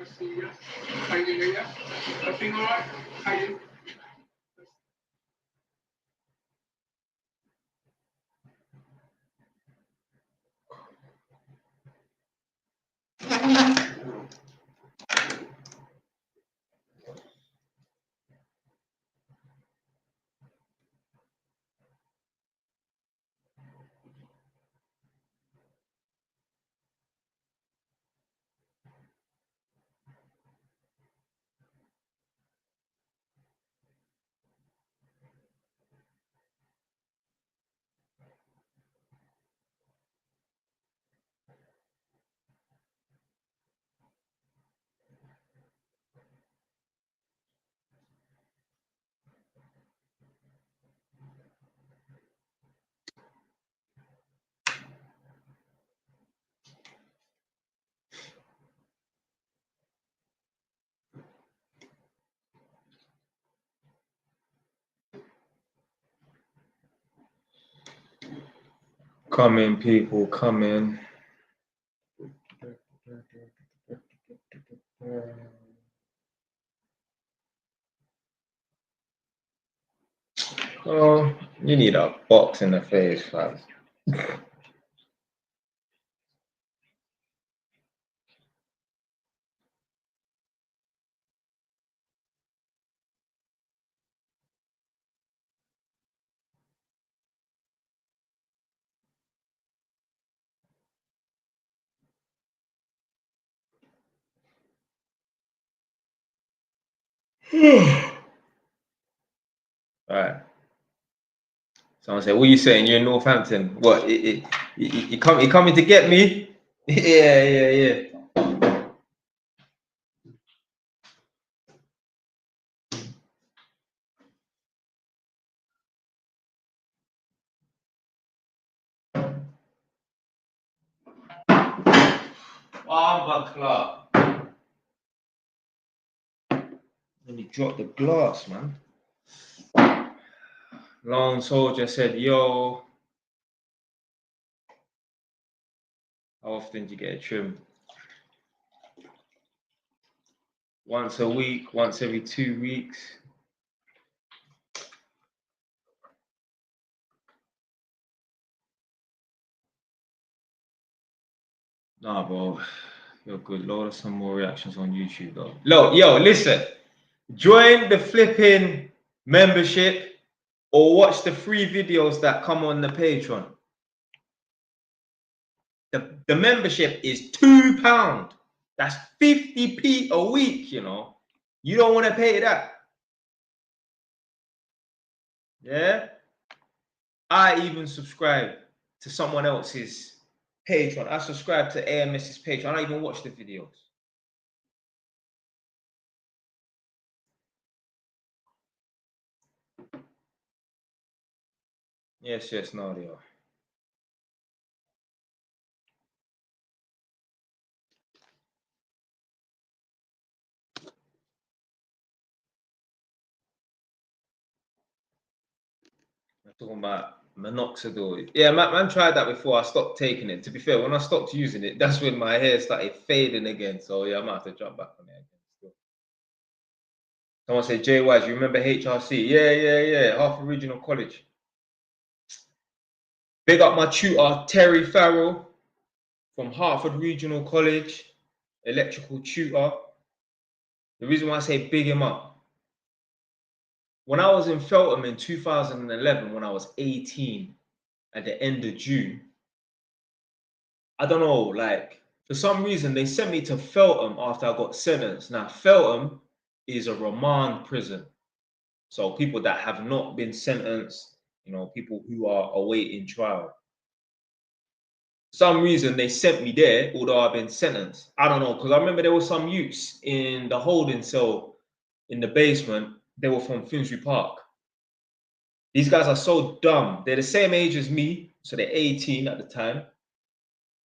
Let's see, yeah. Yeah. Everything all right? How you? Come in, people, come in. Oh, you need a box in the face, fam. All right. Someone said, "What are you saying? You're in Northampton? What? You coming to get me?" Yeah. Oh, Clark. Let me drop the glass, man. Lone Soldier said, "Yo, how often do you get a trim? Once a week, once every 2 weeks." Nah, bro, you're good. Load of some more reactions on YouTube, though. Yo, listen. Join the flipping membership or watch the free videos that come on the Patreon. The membership is £2. That's 50p a week, you know. You don't want to pay that. Yeah? I even subscribe to someone else's Patreon. I subscribe to AMS's Patreon. I don't even watch the videos. Yes, no, they are. I'm talking about minoxidil. Yeah, man tried that before. I stopped taking it. To be fair, when I stopped using it, that's when my hair started fading again. So yeah, I might have to jump back on it again. Still. Someone said, Jay Wise, you remember HRC? Yeah. Harvard Regional College. Big up my tutor, Terry Farrell from Hartford Regional College, electrical tutor. The reason why I say big him up, when I was in Feltham in 2011, when I was 18, at the end of June, I don't know, like, for some reason, they sent me to Feltham after I got sentenced. Now, Feltham is a remand prison. So people that have not been sentenced, you know, people who are awaiting trial. For some reason, they sent me there, although I've been sentenced. I don't know, because I remember there were some youths in the holding cell in the basement. They were from Finsbury Park. These guys are so dumb. They're the same age as me, so they're 18 at the time.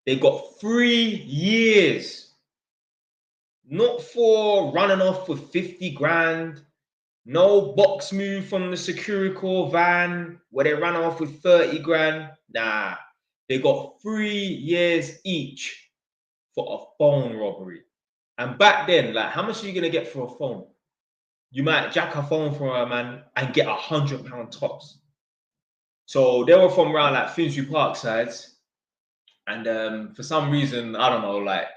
They got 3 years. Not for running off with 50 grand. No box move from the Securicor van where they ran off with 30 grand. Nah, they got 3 years each for a phone robbery. And back then, like, how much are you gonna get for a phone? You might jack a phone from a man and get £100 tops. So they were from around like Finsbury Park sides, and for some reason, I don't know, like,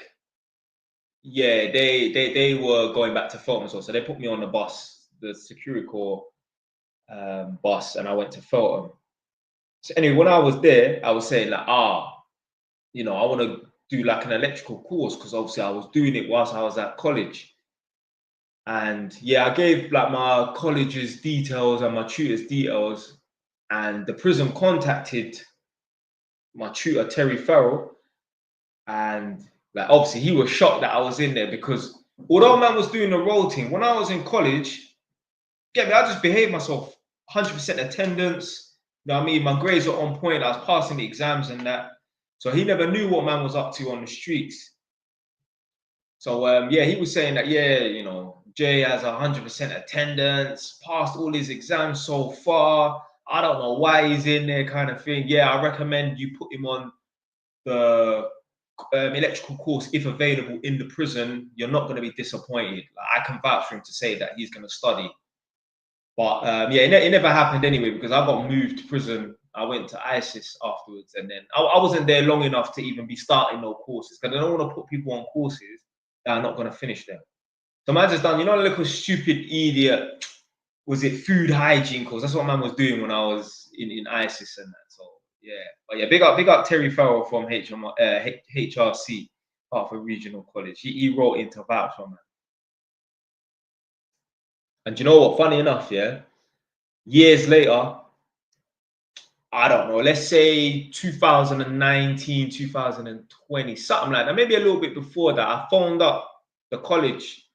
yeah, they were going back to Feltham as well. So they put me on the bus, the security corps bus, and I went to Feltham. So anyway, when I was there, I was saying like, you know, I want to do like an electrical course because obviously I was doing it whilst I was at college. And yeah, I gave like my college's details and my tutor's details, and the prison contacted my tutor Terry Farrell, and like obviously he was shocked that I was in there because although man was doing the roll thing when I was in college, get me, I just behaved myself, 100% attendance. You know what I mean? My grades were on point. I was passing the exams and that. So he never knew what man was up to on the streets. So yeah, he was saying that, yeah, you know, Jay has 100% attendance, passed all his exams so far. I don't know why he's in there, kind of thing. Yeah, I recommend you put him on the electrical course if available in the prison. You're not going to be disappointed. Like, I can vouch for him to say that he's going to study. But yeah, it never happened anyway because I got moved to prison. I went to ISIS afterwards, and then I wasn't there long enough to even be starting no courses because I don't want to put people on courses that are not going to finish them. So man just done, you know, a little stupid idiot. Was it food hygiene course? That's what man was doing when I was in ISIS and that. So yeah, but yeah, big up Terry Farrell from HRC, Hartford Regional College. He wrote into vouch for man. And you know what? Funny enough, yeah, years later, I don't know, let's say 2019, 2020, something like that, maybe a little bit before that, I phoned up the college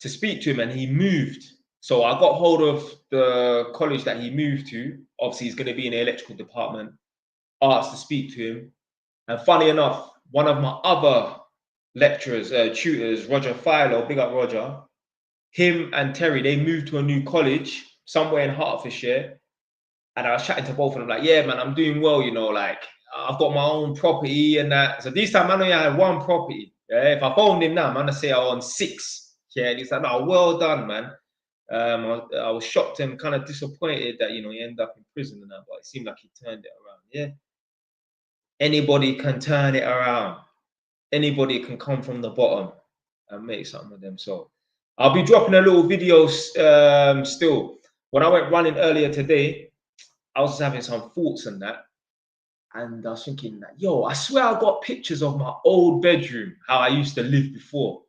to speak to him and he moved. So I got hold of the college that he moved to. Obviously, he's going to be in the electrical department. Asked to speak to him. And funny enough, one of my other lecturers, tutors, Roger Philo, big up Roger, him and Terry, they moved to a new college somewhere in Hertfordshire. And I was chatting to both of them, like, yeah, man, I'm doing well, you know, like, I've got my own property and that. So this time, I only had one property. Yeah? If I phoned him now, I'm going to say I own 6. Yeah, and he's like, no, well done, man. I was shocked and kind of disappointed that, you know, he ended up in prison and that, but it seemed like he turned it around. Yeah. Anybody can turn it around. Anybody can come from the bottom and make something of them. So I'll be dropping a little video still. When I went running earlier today, I was having some thoughts and that. And I was thinking that, yo, I swear I got pictures of my old bedroom, how I used to live before.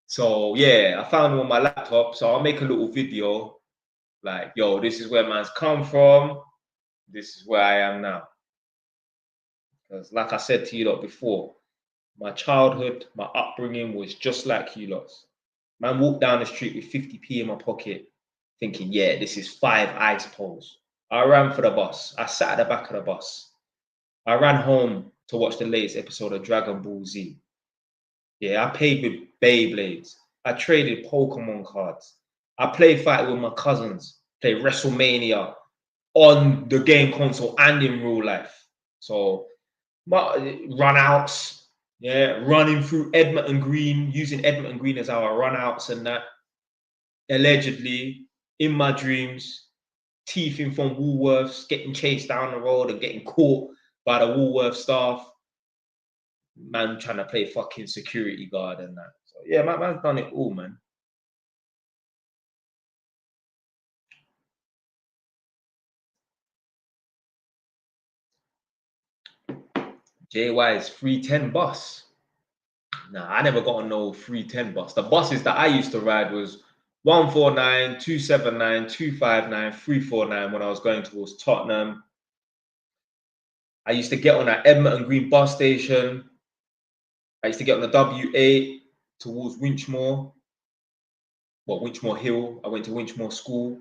So yeah, I found them on my laptop. So I'll make a little video like, yo, this is where man's come from. This is where I am now. Because like I said to you lot before, my childhood, my upbringing was just like you lot's. Man walked down the street with 50p in my pocket, thinking, yeah, this is 5 ice poles. I ran for the bus. I sat at the back of the bus. I ran home to watch the latest episode of Dragon Ball Z. Yeah, I played with Beyblades. I traded Pokemon cards. I played fight with my cousins, play WrestleMania on the game console and in real life. So, run outs, yeah, running through Edmonton Green, using Edmonton Green as our run outs and that. Allegedly, in my dreams, thieving from Woolworths, getting chased down the road and getting caught by the Woolworth staff. Man trying to play fucking security guard and that. So yeah, man's done it all, man. JY's 310 bus. Nah, I never got on no 310 bus. The buses that I used to ride was 149, 279, 259, 349 when I was going towards Tottenham. I used to get on at Edmonton Green bus station. I used to get on the W8 towards Winchmore. Well, Winchmore Hill. I went to Winchmore School.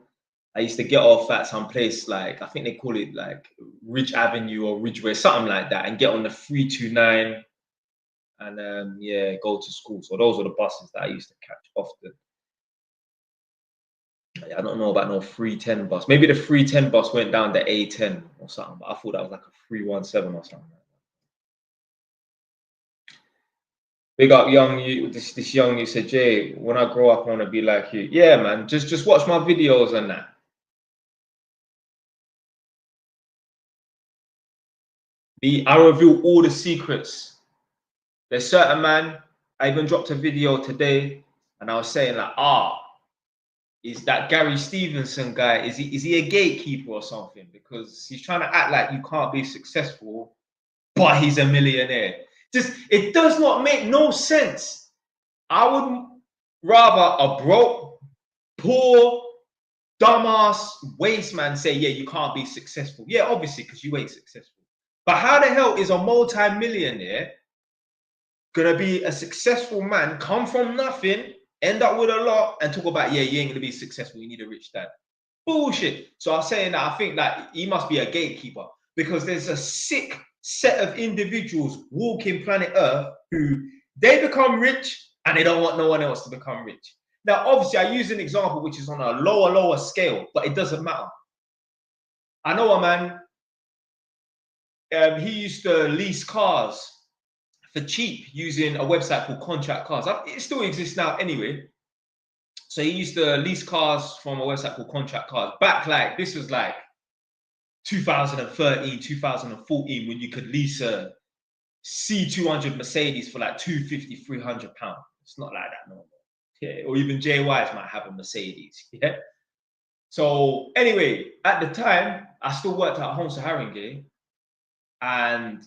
I used to get off at some place like, I think they call it like Ridge Avenue or Ridgeway, something like that, and get on the 329 and yeah, go to school. So those were the buses that I used to catch often. I don't know about no 310 bus. Maybe the 310 bus went down the A10 or something, but I thought that was like a 317 or something. Big up young you. This young you said, Jay, when I grow up, I want to be like you. Yeah, man. Just watch my videos and that. I reveal all the secrets. There's certain man. I even dropped a video today, and I was saying like, is that Gary Stevenson guy? Is he a gatekeeper or something? Because he's trying to act like you can't be successful, but he's a millionaire. Just it does not make no sense. I would rather a broke, poor, dumbass waste man say, yeah, you can't be successful. Yeah, obviously, because you ain't successful. But how the hell is a multi-millionaire gonna be a successful man, come from nothing, end up with a lot, and talk about, yeah, you ain't gonna be successful, you need a rich dad? Bullshit. So I'm saying that I think that he must be a gatekeeper, because there's a sick set of individuals walking planet Earth who they become rich and they don't want no one else to become rich. Now, obviously, I use an example which is on a lower scale, but it doesn't matter. I know a man, he used to lease cars for cheap using a website called Contract Cars. It still exists now anyway. So he used to lease cars from a website called Contract Cars. Back like, this was like 2013, 2014, when you could lease a C200 Mercedes for like £250, £300. It's not like that no more. Yeah, or even JYs might have a Mercedes. Yeah. So anyway, at the time, I still worked at Home Haringey, and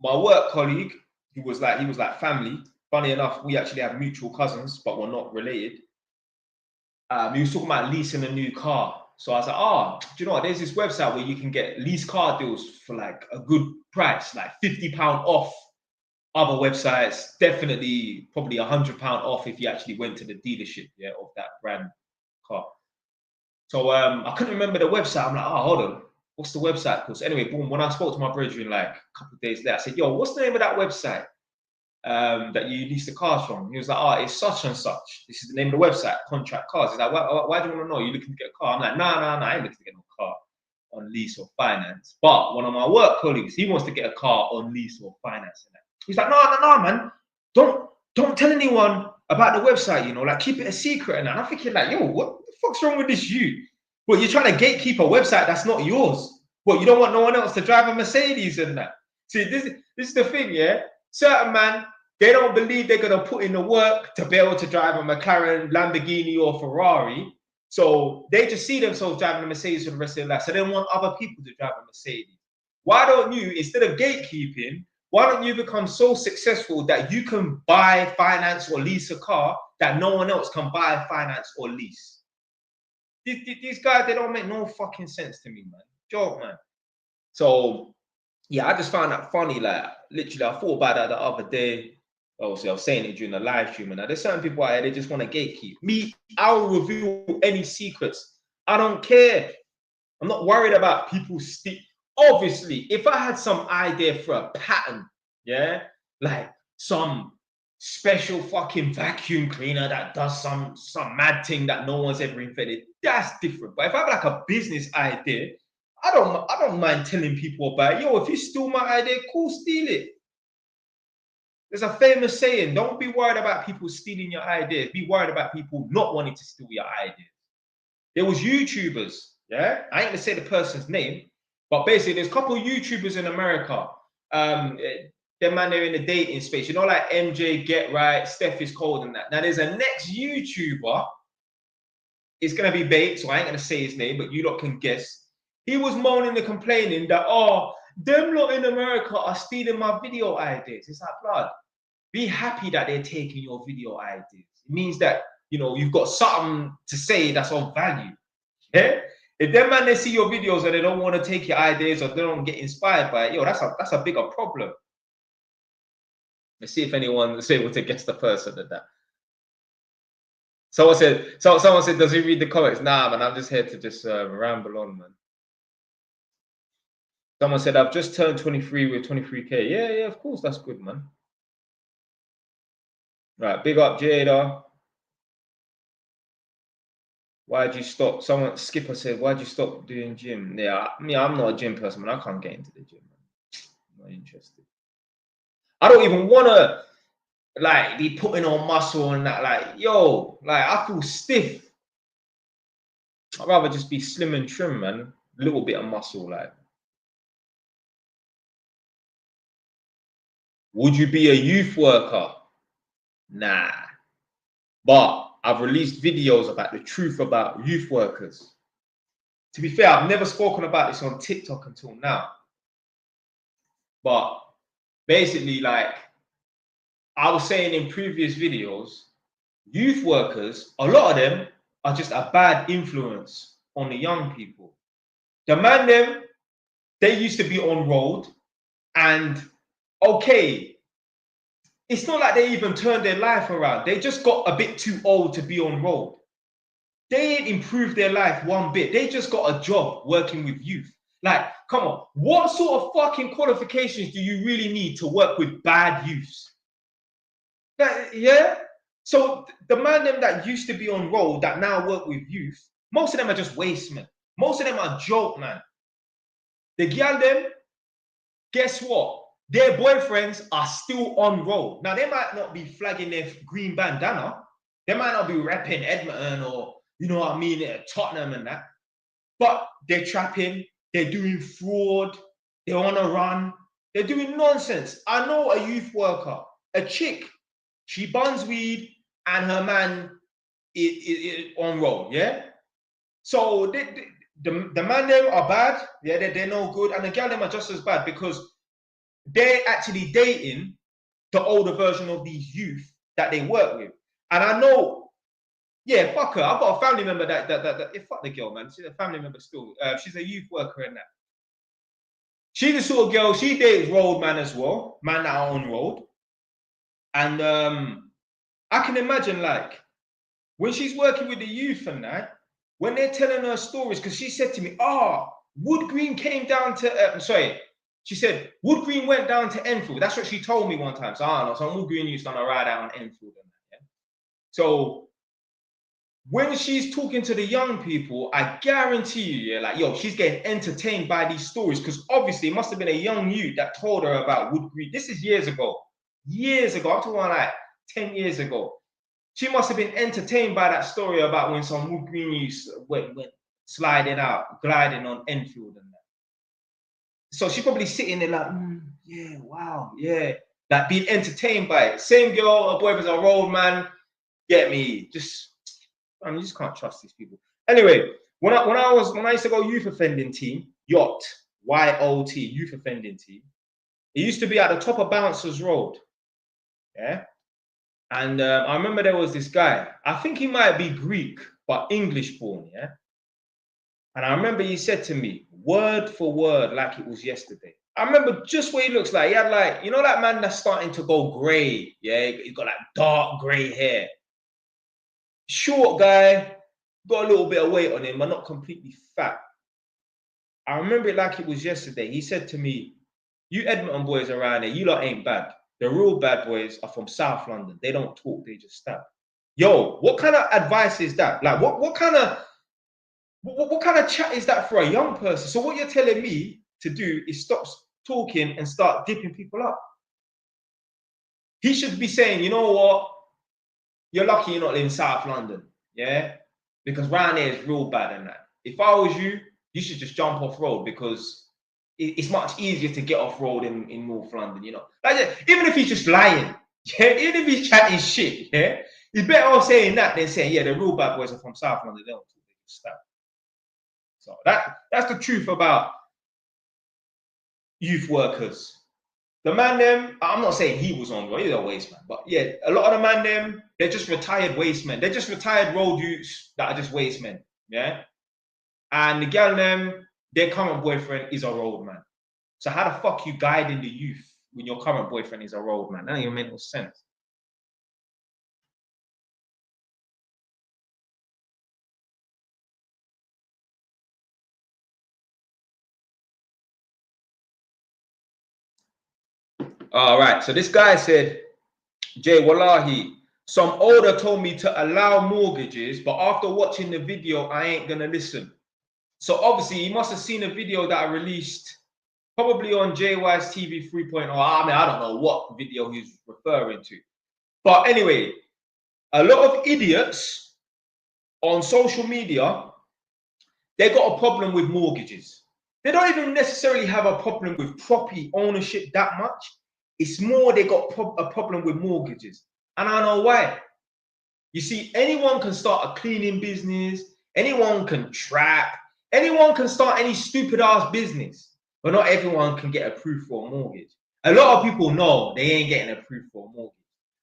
my work colleague, he was like family. Funny enough, we actually have mutual cousins, but we're not related. He was talking about leasing a new car. So I was like, do you know what? There's this website where you can get lease car deals for like a good price, like £50 off other websites, definitely probably £100 off if you actually went to the dealership, yeah, of that brand car. So I couldn't remember the website. I'm like, hold on, what's the website called? So anyway, boom, when I spoke to my brethren like a couple of days later, I said, yo, what's the name of that website that you lease the cars from? He was like, it's such and such. This is the name of the website, Contract Cars. He's like, why do you want to know? You're looking to get a car? I'm like, nah, I ain't looking to get no car on lease or finance. But one of my work colleagues, he wants to get a car on lease or finance. He's like, no, man, don't tell anyone about the website, like keep it a secret. And I'm thinking like, yo, what the fuck's wrong with this you? Well, you're trying to gatekeep a website that's not yours. Well, you don't want no one else to drive a Mercedes and that. See, this is the thing, yeah? Certain man, they don't believe they're going to put in the work to be able to drive a McLaren, Lamborghini, or Ferrari. So they just see themselves driving a Mercedes for the rest of their life. So they don't want other people to drive a Mercedes. Why don't you, instead of gatekeeping, why don't you become so successful that you can buy, finance, or lease a car that no one else can buy, finance, or lease? These guys, they don't make no fucking sense to me, man. Joke, man. So, yeah, I just found that funny. Like, literally, I thought about that the other day. Obviously, I was saying it during the live stream. And there's certain people out there, they just want to gatekeep. Me, I'll reveal any secrets. I don't care. I'm not worried about people Obviously, if I had some idea for a pattern, yeah, like some special fucking vacuum cleaner that does some mad thing that no one's ever invented, that's different. But if I have like a business idea, I don't mind telling people about it. Yo, if you steal my idea, cool, steal it. There's a famous saying, don't be worried about people stealing your ideas. Be worried about people not wanting to steal your ideas. There was YouTubers, yeah? I ain't gonna say the person's name, but basically there's a couple of YouTubers in America. Them man, they're in the dating space. You know, like MJ, Get Right, Steph is Cold and that. Now there's a next YouTuber. It's gonna be bait, so I ain't gonna say his name, but you lot can guess. He was moaning and complaining that, them lot in America are stealing my video ideas. It's like, blood, be happy that they're taking your video ideas. It means that, you've got something to say that's of value. Yeah? If them man, they see your videos and they don't want to take your ideas or they don't get inspired by it, that's a bigger problem. Let's see if anyone is able to guess the person at that. Someone said, does he read the comments? Nah, man, I'm just here to just ramble on, man. Someone said, I've just turned 23 with 23K. Yeah, of course, that's good, man. Right, big up, Jada. Why'd you stop? Skipper said, why'd you stop doing gym? Yeah, I'm not a gym person, man. I can't get into the gym, man. I'm not interested. I don't even want to. like be putting on muscle and that. Like, yo, like I feel stiff. I'd rather just be slim and trim, man. A little bit of muscle, like. Would you be a youth worker? Nah. But I've released videos about the truth about youth workers. To be fair, I've never spoken about this on TikTok until now. But basically, like I was saying in previous videos, youth workers, a lot of them are just a bad influence on the young people. The man them, they used to be on road, and okay, it's not like they even turned their life around. They just got a bit too old to be on road. They ain't improved their life one bit. They just got a job working with youth. Like, come on, what sort of fucking qualifications do you really need to work with bad youths? Yeah. So the man them that used to be on road that now work with youth, most of them are just waste men. Most of them are joke, man. The girl them, guess what? Their boyfriends are still on road. Now they might not be flagging their green bandana. They might not be repping Edmonton or you know what I mean, Tottenham and that. But they're trapping, they're doing fraud, they're on a run, they're doing nonsense. I know a youth worker, a chick, she buns weed and her man is on road, yeah? So the man them are bad, yeah, they're no good, and the girl them are just as bad because they're actually dating the older version of these youth that they work with. And I know, yeah, fuck her. I've got a family member that fuck the girl, man. She's a family member still. She's a youth worker and that. She's the sort of girl, she dates road man as well, man that are on road. And I can imagine like when she's working with the youth and that, when they're telling her stories, because she said to me, Wood Green came down to, she said, Wood Green went down to Enfield. That's what she told me one time. So I don't know, some Wood Green used to ride out on Enfield and that, yeah? So when she's talking to the young people, I guarantee you, yeah, like, yo, she's getting entertained by these stories because obviously it must have been a young youth that told her about Wood Green. This is years ago. Years ago. I'm talking about like 10 years ago. She must have been entertained by that story about when some Wood Green youth went sliding out, gliding on Enfield and that. So she's probably sitting there like, yeah, wow, yeah. Like being entertained by it. Same girl, her boyfriend's a road man. Get me. You just can't trust these people. Anyway, when I used to go youth offending team, YOT, YOT, youth offending team, it used to be at the top of Bouncers Road. Yeah. And I remember there was this guy, I think he might be Greek, but English born, yeah. And I remember he said to me, word for word, like it was yesterday. I remember just what he looks like. He had like, you know, that man that's starting to go grey, yeah. He's got like dark grey hair. Short guy, got a little bit of weight on him, but not completely fat. I remember it like it was yesterday. He said to me, you Edmonton boys around here, you lot ain't bad. The real bad boys are from South London. They don't talk, they just stab. Yo, what kind of advice is that? Like, what kind of chat is that for a young person? So what you're telling me to do is stop talking and start dipping people up. He should be saying, you know what? You're lucky you're not in South London, yeah? Because round here is real bad and that. If I was you, you should just jump off road because it's much easier to get off road in North London, you know? Like, even if he's just lying, yeah? Even if he's chatting shit, yeah? He's better off saying that than saying, yeah, the real bad boys are from South London, they don't talk, they just stab. So that's the truth about youth workers. The man them, I'm not saying he was on road, he's a waste man, but yeah, a lot of the man them, they're just retired waste men. They're just retired road youths that are just waste men, yeah? And the girl them, their current boyfriend is a road man. So how the fuck you guiding the youth when your current boyfriend is a road man? That don't even make no sense. All right, so this guy said, Jay Wallahi, some older told me to allow mortgages, but after watching the video, I ain't gonna listen. So obviously, he must have seen a video that I released probably on JY's TV 3.0. I mean, I don't know what video he's referring to. But anyway, a lot of idiots on social media, they got a problem with mortgages. They don't even necessarily have a problem with property ownership that much. It's more they got a problem with mortgages. And I know why. You see, anyone can start a cleaning business, anyone can trap, anyone can start any stupid ass business, but not everyone can get approved for a mortgage. A lot of people know they ain't getting approved for a mortgage.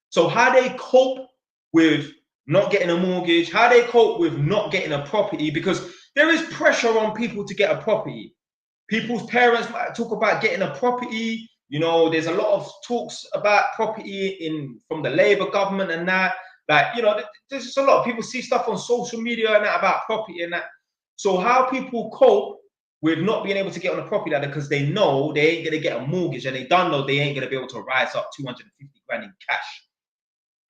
So how they cope with not getting a mortgage, how they cope with not getting a property, because there is pressure on people to get a property. People's parents might talk about getting a property. You know, there's a lot of talks about property from the Labour government and that. Like, you know, there's just a lot of people see stuff on social media and that about property and that. So how people cope with not being able to get on a property ladder because they know they ain't gonna get a mortgage, and they don't know they ain't gonna be able to rise up 250 grand in cash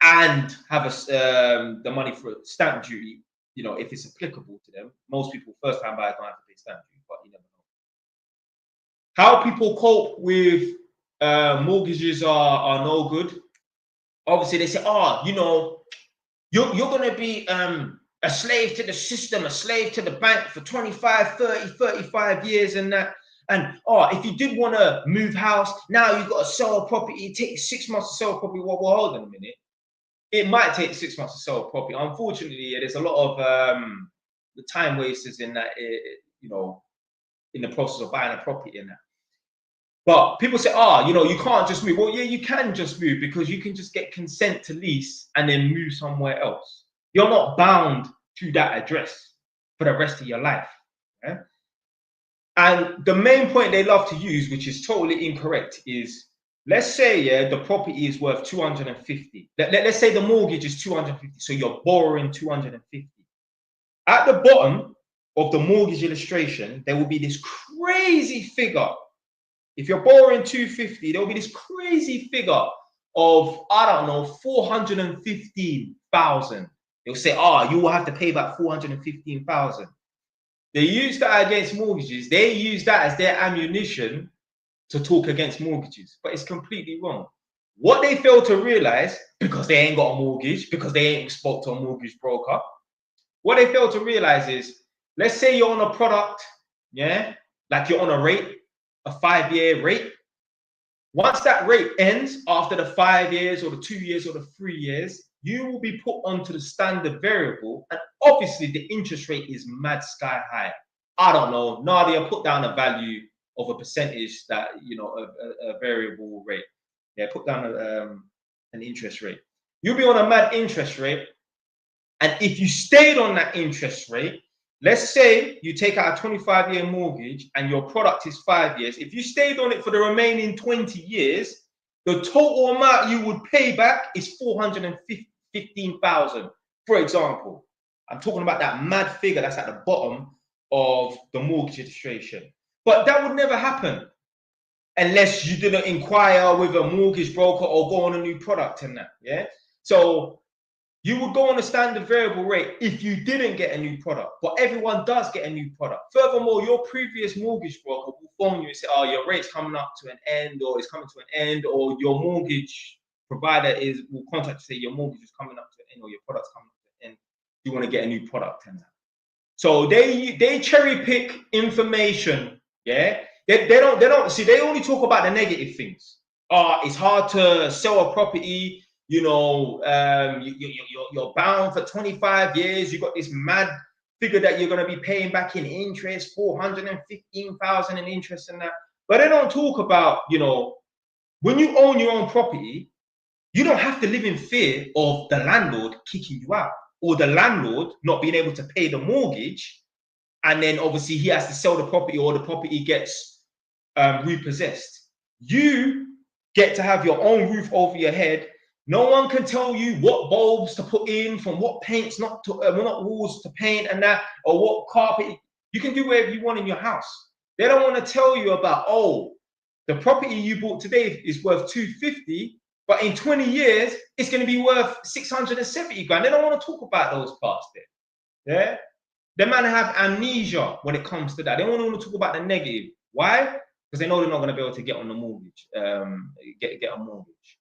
and have the money for stamp duty, you know, if it's applicable to them. Most people, first time buyers, don't have to pay stamp duty, but you never know. How people cope with mortgages are no good. Obviously, they say, oh, you know, you're going to be a slave to the system, a slave to the bank for 25, 30, 35 years and that. And, oh, if you did want to move house, now you've got to sell a property. It takes 6 months to sell a property. Well, hold on a minute. It might take 6 months to sell a property. Unfortunately, there's a lot of the time wasters in that, you know, in the process of buying a property and that. But people say, oh, you know, you can't just move. Well, yeah, you can just move because you can just get consent to lease and then move somewhere else. You're not bound to that address for the rest of your life. Yeah? And the main point they love to use, which is totally incorrect, is let's say, yeah, the property is worth 250. Let's say the mortgage is 250. So you're borrowing 250. At the bottom of the mortgage illustration, there will be this crazy figure. If you're borrowing 250, there will be this crazy figure of, I don't know, 415,000. They'll say, oh, you will have to pay back 415,000. They use that against mortgages. They use that as their ammunition to talk against mortgages, but it's completely wrong. What they fail to realize, because they ain't got a mortgage, because they ain't spoke to a mortgage broker, what they fail to realize is, let's say you're on a product, yeah, like you're on a rate, a 5-year rate. Once that rate ends after the 5 years or the 2 years or the 3 years, you will be put onto the standard variable, and obviously the interest rate is mad sky high. I don't know, Nadia, put down a value of a percentage that, you know, a variable rate. Yeah, put down an interest rate. You'll be on a mad interest rate, and if you stayed on that interest rate, let's say you take out a 25-year mortgage and your product is 5 years. If you stayed on it for the remaining 20 years, the total amount you would pay back is 415,000, for example. I'm talking about that mad figure that's at the bottom of the mortgage illustration. But that would never happen unless you didn't inquire with a mortgage broker or go on a new product and that, yeah? So you would go on a standard variable rate if you didn't get a new product, but everyone does get a new product. Furthermore, your previous mortgage broker will phone you and say, oh, your rate's coming up to an end, or it's coming to an end, or your mortgage provider will contact you, say your mortgage is coming up to an end, or your product's coming up to an end. You want to get a new product and that. So they cherry pick information, yeah? They don't see, they only talk about the negative things. It's hard to sell a property. You know, you're bound for 25 years. You got this mad figure that you're going to be paying back in interest, 415,000 in interest and that. But they don't talk about, you know, when you own your own property, you don't have to live in fear of the landlord kicking you out, or the landlord not being able to pay the mortgage, and then obviously he has to sell the property, or the property gets repossessed. You get to have your own roof over your head. No one can tell you what bulbs to put in, from what paints not walls to paint and that, or what carpet. You can do whatever you want in your house. They don't want to tell you about, oh, the property you bought today is worth 250, but in 20 years it's going to be worth 670 grand. They don't want to talk about those parts there. Yeah, the man have amnesia when it comes to that. They don't want to talk about the negative. Why? Because they know they're not going to be able to get on the mortgage, get a mortgage.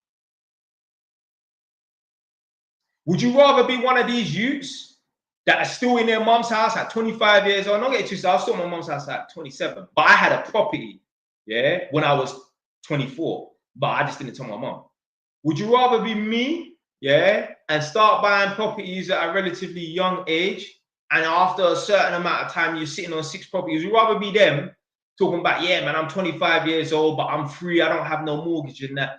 Would you rather be one of these youths that are still in their mum's house at 25 years old? Not get too I was still in my mum's house at 27, but I had a property, yeah, when I was 24, but I just didn't tell my mum. Would you rather be me, yeah, and start buying properties at a relatively young age, and after a certain amount of time you're sitting on 6 properties? Would you rather be them talking about, yeah, man, I'm 25 years old, but I'm free, I don't have no mortgage and that?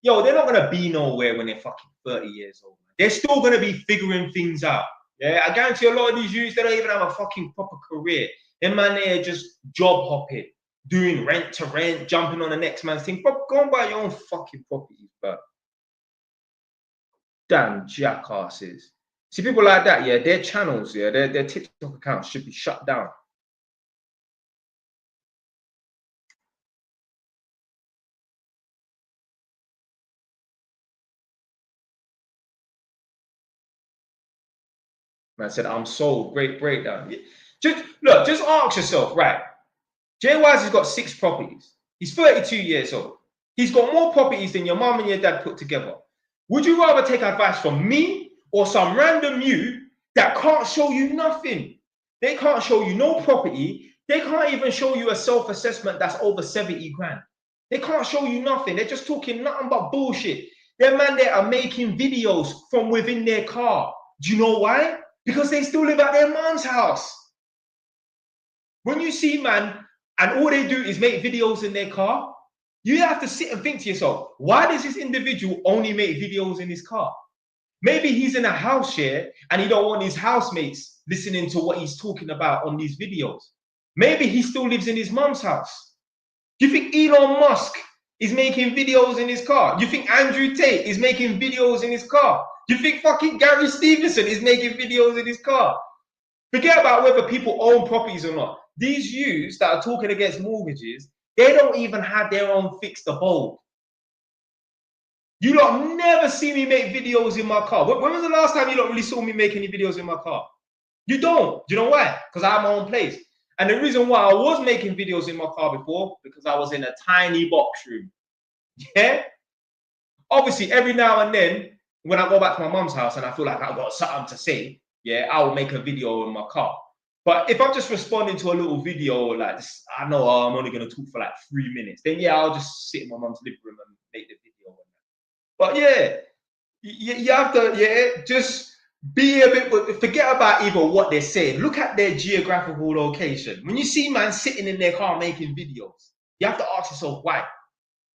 Yo, they're not gonna be nowhere when they're fucking 30 years old. They're still gonna be figuring things out. Yeah, I guarantee a lot of these youths, they don't even have a fucking proper career. Them man, they're just job hopping, doing rent to rent, jumping on the next man's thing. Bro, go and buy your own fucking properties, bro. Damn jackasses. See, people like that, yeah, their channels, yeah, their TikTok accounts should be shut down. Man said, I'm sold. Great breakdown. Just look, just ask yourself, right? Jay Wise has got 6 properties. He's 32 years old. He's got more properties than your mom and your dad put together. Would you rather take advice from me or some random you that can't show you nothing? They can't show you no property. They can't even show you a self-assessment that's over 70 grand. They can't show you nothing. They're just talking nothing but bullshit. They're man that are making videos from within their car. Do you know why? Because they still live at their mom's house. When you see man, and all they do is make videos in their car, you have to sit and think to yourself, why does this individual only make videos in his car? Maybe he's in a house share and he don't want his housemates listening to what he's talking about on these videos. Maybe he still lives in his mom's house. Do you think Elon Musk is making videos in his car? Do you think Andrew Tate is making videos in his car? Do you think fucking Gary Stevenson is making videos in his car? Forget about whether people own properties or not. These youths that are talking against mortgages, they don't even have their own fixed abode. You lot never see me make videos in my car. When was the last time you lot really saw me make any videos in my car? You don't. Do you know why? Because I have my own place. And the reason why I was making videos in my car before, because I was in a tiny box room. Yeah? Obviously, every now and then, when I go back to my mum's house and I feel like I've got something to say, yeah, I will make a video in my car. But if I'm just responding to a little video like this, I know I'm only going to talk for like 3 minutes, then yeah, I'll just sit in my mum's living room and make the video. But yeah, you have to, yeah, just be a bit, forget about even what they're saying. Look at their geographical location. When you see man sitting in their car making videos, you have to ask yourself why.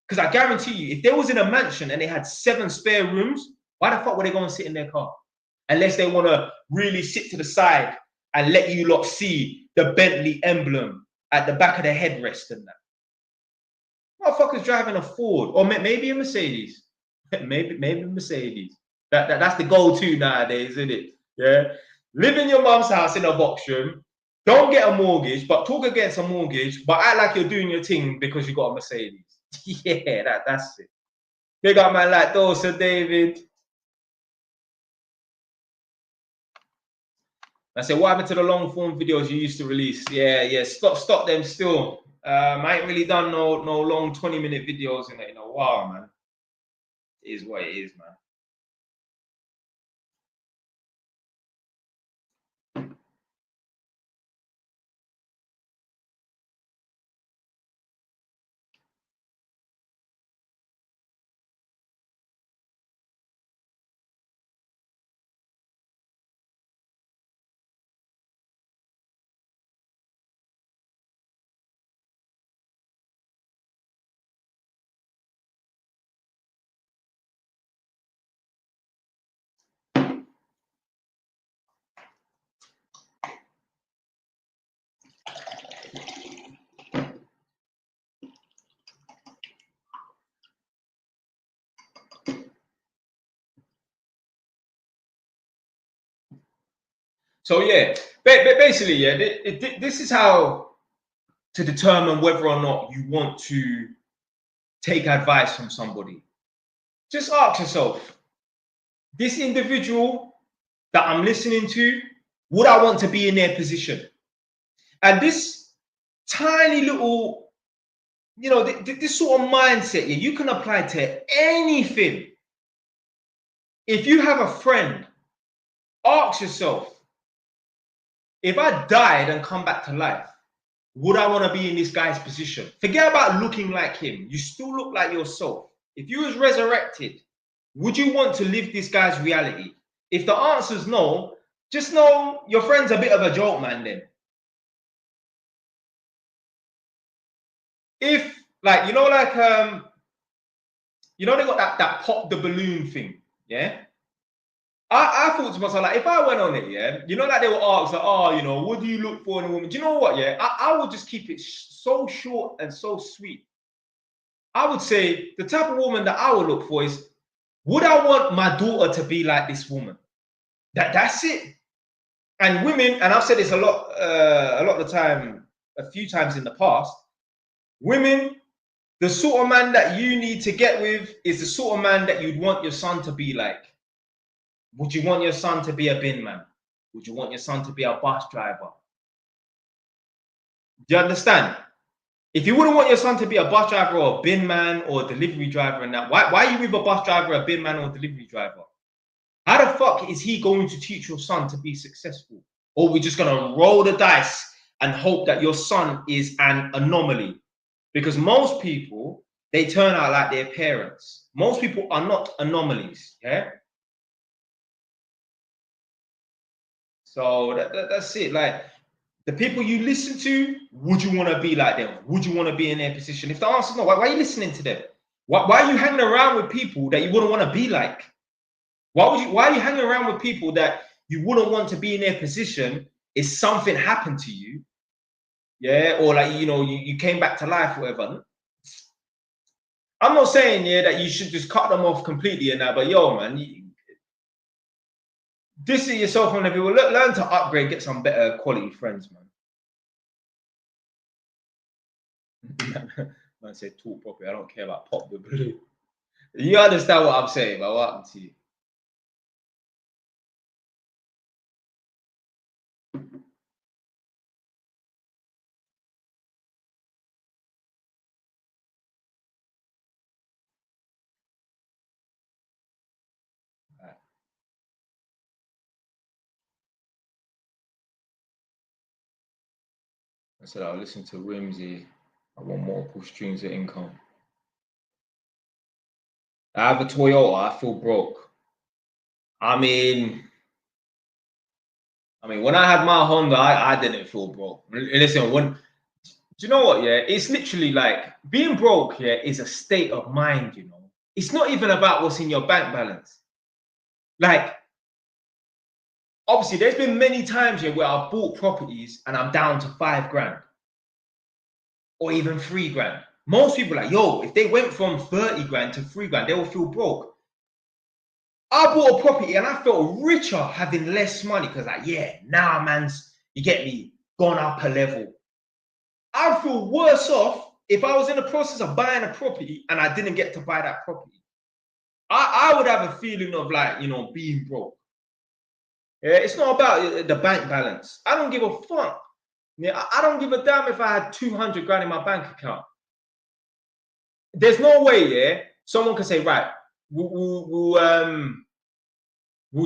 Because I guarantee you, if they was in a mansion and they had 7 spare rooms, why the fuck would they go and sit in their car? Unless they want to really sit to the side and let you lot see the Bentley emblem at the back of the headrest and that. Motherfuckers driving a Ford or maybe a Mercedes. maybe a Mercedes. That's the go-to nowadays, isn't it? Yeah. Live in your mom's house in a box room. Don't get a mortgage, but talk against a mortgage, but act like you're doing your thing because you got a Mercedes. Yeah, that's it. Big up man like those, Sir David. I said, what happened to the long form videos you used to release? Yeah, stop them still. I ain't really done no long 20-minute videos in a while, man. It is what it is, man. So yeah, basically, yeah, this is how to determine whether or not you want to take advice from somebody. Just ask yourself, this individual that I'm listening to, would I want to be in their position? And this tiny little, you know, this sort of mindset, yeah, you can apply to anything. If you have a friend Ask yourself, if I died and come back to life, would I want to be in this guy's position? Forget about looking like him. You still look like yourself. If you was resurrected, would you want to live this guy's reality? If the answer is no, just know your friend's a bit of a joke, man, then. If, like, they got that pop the balloon thing, yeah? I thought to myself, like, if I went on it, yeah, like they were asked, like, oh, what do you look for in a woman? Do you know what, yeah? I would just keep it so short and so sweet. I would say the type of woman that I would look for is, would I want my daughter to be like this woman? That's it. And women, and I've said this a lot of the time, a few times in the past, women, the sort of man that you need to get with is the sort of man that you'd want your son to be like. Would you want your son to be a bin man? Would you want your son to be a bus driver? Do you understand? If you wouldn't want your son to be a bus driver or a bin man or a delivery driver and that, why are you with a bus driver, a bin man, or a delivery driver? How the fuck is he going to teach your son to be successful? Or we're just gonna roll the dice and hope that your son is an anomaly? Because most people, they turn out like their parents. Most people are not anomalies, yeah? So that's it. Like, the people you listen to, would you want to be like them? Would you want to be in their position? If the answer is no, why are you listening to them? Why are you hanging around with people that you wouldn't want to be like? Why are you hanging around with people that you wouldn't want to be in their position if something happened to you? Yeah, or like, you came back to life, or whatever. I'm not saying, yeah, that you should just cut them off completely and that, but yo, man, distance yourself from the people. Learn to upgrade, get some better quality friends, man. Man said talk properly. I don't care about pop the balloon. You understand what I'm saying, but what happened to you? I said I'll listen to Whimsy. I want multiple streams of income. I have a Toyota. I feel broke. I mean, when I had my Honda, I didn't feel broke. Listen, do you know what? Yeah, it's literally like being broke. Yeah, is a state of mind. It's not even about what's in your bank balance. Like, obviously, there's been many times here where I've bought properties and I'm down to £5 grand or even £3 grand. Most people are like, yo, if they went from 30 grand to £3 grand, they will feel broke. I bought a property and I felt richer having less money because, like, yeah, now man's, you get me, gone up a level. I'd feel worse off if I was in the process of buying a property and I didn't get to buy that property. I would have a feeling of, like, being broke. Yeah, it's not about the bank balance. I don't give a fuck. Yeah, I don't give a damn if I had 200 grand in my bank account. There's no way, yeah, someone can say, right, we'll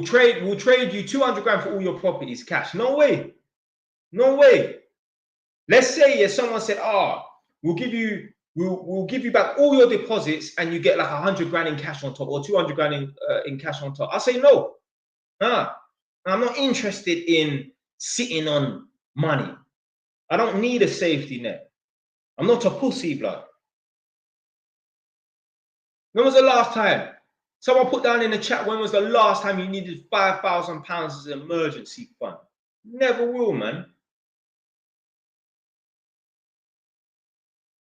trade you 200 grand for all your properties cash. No way. No way. Let's say, yeah, someone said, we'll give you back all your deposits and you get like 100 grand in cash on top, or 200 grand in cash on top. I say no. I'm not interested in sitting on money. I don't need a safety net. I'm not a pussy, blood. When was the last time? Someone put down in the chat, when was the last time you needed £5,000 as an emergency fund? Never will, man.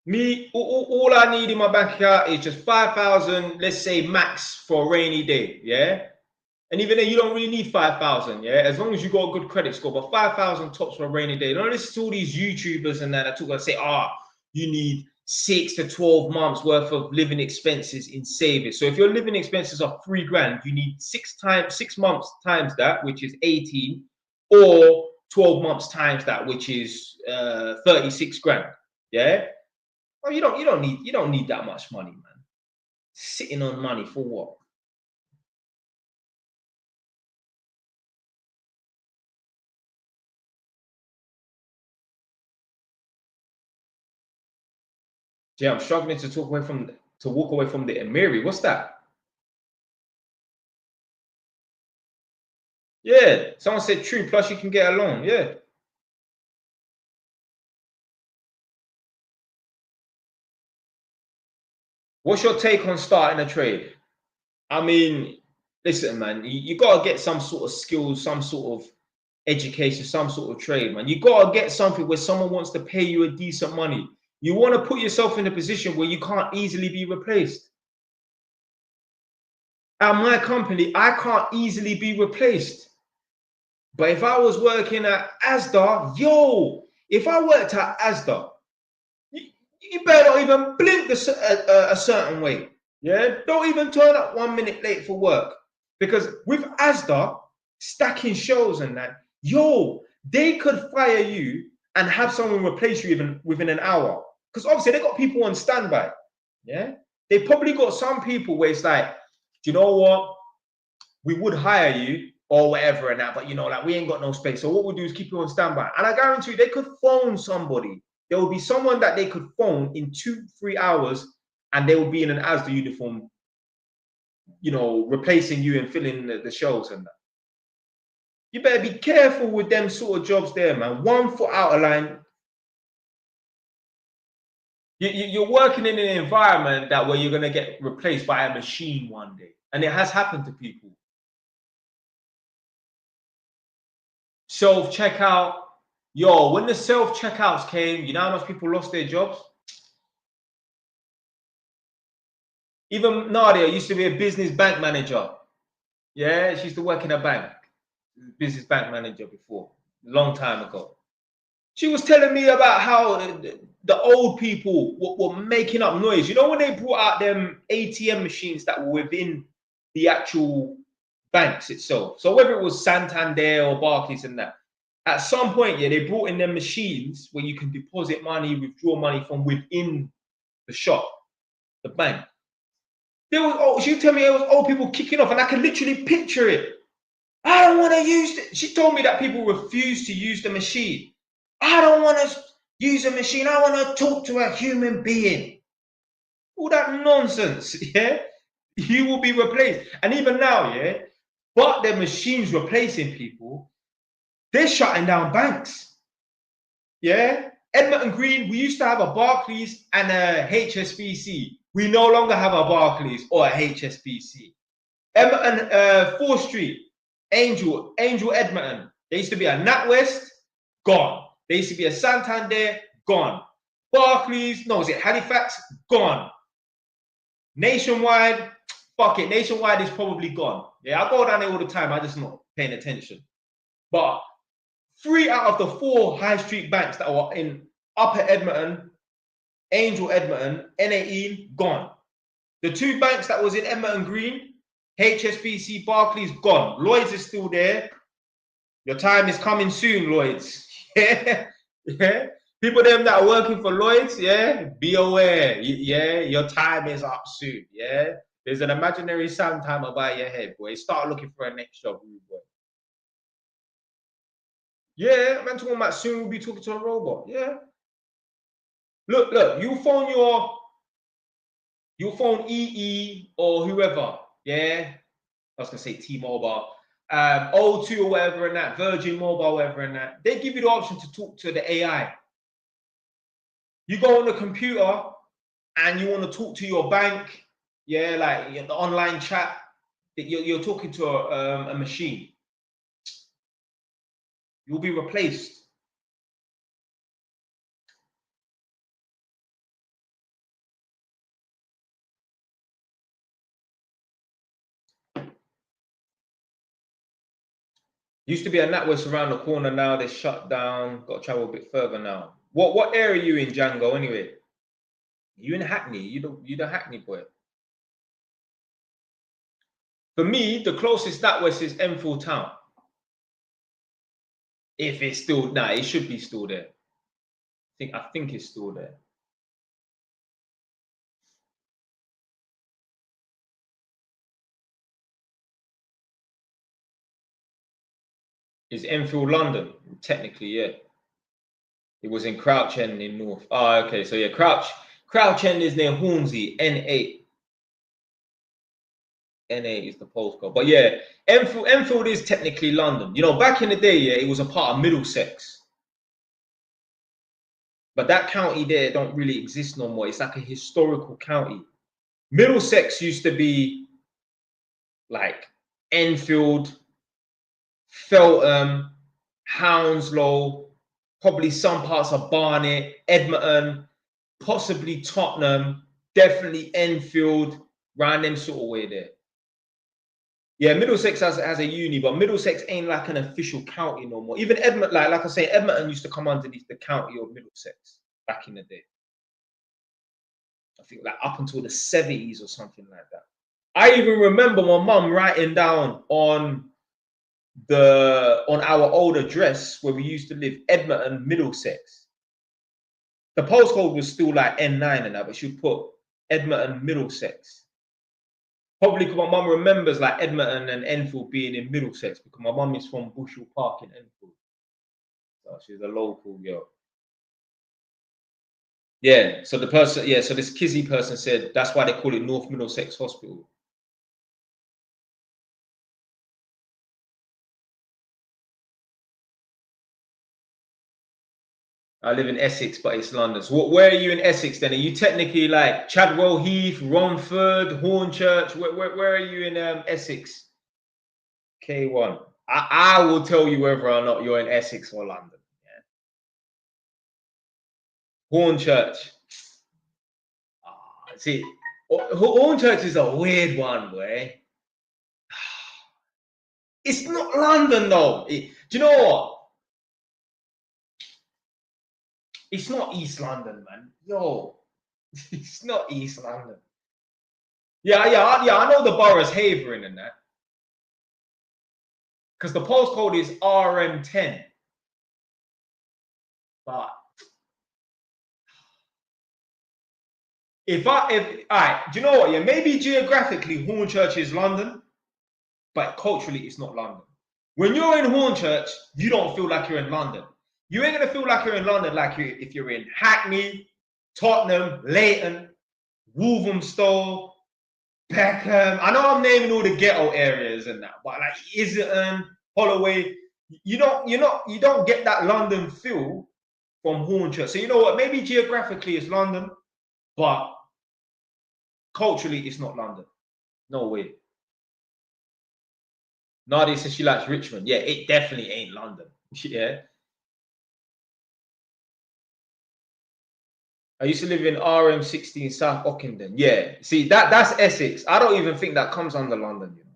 Me, all I need in my bank account is just 5,000, let's say max for a rainy day, yeah? And even then, you don't really need 5,000, yeah? As long as you got a good credit score, but 5,000 tops for a rainy day. Don't listen to all these YouTubers and that are talking, say, you need 6 to 12 months worth of living expenses in savings. So if your living expenses are £3 grand, you need 6 months times that, which is 18, or 12 months times that, which is 36 grand. Yeah. Well, you don't need that much money, man. Sitting on money for what? Yeah, I'm struggling to walk away from the Amiri. What's that? Yeah, someone said true. Plus, you can get a loan. Yeah. What's your take on starting a trade? I mean, listen, man, you got to get some sort of skills, some sort of education, some sort of trade, man. You got to get something where someone wants to pay you a decent money. You want to put yourself in a position where you can't easily be replaced. At my company, I can't easily be replaced. But if I was working at Asda, if I worked at Asda, you better not even blink a certain way. Yeah, don't even turn up 1 minute late for work. Because with Asda stacking shows and that, they could fire you and have someone replace you even within an hour. Because obviously they got people on standby. Yeah, they probably got some people where it's like, do you know what? We would hire you or whatever and that, but like we ain't got no space. So what we'll do is keep you on standby. And I guarantee you, they could phone somebody. There will be someone that they could phone in 2-3 hours, and they will be in an Asda uniform, replacing you and filling the shelves and that. You better be careful with them sort of jobs there, man. 1 foot out of line. You're working in an environment that where you're going to get replaced by a machine one day. And it has happened to people. Self-checkout. When the self-checkouts came, you know how much people lost their jobs? Even Nadia used to be a business bank manager. Yeah, she used to work in a bank. Business bank manager before, long time ago. She was telling me about how the old people were making up noise. You know, when they brought out them ATM machines that were within the actual banks itself. So whether it was Santander or Barclays and that, at some point, they brought in them machines where you can deposit money, withdraw money from within the shop, the bank. She tell me it was old people kicking off, and I can literally picture it. I don't want to use it. She told me that people refuse to use the machine. I don't want to use a machine. I want to talk to a human being. All that nonsense, yeah? You will be replaced. And even now, but the machines replacing people, they're shutting down banks. Yeah? Edmonton Green, we used to have a Barclays and a HSBC. We no longer have a Barclays or a HSBC. Edmonton, 4th Street, Angel Edmonton. There used to be a NatWest, gone. There used to be a Santander, gone. Barclays, no, is it Halifax? Gone. Nationwide, fuck it. Nationwide is probably gone. Yeah, I go down there all the time. I'm just not paying attention. But 3 out of the 4 high street banks that were in Upper Edmonton, Angel Edmonton, N18, gone. The 2 banks that was in Edmonton Green, HSBC, Barclays, gone. Lloyds is still there. Your time is coming soon, Lloyds. Yeah. People them that are working for Lloyds, be aware. Your time is up soon. Yeah. There's an imaginary sometime about your head, boy. Start looking for a next job, boy. Yeah, man, talking about soon we'll be talking to a robot. Yeah. Look, you phone EE or whoever. Yeah. I was gonna say T-Mobile, O2 or whatever and that, Virgin Mobile, whatever and that. They give you the option to talk to the AI. You go on the computer and you want to talk to your bank, like the online chat. You're talking to a machine. You'll be replaced. Used to be a NatWest around the corner. Now they shut down. Got to travel a bit further now. What area are you in, Django? Anyway, you in Hackney? You the Hackney boy. For me, the closest NatWest is Enfield Town. If it's still, it should be still there. I think it's still there. It's Enfield, London, technically, yeah. It was in Crouch End in North. Oh, okay. So yeah, Crouch Crouch End is near Hornsey, N8. N8 is the postcode. But yeah, Enfield is technically London. You know, back in the day, yeah, it was a part of Middlesex. But that county there don't really exist no more. It's like a historical county. Middlesex used to be like Enfield, Feltham, Hounslow, probably some parts of Barnet, Edmonton, possibly Tottenham, definitely Enfield, round them sort of way there. Yeah, Middlesex has a uni, but Middlesex ain't like an official county no more. Even Edmonton, like I say, Edmonton used to come underneath the county of Middlesex back in the day. I think like up until the 70s or something like that. I even remember my mum writing down on our old address where we used to live, Edmonton, Middlesex. The postcode was still like N9 and that, but she'd put Edmonton, Middlesex. Probably because my mum remembers like Edmonton and Enfield being in Middlesex, because my mum is from Bushel Park in Enfield. So she's a local girl. Yeah, so the person, yeah, so this Kizzy person said that's why they call it North Middlesex Hospital. I live in Essex, but it's London. So where are you in Essex then? Are you technically like Chadwell Heath, Romford, Hornchurch? Where are you in Essex? K1. I will tell you whether or not you're in Essex or London. Yeah. Hornchurch. See, Hornchurch is a weird one, boy. It's not London though. Do you know what? It's not East London, man. Yo, it's not East London. Yeah. I know the borough's Havering and that, because the postcode is RM10. But if all right, do you know what? Yeah, maybe geographically Hornchurch is London, but culturally it's not London. When you're in Hornchurch, you don't feel like you're in London. You ain't gonna feel like you're in London like if you're in Hackney, Tottenham, Leighton, Walthamstow, Peckham. I know I'm naming all the ghetto areas and that, but like Islington, Holloway, you don't get that London feel from Hornchurch. So you know what? Maybe geographically it's London, but culturally it's not London. No way. Nadia says she likes Richmond. Yeah, it definitely ain't London. Yeah. I used to live in RM16 South Ockenden. Yeah. See, that's Essex. I don't even think that comes under London, you know.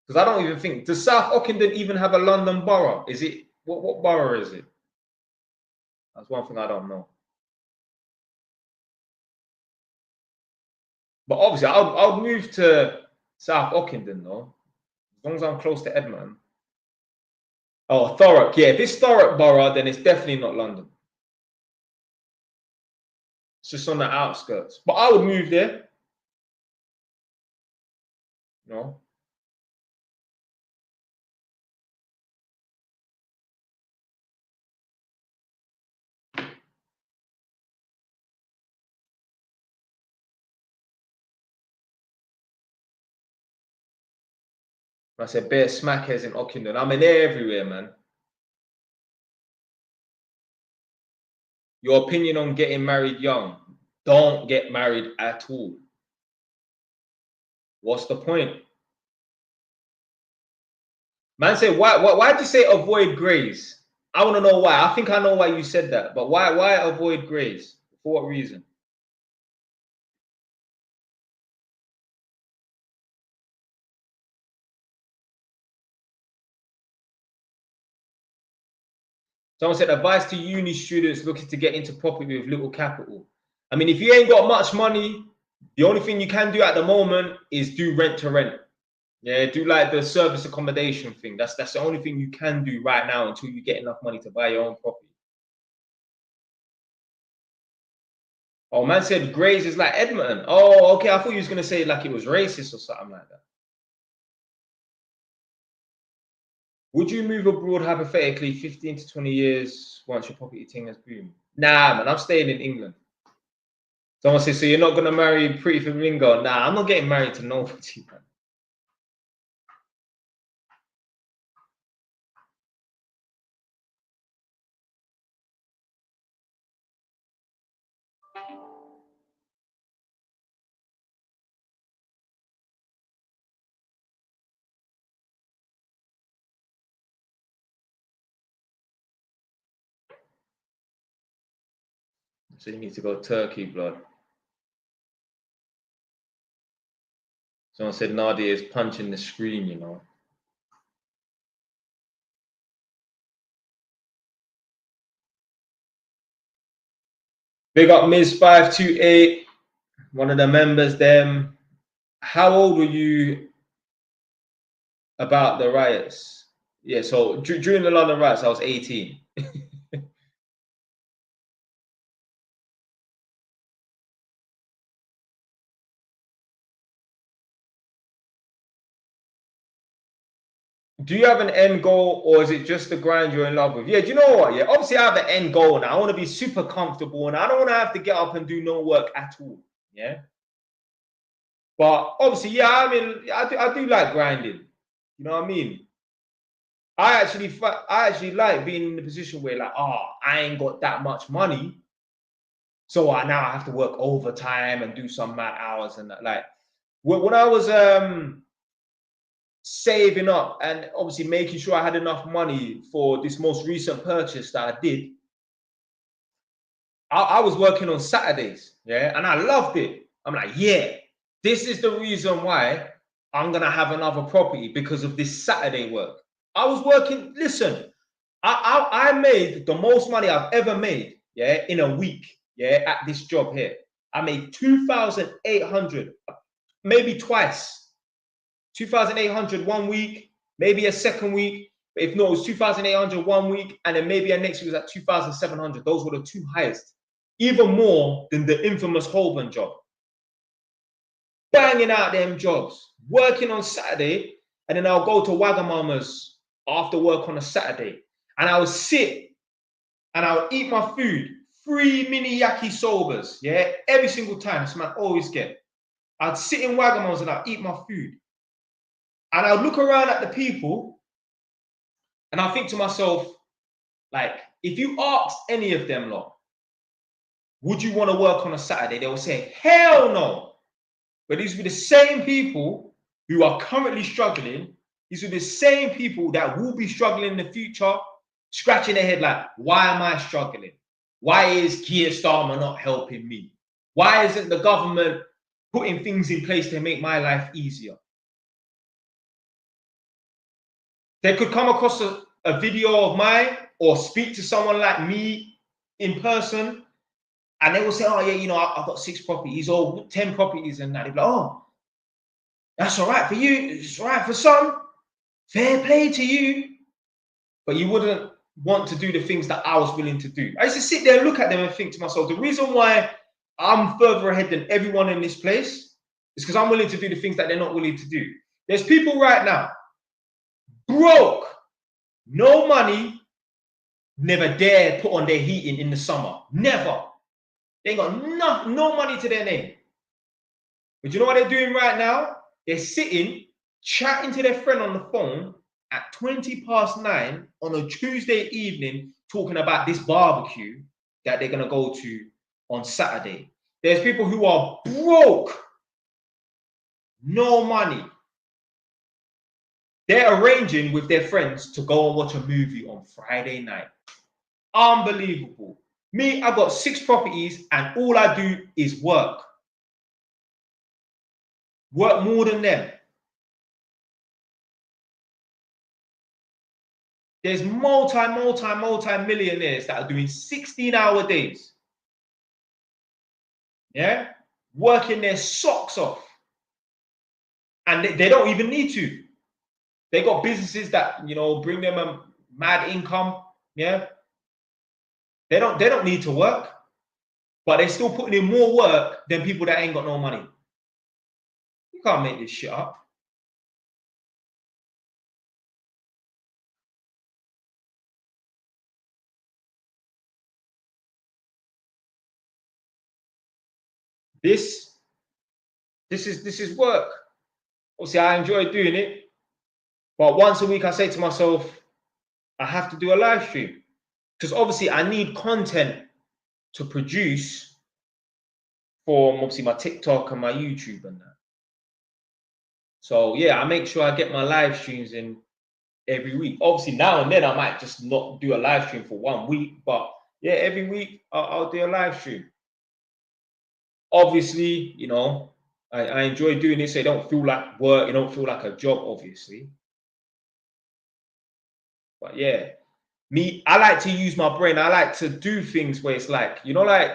Because I don't even think, does South Ockenden even have a London borough? Is it, what borough is it? That's one thing I don't know. But obviously, I'll move to South Ockenden though, as long as I'm close to Edmonton. Oh, Thurrock. Yeah, if it's Thurrock borough, then it's definitely not London. It's just on the outskirts. But I would move there. You know. I said bare smackheads in Ockenden. I mean, they're everywhere, man. Your opinion on getting married young? Don't get married at all. What's the point? Man said, why did you say avoid grays? I want to know why. I think I know why you said that, but why avoid grays? For what reason? Someone said advice to uni students looking to get into property with little capital. I mean, if you ain't got much money, the only thing you can do at the moment is do rent to rent. Yeah, do like the service accommodation thing. That's the only thing you can do right now until you get enough money to buy your own property. Oh, man said Grays is like Edmonton. Oh, okay. I thought you was gonna say like it was racist or something like that. Would you move abroad hypothetically 15 to 20 years once your property thing has boomed? Nah, man, I'm staying in England. Someone says, so you're not gonna marry Pretty Flamingo? Nah, I'm not getting married to nobody, man. So you need to go Turkey, blood. Someone said Nadia is punching the screen, you know. Big up Ms. 528, one of the members, them. How old were you about the riots? Yeah, so during the London riots, I was 18. Do you have an end goal, or is it just the grind you're in love with? Yeah, do you know what? Yeah, obviously I have an end goal now. I want to be super comfortable and I don't want to have to get up and do no work at all. Yeah. But obviously, yeah, I mean, I do like grinding. You know what I mean? I actually like being in the position where like, oh, I ain't got that much money, so now I have to work overtime and do some mad hours and that. Like when I was saving up and obviously making sure I had enough money for this most recent purchase that I did, I was working on Saturdays, yeah, and I loved it. I'm like, yeah, this is the reason why I'm gonna have another property because of this Saturday work. I was working. Listen, I made the most money I've ever made, yeah, in a week, yeah, at this job here. I made 2,800, maybe twice. 2,800 one week, maybe a second week. But if not, it was 2,800 one week, and then maybe a next week was at 2,700. Those were the two highest, even more than the infamous Holborn job. Banging out them jobs, working on Saturday, and then I'll go to Wagamama's after work on a Saturday, and I would sit and I would eat my food, 3 mini yakisobas, yeah, every single time. This man always get. I'd sit in Wagamama's and I'd eat my food, and I'd look around at the people, and I think to myself, like, if you ask any of them, lot, would you want to work on a Saturday? They will say, hell no. But these will be the same people who are currently struggling. These will be the same people that will be struggling in the future, scratching their head like, why am I struggling? Why is Keir Starmer not helping me? Why isn't the government putting things in place to make my life easier? They could come across a video of mine or speak to someone like me in person, and they will say, oh, yeah, you know, I've got 6 properties or 10 properties, and that. They'll be like, oh, that's all right for you. It's all right for some. Fair play to you. But you wouldn't want to do the things that I was willing to do. I used to sit there and look at them and think to myself, the reason why I'm further ahead than everyone in this place is because I'm willing to do the things that they're not willing to do. There's people right now, broke, no money, never dare put on their heating in the summer. Never. They ain't got no money to their name. But you know what they're doing right now? They're sitting, chatting to their friend on the phone at 9:20 on a Tuesday evening, talking about this barbecue that they're going to go to on Saturday. There's people who are broke, no money. They're arranging with their friends to go and watch a movie on Friday night. Unbelievable. Me, I got 6 properties and all I do is work. Work more than them. There's multi-millionaires that are doing 16-hour days. Yeah? Working their socks off. And they don't even need to. They got businesses that, you know, bring them a mad income. Yeah? They don't need to work. But they're still putting in more work than people that ain't got no money. You can't make this shit up. this is work. Obviously, I enjoy doing it, but once a week I say to myself, I have to do a live stream because obviously I need content to produce for obviously my TikTok and my YouTube and that. So yeah, I make sure I get my live streams in every week. Obviously now and then I might just not do a live stream for 1 week, but yeah, every week I'll do a live stream. Obviously, you know, I enjoy doing this so it don't feel like work, it don't feel like a job, obviously. But yeah, I like to use my brain. I like to do things where it's like, you know, like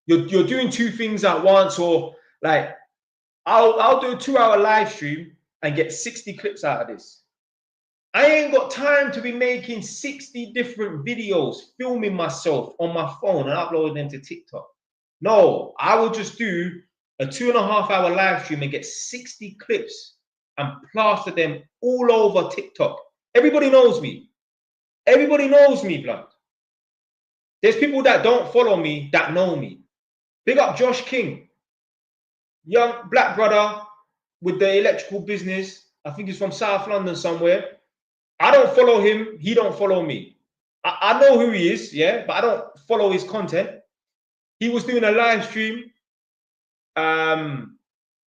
you're doing two things at once, or like I'll do a 2-hour live stream and get 60 clips out of this. I ain't got time to be making 60 different videos, filming myself on my phone and uploading them to TikTok. No, I will just do a 2.5-hour live stream and get 60 clips and plaster them all over TikTok. Everybody knows me. Everybody knows me, blood. There's people that don't follow me that know me. Big up Josh King, young black brother with the electrical business. I think he's from South London somewhere. I don't follow him. He don't follow me. I know who he is, yeah, but I don't follow his content. He was doing a live stream.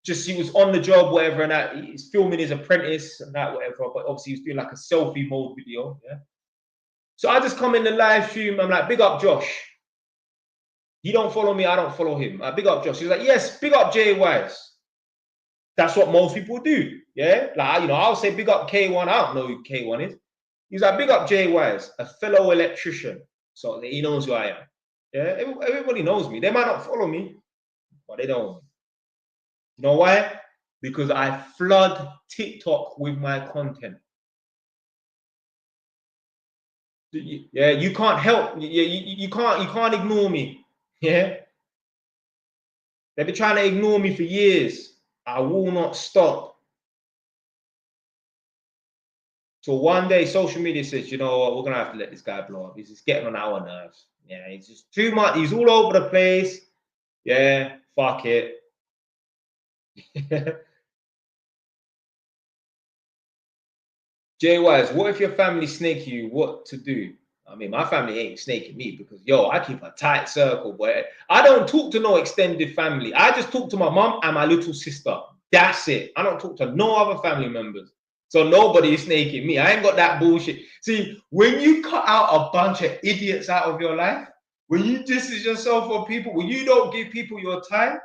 Just he was on the job, whatever, and that he's filming his apprentice and that, whatever. But obviously, he was doing like a selfie mode video, yeah. So I just come in the live stream. I'm like, big up Josh. He don't follow me. I don't follow him. Big up Josh. He's like, yes, big up Jay Wise. That's what most people do, yeah. Like, you know, I'll say big up K1. I don't know who K1 is. He's like, big up Jay Wise, a fellow electrician. So he knows who I am. Yeah, everybody knows me. They might not follow me, but they know me. You know why? Because I flood TikTok with my content. Yeah, you can't help. You can't ignore me. Yeah, they've been trying to ignore me for years. I will not stop. So one day, social media says, you know what, we're gonna have to let this guy blow up. He's just getting on our nerves. Yeah, he's just too much. He's all over the place. Yeah, fuck it. Jay Wise, what if your family snake you? What to do? I mean, my family ain't snaking me because, yo, I keep a tight circle, but I don't talk to no extended family. I just talk to my mom and my little sister. That's it. I don't talk to no other family members. So nobody is snaking me. I ain't got that bullshit. See, when you cut out a bunch of idiots out of your life, when you distance yourself from people, when you don't give people your time,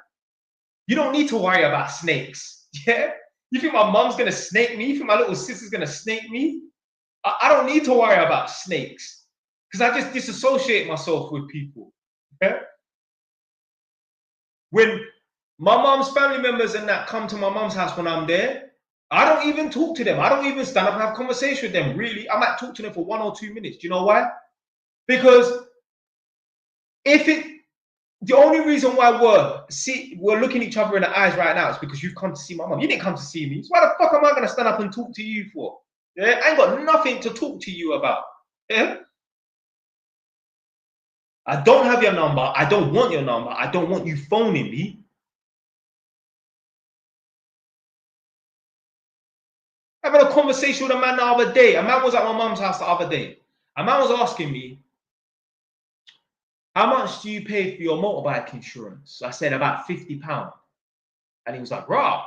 you don't need to worry about snakes. Yeah? You think my mom's gonna snake me? You think my little sister's gonna snake me? I don't need to worry about snakes because I just disassociate myself with people. Yeah? When my mom's family members and that come to my mom's house when I'm there, I don't even talk to them. I don't even stand up and have a conversation with them, really. I might talk to them for 1 or 2 minutes. Do you know why? Because the only reason why we're looking each other in the eyes right now is because you've come to see my mom. You didn't come to see me. So why the fuck am I going to stand up and talk to you for? Yeah? I ain't got nothing to talk to you about. Yeah? I don't have your number. I don't want your number. I don't want you phoning me. Having a conversation with a man the other day. A man was at my mum's house the other day. A man was asking me, how much do you pay for your motorbike insurance? I said about £50. And he was like, rah.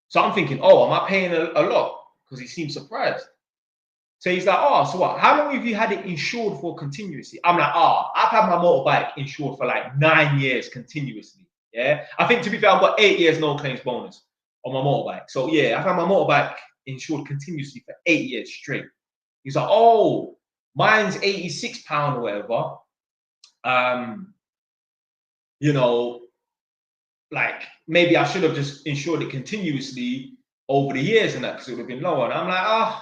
So I'm thinking, oh, am I paying a lot? Because he seemed surprised. So he's like, oh, so what? How long have you had it insured for continuously? I'm like, I've had my motorbike insured for like 9 years continuously. Yeah. I think, to be fair, I've got 8 years no claims bonus on my motorbike. So yeah, I've had my motorbike insured continuously for 8 years straight. He's like, oh, mine's £86 or whatever. You know, like maybe I should have just insured it continuously over the years and that, because it would have been lower. And I'm like,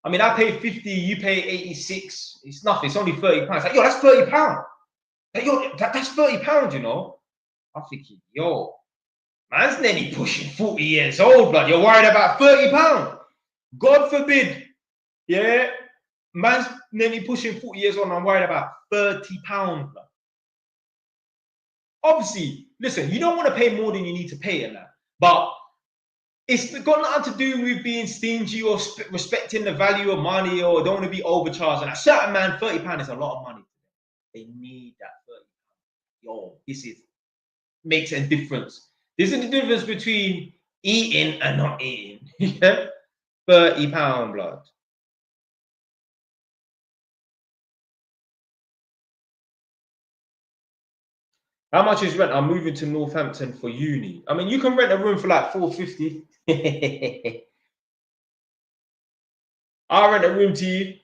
I mean, I pay 50, you pay 86. It's nothing. It's only £30. Like, yo, that's £30. Like, yo, that's £30, you know. I'm thinking, yo, man's nearly pushing 40 years old, but you're worried about £30. God forbid, yeah, man's nearly pushing 40 years old and I'm worried about £30. Obviously, listen, you don't want to pay more than you need to pay in that. But it's got nothing to do with being stingy or respecting the value of money or don't want to be overcharged. And a certain man, £30 is a lot of money. They need that £30. Yo, this is makes a difference. This is the difference between eating and not eating. Yeah, £30, blood. How much is rent? I'm moving to Northampton for uni. I mean, you can rent a room for like £450. I'll rent a room to you.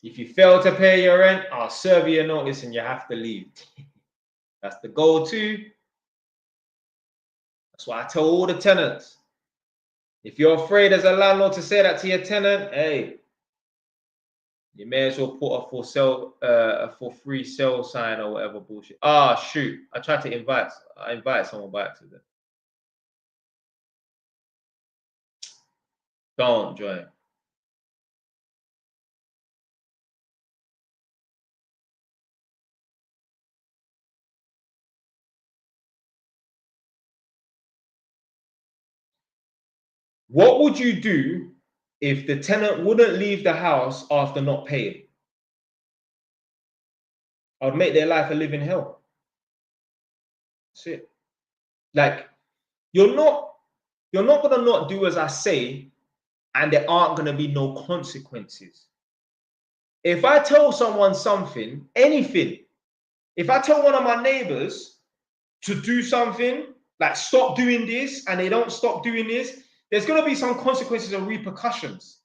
If you fail to pay your rent, I'll serve you a notice and you have to leave. That's the go-to. That's why I tell all the tenants. If you're afraid as a landlord to say that to your tenant, hey, you may as well put a for free sale sign or whatever bullshit. Ah, shoot. I tried to invite someone by accident. Don't join. What would you do if the tenant wouldn't leave the house after not paying? I would make their life a living hell. That's it. Like, you're not gonna not do as I say, and there aren't gonna be no consequences. If I tell someone something, anything, if I tell one of my neighbors to do something, like stop doing this, and they don't stop doing this, there's gonna be some consequences and repercussions.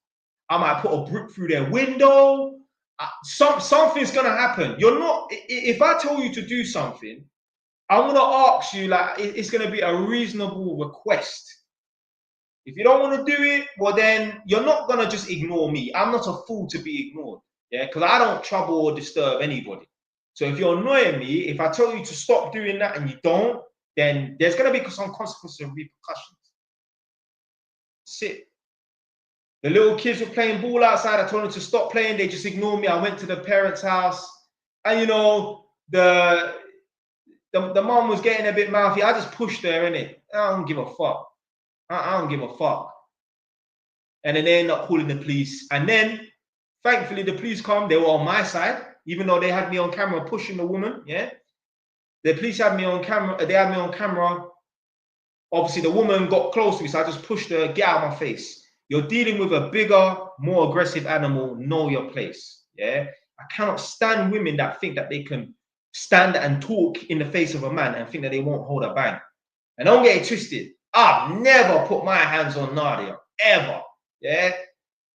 I might put a brick through their window. Something's gonna happen. You're not. If I tell you to do something, I'm gonna ask you. Like, it's gonna be a reasonable request. If you don't want to do it, well, then you're not gonna just ignore me. I'm not a fool to be ignored. Yeah, because I don't trouble or disturb anybody. So if you're annoying me, if I tell you to stop doing that and you don't, then there's gonna be some consequences and repercussions. Sit. The little kids were playing ball outside. I told them to stop playing. They just ignored me. I went to the parents' house, and you know, the mom was getting a bit mouthy. I just pushed her in it. I don't give a fuck. I don't give a fuck. And then they end up calling the police. And then, thankfully, the police come. They were on my side, even though they had me on camera pushing the woman. Yeah, the police had me on camera. They had me on camera. Obviously, the woman got close to me, so I just pushed her. Get out of my face. You're dealing with a bigger, more aggressive animal. Know your place. Yeah, I cannot stand women that think that they can stand and talk in the face of a man and think that they won't hold a bang. And don't get it twisted. I've never put my hands on Nadia, ever. Yeah,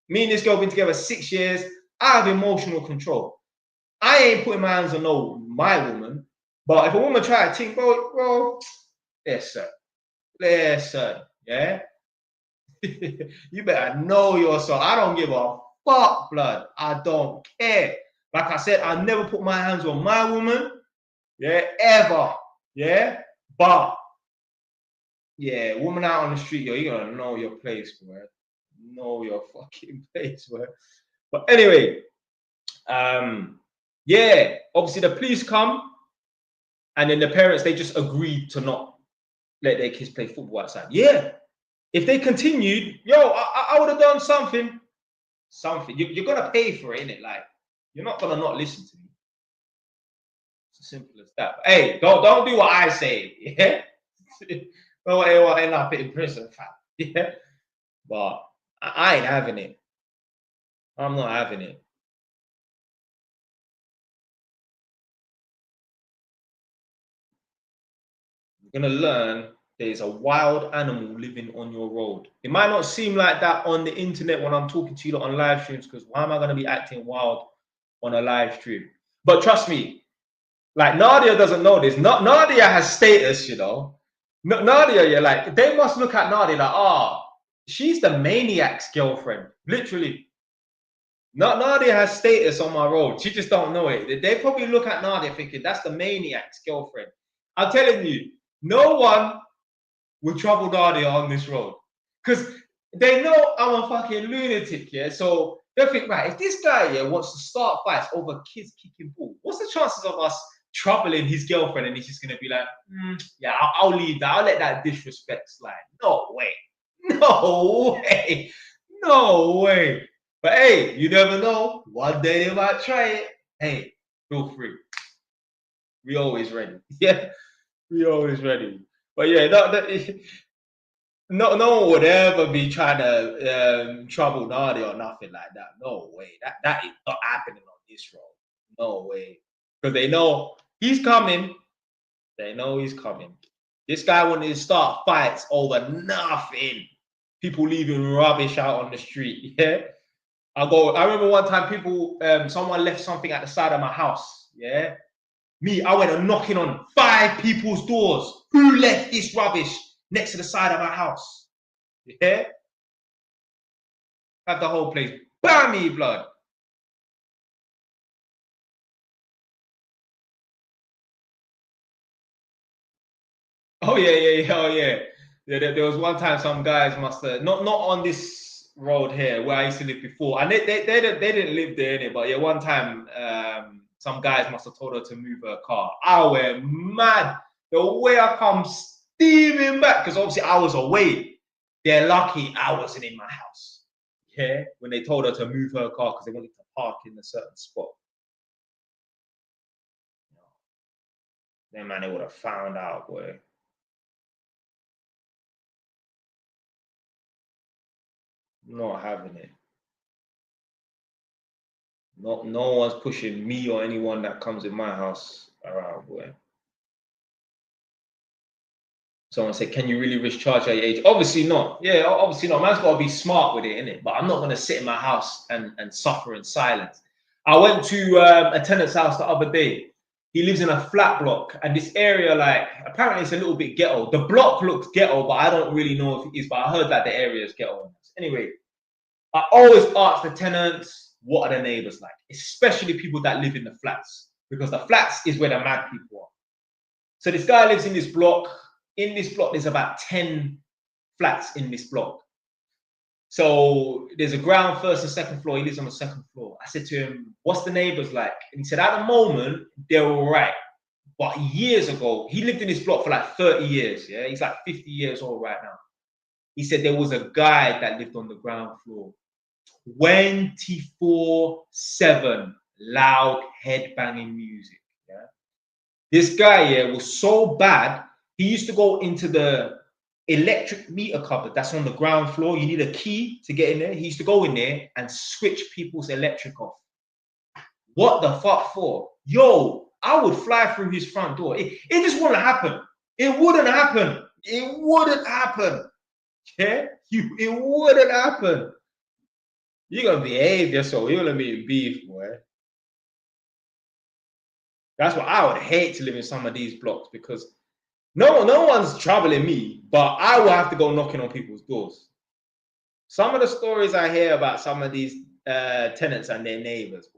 me and this girl been together 6 years. I have emotional control. I ain't putting my hands on my woman. But if a woman try to think, bro, listen, yeah. You better know yourself. I don't give a fuck, blood. I don't care. Like I said, I never put my hands on my woman. Yeah, ever. Yeah, but yeah, woman out on the street, yo, you gotta know your place, bro. Know your fucking place, bro. But anyway, yeah, obviously the police come, and then the parents, they just agreed to not let their kids play football outside. Yeah. If they continued, yo, I would have done something. You're gonna pay for it, innit? Like, you're not gonna not listen to me. It's as simple as that. But, hey, don't do what I say. Yeah, don't end up in prison, fam. Yeah, but I ain't having it. I'm not having it. You're gonna learn there's a wild animal living on your road. It might not seem like that on the internet when I'm talking to you on live streams, because why am I gonna be acting wild on a live stream? But trust me, like Nadia doesn't know this. Nadia has status, you know. Nadia, yeah, like they must look at Nadia like, oh, she's the maniac's girlfriend, literally. Nadia has status on my road. She just don't know it. They probably look at Nadia thinking that's the maniac's girlfriend. I'm telling you, no one will trouble Nadia on this road because they know I'm a fucking lunatic. Yeah, so they think, right, if this guy wants to start fights over kids kicking ball, what's the chances of us troubling his girlfriend, and he's just gonna be like, yeah, I'll leave that. I'll let that disrespect slide. No way. No way. No way. But hey, you never know. One day they might try it. Hey, feel free. We always ready. Yeah, we always ready. But yeah, no one would ever be trying to trouble Nadia or nothing like that. No way. That is not happening on this road. No way. Because they know he's coming. They know he's coming. This guy wanted to start fights over nothing. People leaving rubbish out on the street. Yeah. I remember one time someone left something at the side of my house. Yeah. I went and knocking on 5 people's doors. Who left this rubbish next to the side of my house? Yeah. Have the whole place bammy blood. Oh yeah. Oh yeah. There was one time some guys must have not on this road here where I used to live before, and they didn't live there in it. But yeah, one time some guys must have told her to move her car. I went mad. The way I come steaming back, because obviously I was away. They're lucky I wasn't in my house. Yeah, when they told her to move her car because they wanted to park in a certain spot. Then man, they would have found out, boy. Not having it. No one's pushing me or anyone that comes in my house around, boy. Someone said, can you really risk charge at your age? Obviously not. Yeah, obviously not. Man's got to be smart with it, innit? But I'm not going to sit in my house and suffer in silence. I went to a tenant's house the other day. He lives in a flat block, and this area, like, apparently it's a little bit ghetto. The block looks ghetto, but I don't really know if it is, but I heard that the area is ghetto. Anyway, I always ask the tenants, what are the neighbors like? Especially people that live in the flats, because the flats is where the mad people are. So this guy lives in this block. In this block, there's about 10 flats in this block. So there's a ground, first and second floor. He lives on the second floor. I said to him, what's the neighbors like? And he said, at the moment, they're all right. But years ago, he lived in this block for like 30 years. Yeah, he's like 50 years old right now. He said there was a guy that lived on the ground floor. 24/7 loud head-banging music. Yeah. This guy here was so bad, he used to go into the electric meter cupboard that's on the ground floor. You need a key to get in there. He used to go in there and switch people's electric off. What the fuck for? Yo, I would fly through his front door. It just wouldn't happen. It wouldn't happen. It wouldn't happen. Yeah? It wouldn't happen. You're gonna behave yourself. You're gonna be beef, boy. That's why I would hate to live in some of these blocks, because no one's troubling me, but I will have to go knocking on people's doors. Some of the stories I hear about some of these tenants and their neighbors, boy.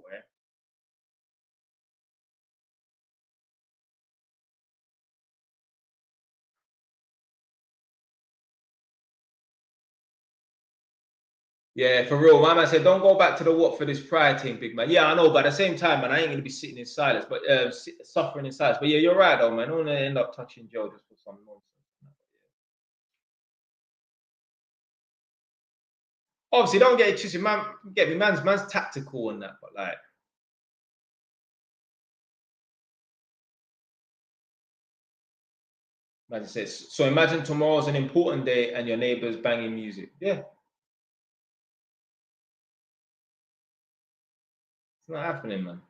Yeah, for real. My man said, don't go back to the what for this pride thing, big man. Yeah, I know, but at the same time, man, I ain't going to be sitting in silence, but suffering in silence. But yeah, you're right, though, man. I don't want to end up touching Joe just for some nonsense. Obviously, don't get it twisted, man. Get me, man's tactical and that, but like, man says, so imagine tomorrow's an important day and your neighbor's banging music. Yeah. It's not happening, man.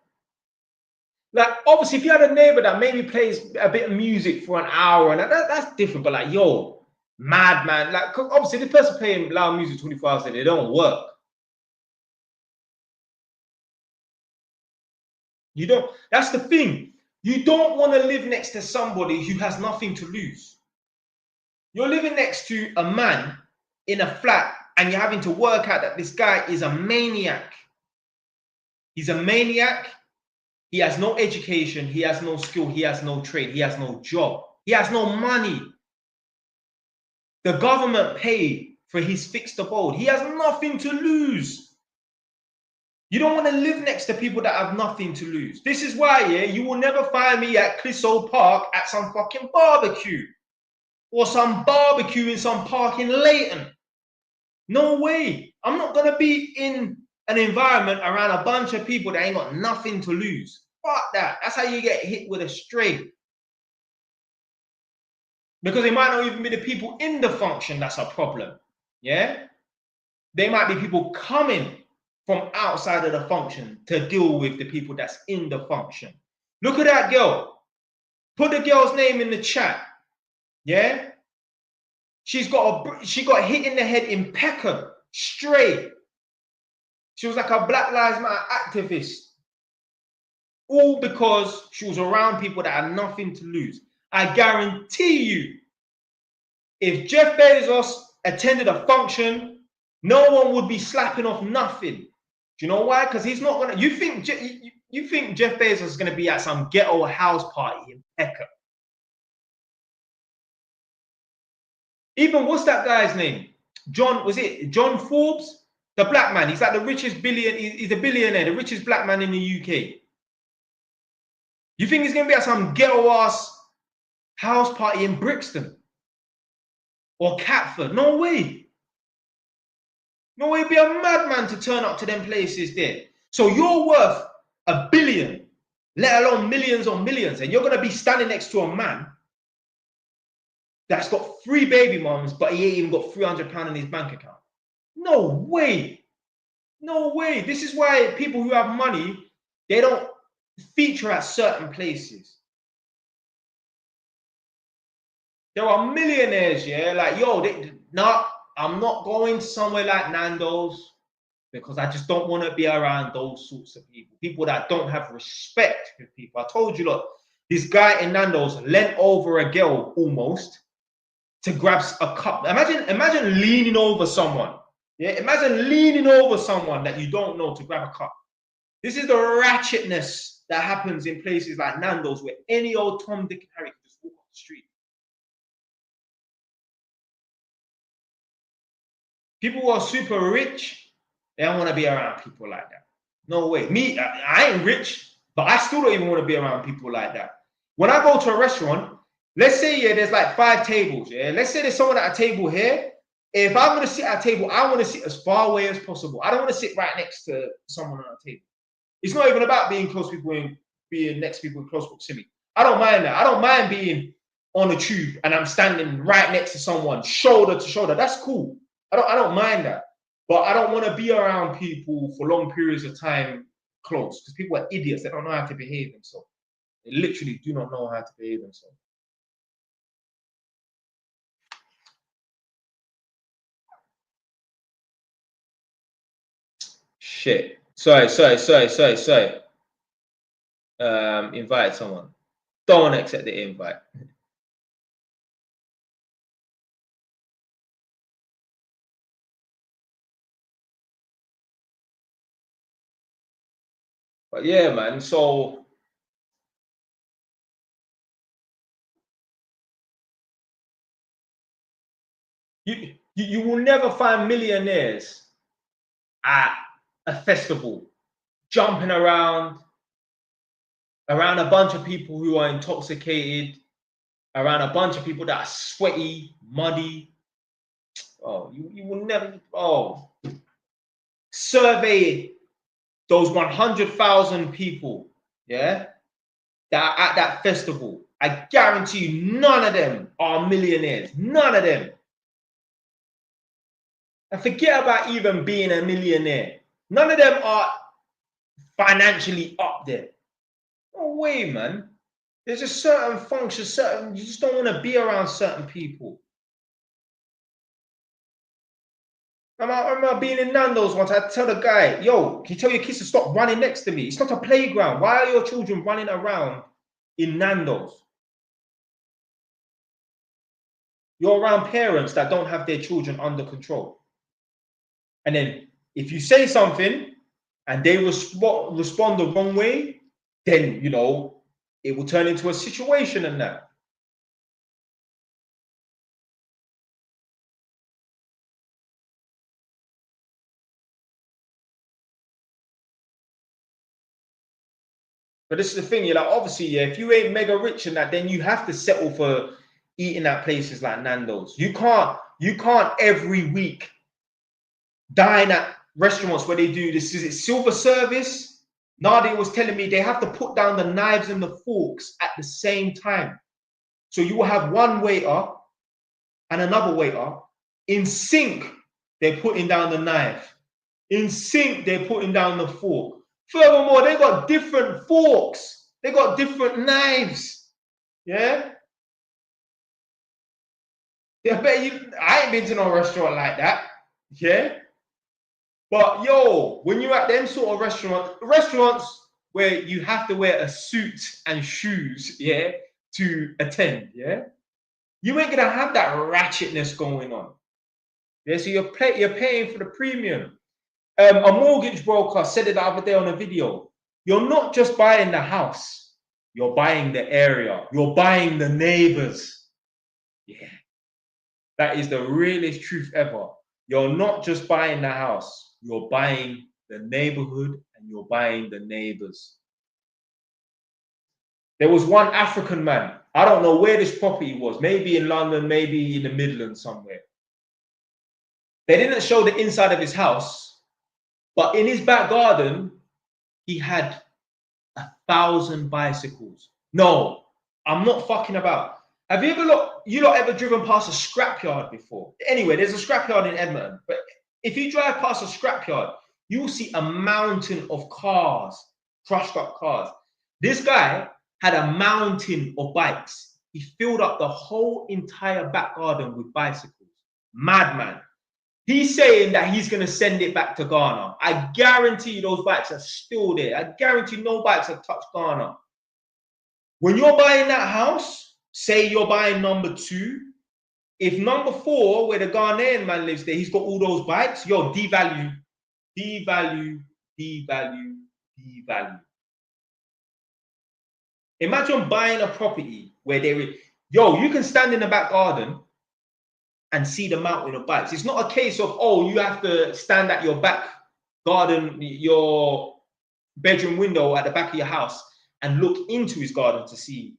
Like, obviously, if you had a neighbor that maybe plays a bit of music for an hour, and that's different. But like, yo, mad man, like, obviously, the person playing loud music 24 hours a day, they don't work. You don't. That's the thing. You don't want to live next to somebody who has nothing to lose. You're living next to a man in a flat, and you're having to work out that this guy is a maniac. He's a maniac. He has no education. He has no skill. He has no trade. He has no job. He has no money. The government paid for his fixed abode. He has nothing to lose. You don't want to live next to people that have nothing to lose. This is why, yeah, you will never find me at Clissold Park at some fucking barbecue or some barbecue in some park in Leighton. No way. I'm not going to be in an environment around a bunch of people that ain't got nothing to lose. Fuck that. That's how you get hit with a stray. Because it might not even be the people in the function that's a problem. Yeah? They might be people coming from outside of the function to deal with the people that's in the function. Look at that girl. Put the girl's name in the chat. Yeah? She got hit in the head in Peckham, straight. She was like a Black Lives Matter activist. All because she was around people that had nothing to lose. I guarantee you, if Jeff Bezos attended a function, no one would be slapping off nothing. Do you know why? Because he's not gonna. You think Jeff Bezos is gonna be at some ghetto house party in Peckham? Even what's that guy's name? Was it John Forbes? The black man. He's like the richest he's a billionaire, the richest black man in the UK. You think he's gonna be at some ghetto ass house party in Brixton or Catford? No way. No way. It'd be a madman to turn up to them places there. So you're worth $1 billion, let alone millions on millions, and you're gonna be standing next to a man that's got 3 baby moms, but he ain't even got £300 in his bank account. No way. No way. This is why people who have money, they don't feature at certain places. There are millionaires, yeah, like, yo, I'm not going somewhere like Nando's because I just don't want to be around those sorts of people. People that don't have respect for people. I told you, look, this guy in Nando's leant over a girl almost to grab a cup. Imagine leaning over someone. Yeah, imagine leaning over someone that you don't know to grab a cup. This is the ratchetness that happens in places like Nando's, where any old Tom, Dick, and Harry can just walk off the street. People who are super rich, they don't want to be around people like that. No way. Me, I ain't rich, but I still don't even want to be around people like that. When I go to a restaurant, let's say, yeah, there's like 5 tables. Yeah, let's say there's someone at a table here. If I'm going to sit at a table, I want to sit as far away as possible. I don't want to sit right next to someone on a table. It's not even about being close to people and being next to people in close proximity. I don't mind that. I don't mind being on a tube and I'm standing right next to someone, shoulder to shoulder. That's cool. I don't mind that. But I don't want to be around people for long periods of time close, because people are idiots. They don't know how to behave themselves. They literally do not know how to behave themselves. Shit. Sorry. Invite someone. Don't accept the invite. But yeah, man. So you will never find millionaires at a festival jumping around a bunch of people who are intoxicated, around a bunch of people that are sweaty, muddy. Oh, you will never. Oh, survey those 100,000 people, yeah, that are at that festival. I guarantee you, none of them are millionaires. None of them. And forget about even being a millionaire. None of them are financially up there. No way, man. There's a certain function, you just don't want to be around certain people. I remember being in Nando's once. I tell the guy, yo, can you tell your kids to stop running next to me? It's not a playground. Why are your children running around in Nando's? You're around parents that don't have their children under control. And then if you say something and they respond the wrong way, then, you know, it will turn into a situation and that. But this is the thing, you're like, obviously, yeah, if you ain't mega rich and that, then you have to settle for eating at places like Nando's. You can't every week dine at restaurants where they do this. Is it silver service? Nadia was telling me they have to put down the knives and the forks at the same time. So you will have one waiter and another waiter. In sync, they're putting down the knife. In sync, they're putting down the fork. Furthermore, they got different forks. They got different knives. Yeah? Yeah, I ain't been to no restaurant like that. Yeah? But yo, when you're at them sort of restaurants where you have to wear a suit and shoes, yeah, to attend, yeah, you ain't gonna have that ratchetness going on. Yeah, so you're paying for the premium. A mortgage broker said it the other day on a video. You're not just buying the house, you're buying the area, you're buying the neighbors. Yeah, that is the realest truth ever. You're not just buying the house, you're buying the neighborhood and you're buying the neighbors. There was one African man, I don't know where this property was, maybe in London, maybe in the Midlands somewhere. They didn't show the inside of his house, but in his back garden, he had 1,000 bicycles. No, I'm not fucking about. Have you lot ever driven past a scrapyard before? Anyway, there's a scrapyard in Edmonton, but if you drive past a scrapyard, you will see a mountain of cars, crushed up cars. This guy had a mountain of bikes. He filled up the whole entire back garden with bicycles. Madman. He's saying that he's going to send it back to Ghana. I guarantee those bikes are still there. I guarantee no bikes have touched Ghana. When you're buying that house, say you're buying number 2, if number 4, where the Ghanaian man lives there, he's got all those bikes, yo, devalue. Imagine buying a property where there is, you can stand in the back garden and see the mountain of bikes. It's not a case of, you have to stand at your back garden, your bedroom window at the back of your house and look into his garden to see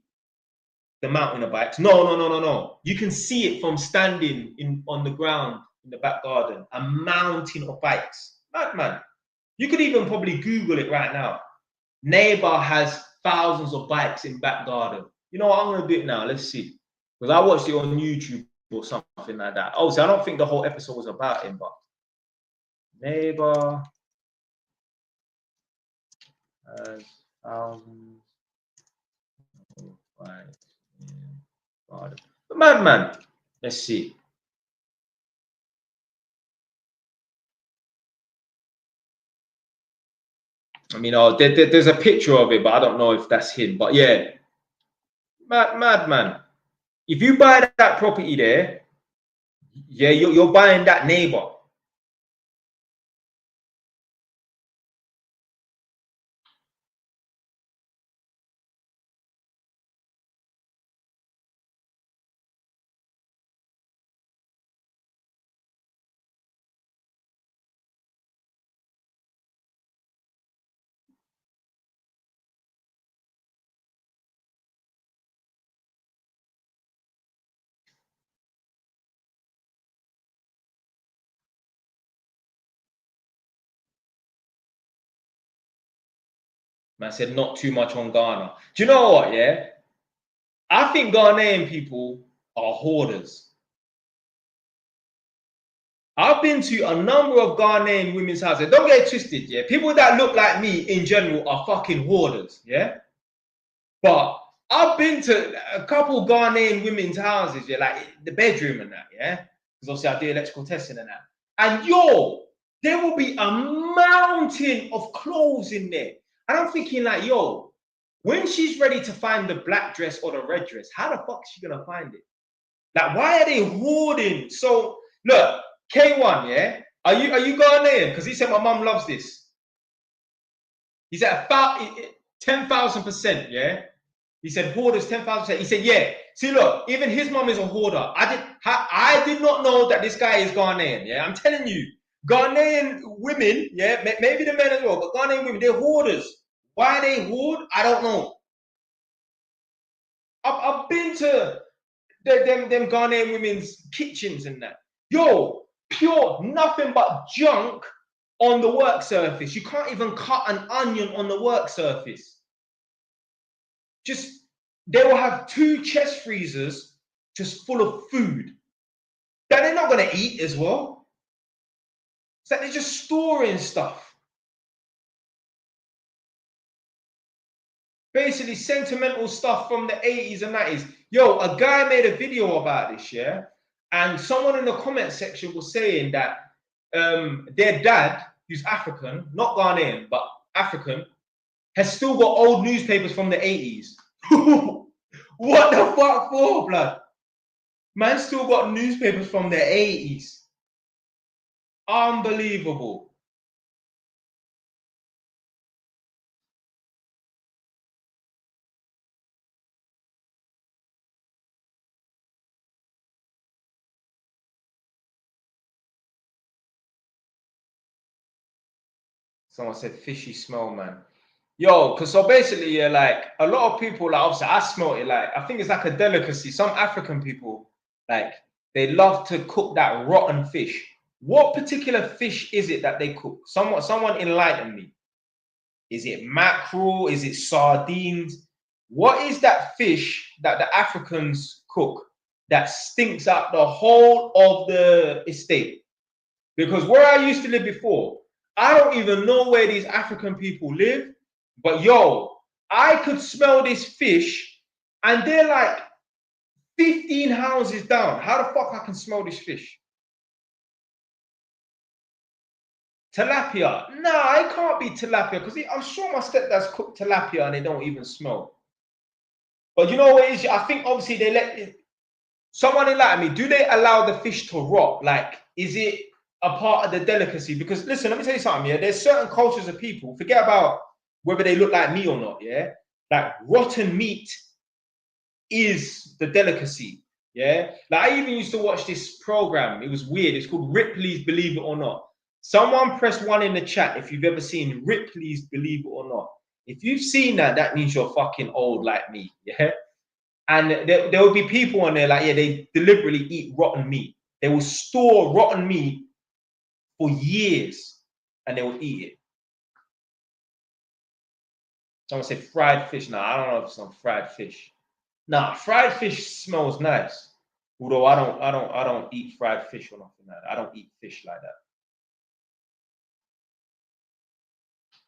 the mountain of bikes. No. You can see it from standing on the ground in the back garden, a mountain of bikes. Madman. You could even probably Google it right now. Neighbor has thousands of bikes in back garden. You know what, I'm going to do it now. Let's see. Because I watched it on YouTube or something like that. Obviously, I don't think the whole episode was about him, but neighbor has thousands of bikes in garden. The madman. Let's see. I mean, there's a picture of it, but I don't know if that's him. But yeah, madman. If you buy that property there, yeah, you're buying that neighbor. Man said not too much on Ghana. Do you know what? Yeah, I think Ghanaian people are hoarders. I've been to a number of Ghanaian women's houses. Don't get it twisted, yeah. People that look like me in general are fucking hoarders, yeah. But I've been to a couple Ghanaian women's houses, yeah, like the bedroom and that, yeah. Because obviously I do electrical testing and that. And there will be a mountain of clothes in there. And I'm thinking like, when she's ready to find the black dress or the red dress, how the fuck is she gonna find it? Like, why are they hoarding? So look, K1, yeah? Are you Ghanaian? Because he said my mum loves this. He said 10,000%, yeah? He said hoarders 10,000%. He said, yeah. See, look, even his mum is a hoarder. I did not know that this guy is Ghanaian, yeah? I'm telling you, Ghanaian women, yeah, maybe the men as well, but Ghanaian women, they're hoarders. Why they hoard? I don't know. I've been to them Ghanaian women's kitchens and that. Yo, pure nothing but junk on the work surface. You can't even cut an onion on the work surface. Just they will have 2 chest freezers just full of food that they're not gonna eat as well. It's like they're just storing stuff. Basically, sentimental stuff from the 80s and 90s. Yo, a guy made a video about this, yeah? And someone in the comment section was saying that their dad, who's African, not Ghanaian, but African, has still got old newspapers from the 80s. What the fuck for, blood? Man still got newspapers from the 80s. Unbelievable. Someone said fishy smell, man. Yo, because so basically, yeah, like a lot of people, like obviously I smell it, like I think it's like a delicacy. Some African people, like they love to cook that rotten fish. What particular fish is it that they cook? Someone enlighten me. Is it mackerel? Is it sardines? What is that fish that the Africans cook that stinks out the whole of the estate? Because where I used to live before, I don't even know where these African people live. But yo, I could smell this fish, and they're like 15 houses down. How the fuck I can smell this fish? Tilapia. Nah, it can't be tilapia because I'm sure my stepdad's cooked tilapia and they don't even smell. But you know what it is? I think obviously they let someone enlighten me. Do they allow the fish to rot? Like, is it a part of the delicacy? Because listen, let me tell you something. Yeah, there's certain cultures of people. Forget about whether they look like me or not. Yeah, like rotten meat is the delicacy. Yeah, like I even used to watch this program. It was weird. It's called Ripley's Believe It or Not. Someone press 1 in the chat if you've ever seen Ripley's Believe It or Not. If you've seen that, that means you're fucking old like me. Yeah. And there will be people on there like, yeah, they deliberately eat rotten meat. They will store rotten meat for years and they will eat it. Someone said fried fish. Nah, I don't know if it's on fried fish. Nah, fried fish smells nice. Although I don't eat fried fish or nothing like that. I don't eat fish like that.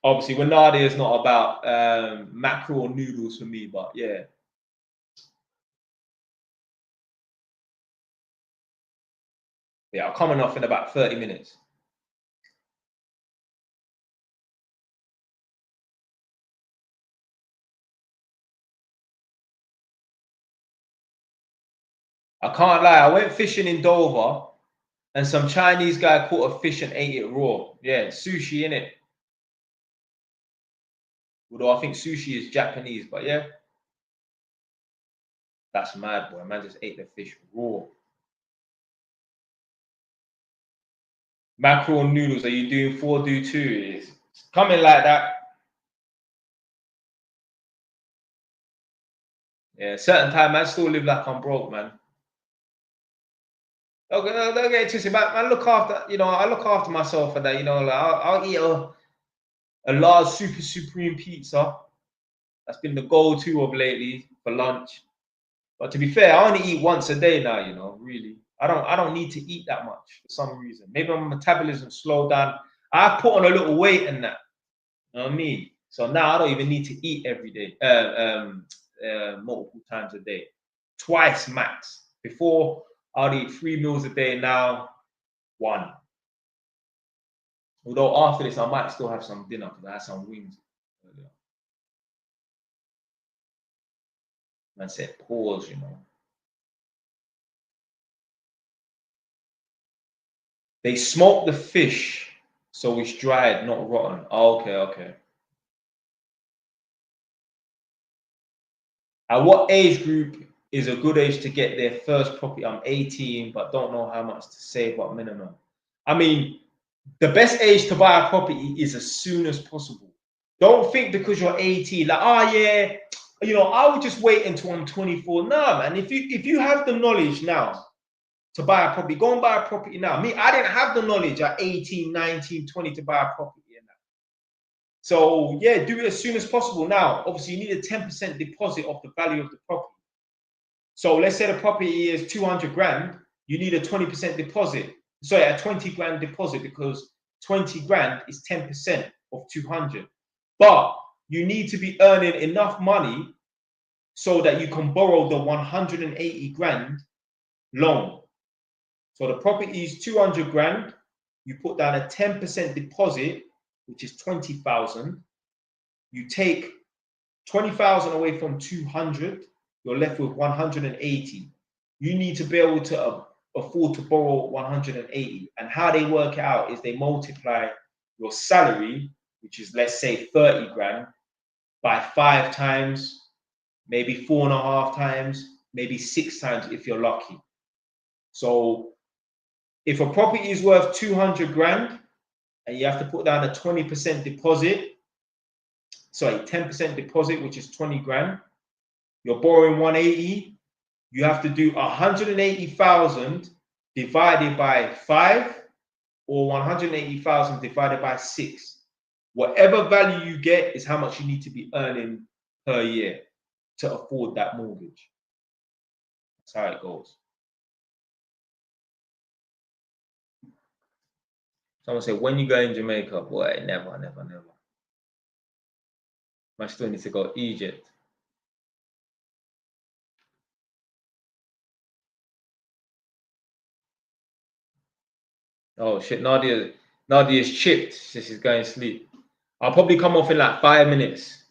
Obviously, Wanadi is not about mackerel noodles for me, but yeah. Yeah, I'm coming off in about 30 minutes. I can't lie, I went fishing in Dover and some Chinese guy caught a fish and ate it raw. Yeah, sushi in it. Although I think sushi is Japanese, but yeah. That's mad, boy. Man just ate the fish raw. Mackerel noodles, are you doing 4 do 2? It's coming like that. Yeah, certain time, I still live like I'm broke, man. Okay, don't get it twisted, man. I look after, I look after myself and that, like I'll eat a large super supreme pizza. That's been the go-to of lately for lunch. But to be fair, I only eat once a day now, really. I don't need to eat that much for some reason. Maybe my metabolism slowed down. I put on a little weight and that. You know what I mean? So now I don't even need to eat every day, multiple times a day. Twice max. Before I'd eat 3 meals a day, now 1. Although after this, I might still have some dinner because I had some wings earlier. Man said pause. They smoke the fish so it's dried, not rotten. Oh, okay. At what age group is a good age to get their first property? I'm 18, but don't know how much to save, but minimum. I mean, the best age to buy a property is as soon as possible. Don't think because you're 18, like, oh yeah, you know, I would just wait until I'm 24. No, man. If you have the knowledge now to buy a property, go and buy a property now. Me, I didn't have the knowledge at 18, 19, 20 to buy a property. So yeah, do it as soon as possible. Now, obviously, you need a 10% deposit of the value of the property. So let's say the property is 200 grand, you need a 20% deposit. Sorry, a 20 grand deposit, because 20 grand is 10% of 200. But you need to be earning enough money so that you can borrow the 180 grand loan. So the property is 200 grand, you put down a 10% deposit, which is 20,000. You take 20,000 away from 200, you're left with 180. You need to be able to afford to borrow 180. And how they work it out is they multiply your salary, which is, let's say, 30 grand, by 5 times, maybe 4.5 times, maybe 6 times if you're lucky. So if a property is worth 200 grand and you have to put down a 20% deposit, sorry, 10% deposit, which is 20 grand, you're borrowing 180, you have to do 180,000 divided by 5 or 180,000 divided by 6. Whatever value you get is how much you need to be earning per year to afford that mortgage. That's how it goes. Someone said, when you go in Jamaica, boy, never, never, never. I still need to go to Egypt. Oh shit, Nadia's chipped. She's going to sleep. I'll probably come off in like 5 minutes.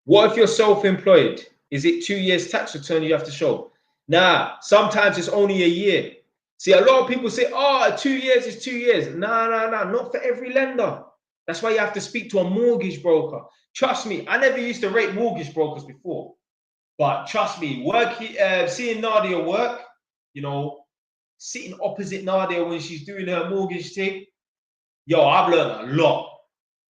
What if you're self-employed? Is it 2 years tax return you have to show? Nah, sometimes it's only a year. See, a lot of people say, oh, 2 years is 2 years. Nah, not for every lender. That's why you have to speak to a mortgage broker. Trust me, I never used to rate mortgage brokers before. But trust me, seeing Nadia work, you know, sitting opposite Nadia when she's doing her mortgage thing, yo, I've learned a lot.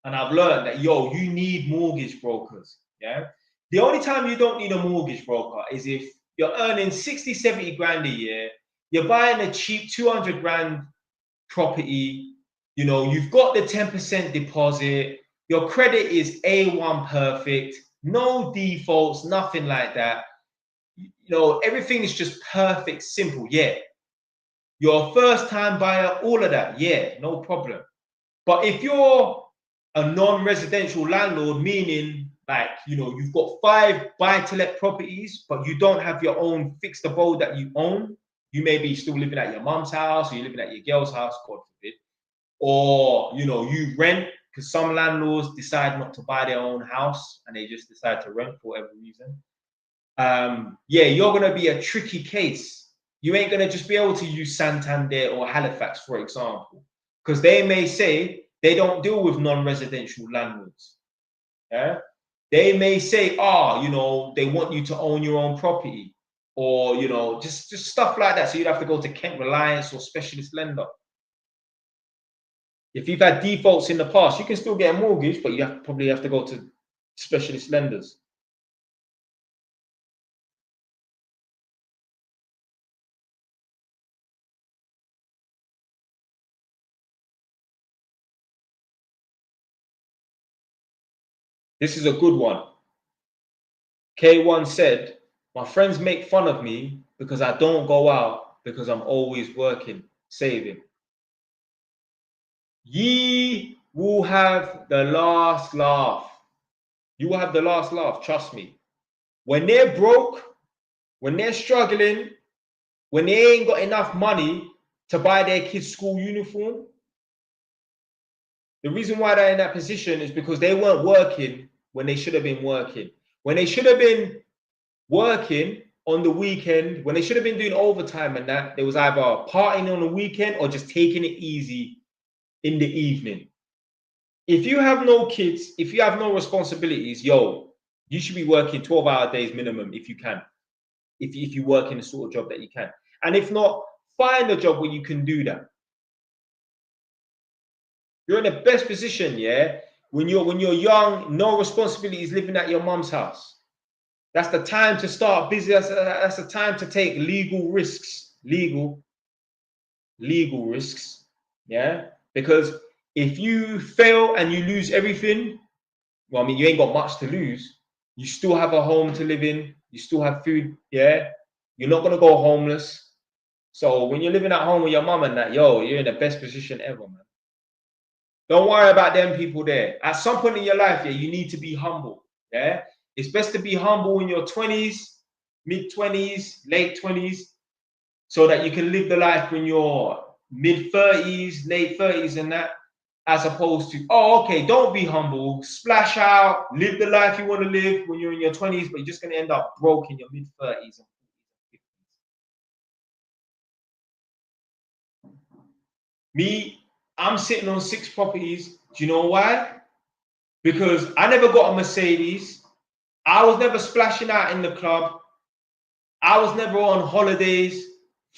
And I've learned that, yo, you need mortgage brokers. Yeah. The only time you don't need a mortgage broker is if you're earning 60, 70 grand a year, you're buying a cheap 200 grand property, you know, you've got the 10% deposit, your credit is A1 perfect, no defaults, nothing like that. You know, everything is just perfect, simple. Yeah. You're a first time buyer, all of that. Yeah, no problem. But if you're a non-residential landlord, meaning like, you know, you've got 5 buy-to-let properties, but you don't have your own fixed abode that you own. You may be still living at your mum's house, or you're living at your girl's house, God forbid. Or, you know, you rent, because some landlords decide not to buy their own house and they just decide to rent for whatever reason. Yeah, you're going to be a tricky case. You ain't going to just be able to use Santander or Halifax, for example, because they may say they don't deal with non-residential landlords. Yeah, they may say, oh, you know, they want you to own your own property, or, you know, just stuff like that. So you'd have to go to Kent Reliance or Specialist Lender. If you've had defaults in the past, you can still get a mortgage, but you probably have to go to specialist lenders. This is a good one. K1 said, my friends make fun of me because I don't go out because I'm always working, saving. Ye will have the last laugh. You will have the last laugh, trust me. When they're broke, when they're struggling, when they ain't got enough money to buy their kids' school uniform, the reason why they're in that position is because they weren't working when they should have been working. When they should have been working on the weekend, when they should have been doing overtime and that, they was either partying on the weekend or just taking it easy in the evening. If you have no kids, if you have no responsibilities, yo, you should be working 12-hour days minimum if you can. If you work in the sort of job that you can. And if not, find a job where you can do that. You're in the best position, yeah, when you're young, no responsibilities, living at your mum's house. That's the time to start business. That's the time to take legal risks. Legal risks. Yeah. Because if you fail and you lose everything, well, I mean, you ain't got much to lose. You still have a home to live in. You still have food. Yeah. You're not gonna go homeless. So when you're living at home with your mum and that, yo, you're in the best position ever, man. Don't worry about them people there. At some point in your life, yeah, you need to be humble. Yeah. It's best to be humble in your 20s, mid 20s, late 20s, so that you can live the life when you're mid 30s, late 30s, and that, as opposed to, oh, okay, don't be humble, splash out, live the life you want to live when you're in your 20s, but you're just going to end up broke in your mid 30s. Me, I'm sitting on 6 properties. Do you know why? Because I never got a Mercedes. I was never splashing out in the club. I was never on holidays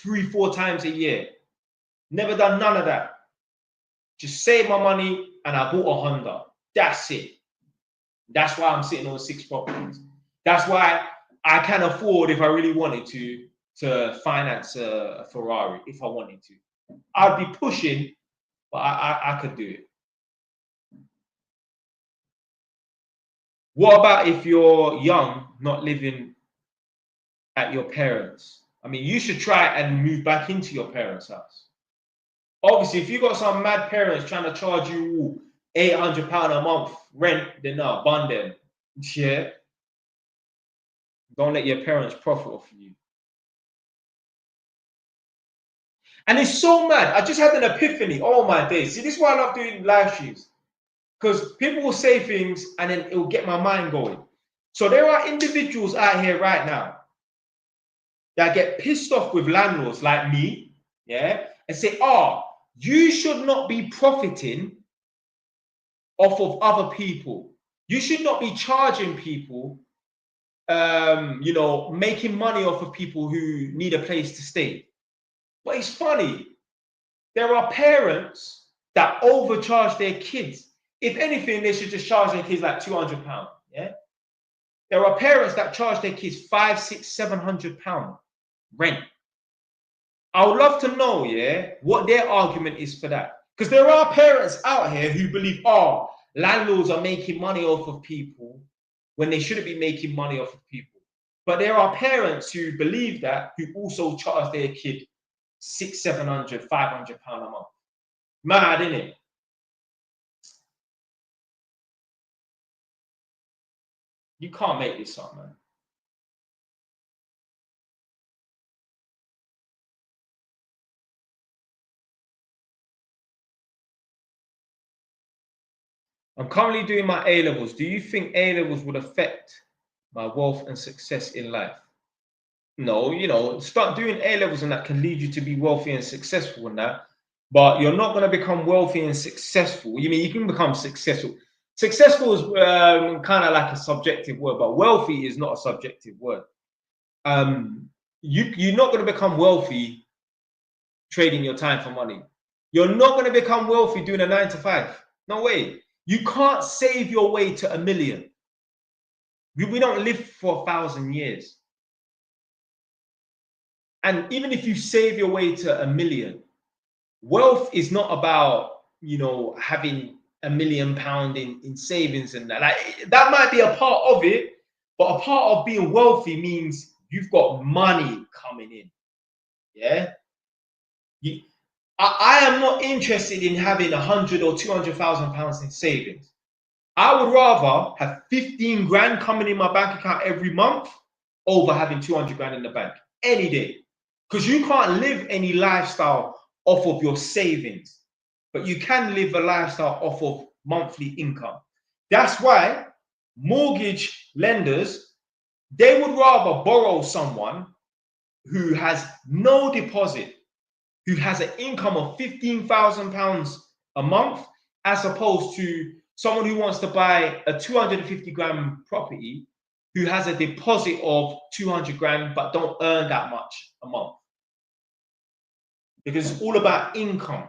3-4 times a year. Never done none of that. Just saved my money and I bought a Honda. That's it. That's why I'm sitting on 6 properties. That's why I can afford, if I really wanted to finance a Ferrari if I wanted to. I'd be pushing, but I could do it. What about if you're young, not living at your parents'? I mean, you should try and move back into your parents' house. Obviously, if you got some mad parents trying to charge you £800 a month rent, then no, bun them. Yeah. Don't let your parents profit off you. And it's so mad. I just had an epiphany. Oh my days. See, this is why I love doing live streams. Because people will say things and then it will get my mind going. So there are individuals out here right now that get pissed off with landlords like me, yeah, and say, oh, you should not be profiting off of other people. You should not be charging people, making money off of people who need a place to stay. But it's funny. There are parents that overcharge their kids. If anything, they should just charge their kids like £200. Yeah. There are parents that charge their kids £500, £600, £700 rent. I would love to know, yeah, what their argument is for that. Because there are parents out here who believe, oh, landlords are making money off of people when they shouldn't be making money off of people. But there are parents who believe that, who also charge their kid £600, £700, £500 a month. Mad, innit? You can't make this up, man. I'm currently doing my A-levels. Do you think A-levels would affect my wealth and success in life? No, start doing A-levels and that can lead you to be wealthy and successful in that. But you're not going to become wealthy and successful. You mean you can become successful. Successful is kind of like a subjective word, but wealthy is not a subjective word. You're not going to become wealthy trading your time for money. You're not going to become wealthy doing a 9 to 5. No way. You can't save your way to $1 million. We don't live for 1,000 years. And even if you save your way to $1 million, wealth is not about, having £1 million in savings and that. Like, that might be a part of it, but a part of being wealthy means you've got money coming in. Yeah. I am not interested in having 100 or 200,000 pounds in savings. I would rather have 15 grand coming in my bank account every month over having 200 grand in the bank any day. Because you can't live any lifestyle off of your savings, but you can live a lifestyle off of monthly income. That's why mortgage lenders, they would rather borrow someone who has no deposit, who has an income of £15,000 a month, as opposed to someone who wants to buy a 250 grand property, who has a deposit of 200 grand, but don't earn that much a month. Because it's all about income.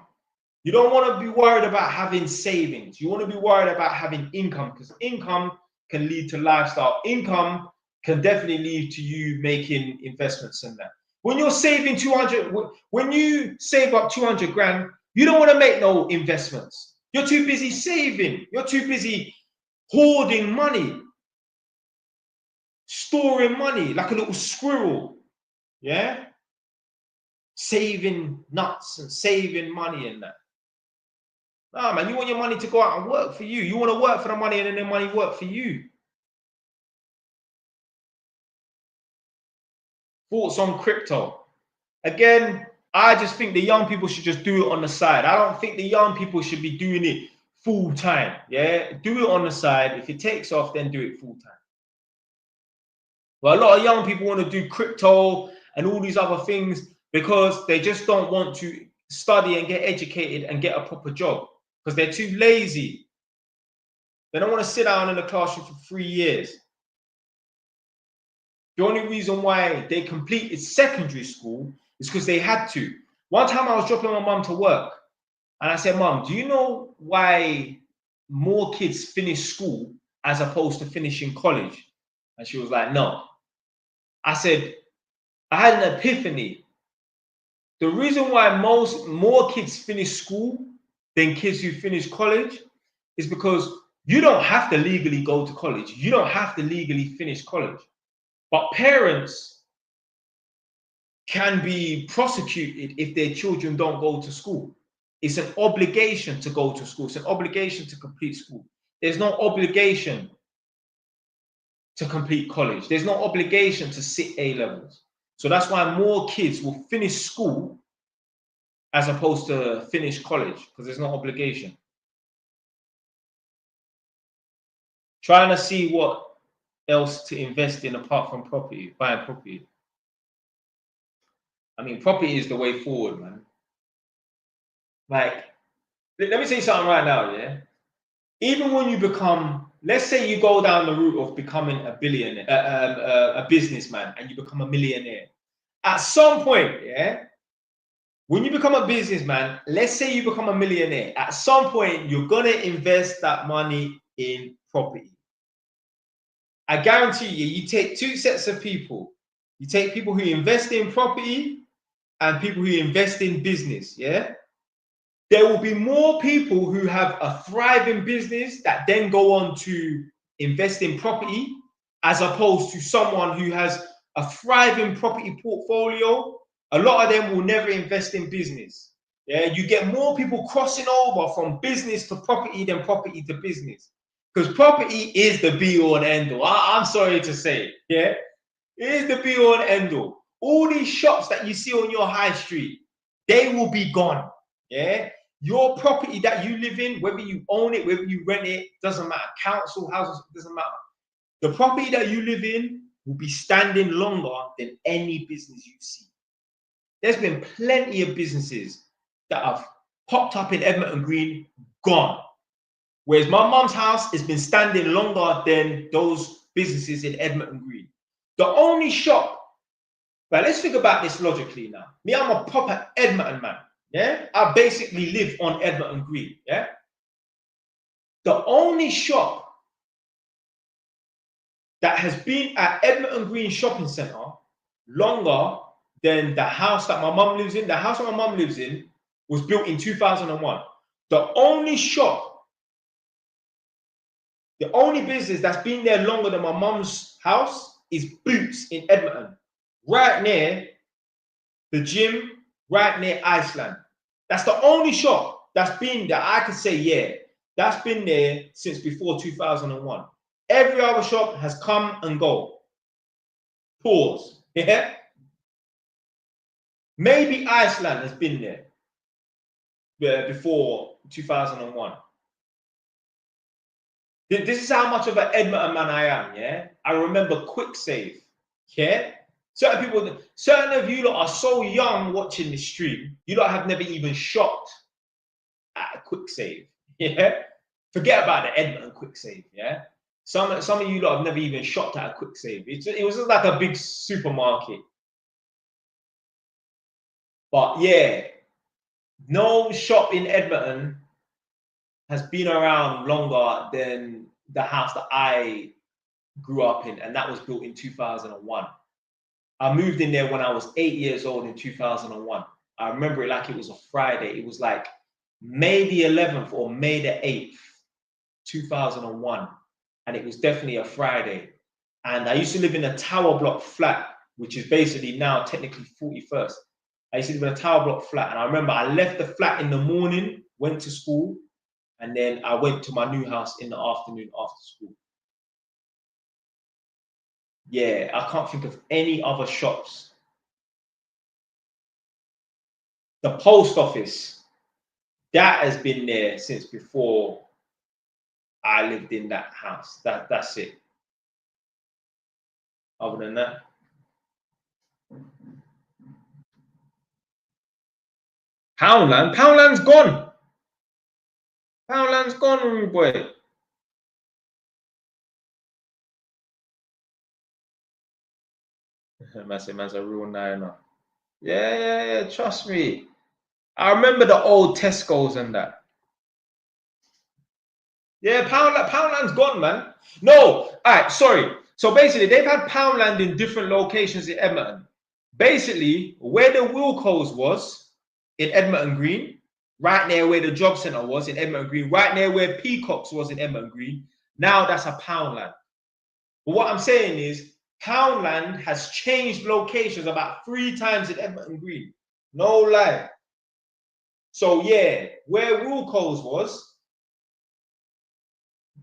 You don't want to be worried about having savings. You want to be worried about having income, because income can lead to lifestyle. Income can definitely lead to you making investments in that. When you're saving 200, when you save up 200 grand, you don't want to make no investments. You're too busy saving. You're too busy hoarding money, storing money like a little squirrel. Yeah? Saving nuts and saving money and that. Nah, man, you want your money to go out and work for you. You want to work for the money and then the money work for you. Thoughts on crypto? Again, I just think the young people should just do it on the side. I don't think the young people should be doing it full time. Yeah, do it on the side. If it takes off, then do it full time. Well, a lot of young people want to do crypto and all these other things because they just don't want to study and get educated and get a proper job because they're too lazy. They don't want to sit down in the classroom for 3 years. The only reason why they completed secondary school is because they had to. One time I was dropping my mum to work and I said, Mum, do you know why more kids finish school as opposed to finishing college? And she was like, no. I said, I had an epiphany. The reason why more kids finish school than kids who finish college is because you don't have to legally go to college. You don't have to legally finish college. But parents can be prosecuted if their children don't go to school. It's an obligation to go to school. It's an obligation to complete school. There's no obligation to complete college. There's no obligation to sit A levels. So that's why more kids will finish school as opposed to finish college, because there's no obligation. Trying to see what else to invest in apart from property, buying property. I mean, property is the way forward, man. Like, let me say something right now, yeah? Even when you become, let's say you go down the route of becoming a billionaire, a businessman, and you become a millionaire. At some point, yeah, when you become a businessman, let's say you become a millionaire, at some point, you're going to invest that money in property. I guarantee you take two sets of people. You take people who invest in property and people who invest in business, yeah? There will be more people who have a thriving business that then go on to invest in property as opposed to someone who has a thriving property portfolio. A lot of them will never invest in business. Yeah, you get more people crossing over from business to property than property to business. Because property is the be all and end all. I'm sorry to say, yeah, it is the be all and end all. All these shops that you see on your high street, they will be gone. Yeah, your property that you live in, whether you own it, whether you rent it, doesn't matter. Council houses, doesn't matter. The property that you live in will be standing longer than any business you see. There's been plenty of businesses that have popped up in Edmonton Green, gone. Whereas my mum's house has been standing longer than those businesses in Edmonton Green. The only shop, but let's think about this logically now. Me, I'm a proper Edmonton man. Yeah, I basically live on Edmonton Green. Yeah, the only shop that has been at Edmonton Green Shopping Centre longer than the house that my mum lives in. The house that my mum lives in was built in 2001. The only shop, the only business that's been there longer than my mum's house is Boots in Edmonton, right near the gym, right near Iceland. That's the only shop that's been there. I could say, yeah, that's been there since before 2001. Every other shop has come and go. Pause. Yeah. Maybe Iceland has been there before 2001. This is how much of an Edmonton man I am. Yeah. I remember Quick Save. Yeah. Certain of you lot are so young watching this stream, you lot have never even shopped at a Quick Save. Yeah. Forget about the Edmonton Quick Save. Yeah. Some of you lot have never even shopped at a Quick Save. It was just like a big supermarket. But yeah, no shop in Edmonton has been around longer than the house that I grew up in, and that was built in 2001. I moved in there when I was 8 years old in 2001. I remember it like it was a Friday. It was like May the 11th or May the 8th, 2001. And it was definitely a Friday. And I used to live in a tower block flat, which is basically now technically 41st. I used to live in a tower block flat. And I remember I left the flat in the morning, went to school, and then I went to my new house in the afternoon after school. Yeah, I can't think of any other shops. The post office, that has been there since before I lived in that house. That's it. Other than that, Poundland's gone. Poundland's gone, rude boy. Man's a real niner. Yeah. Trust me. I remember the old Tesco's and that. Yeah, Poundland's gone, man. No, all right, sorry. So basically, they've had Poundland in different locations in Edmonton. Basically, where the Wilco's was in Edmonton Green, right near where the job centre was in Edmonton Green, right near where Peacocks was in Edmonton Green, now that's a Poundland. But what I'm saying is, Poundland has changed locations about 3 times in Edmonton Green. No lie. So yeah, where Wilco's was,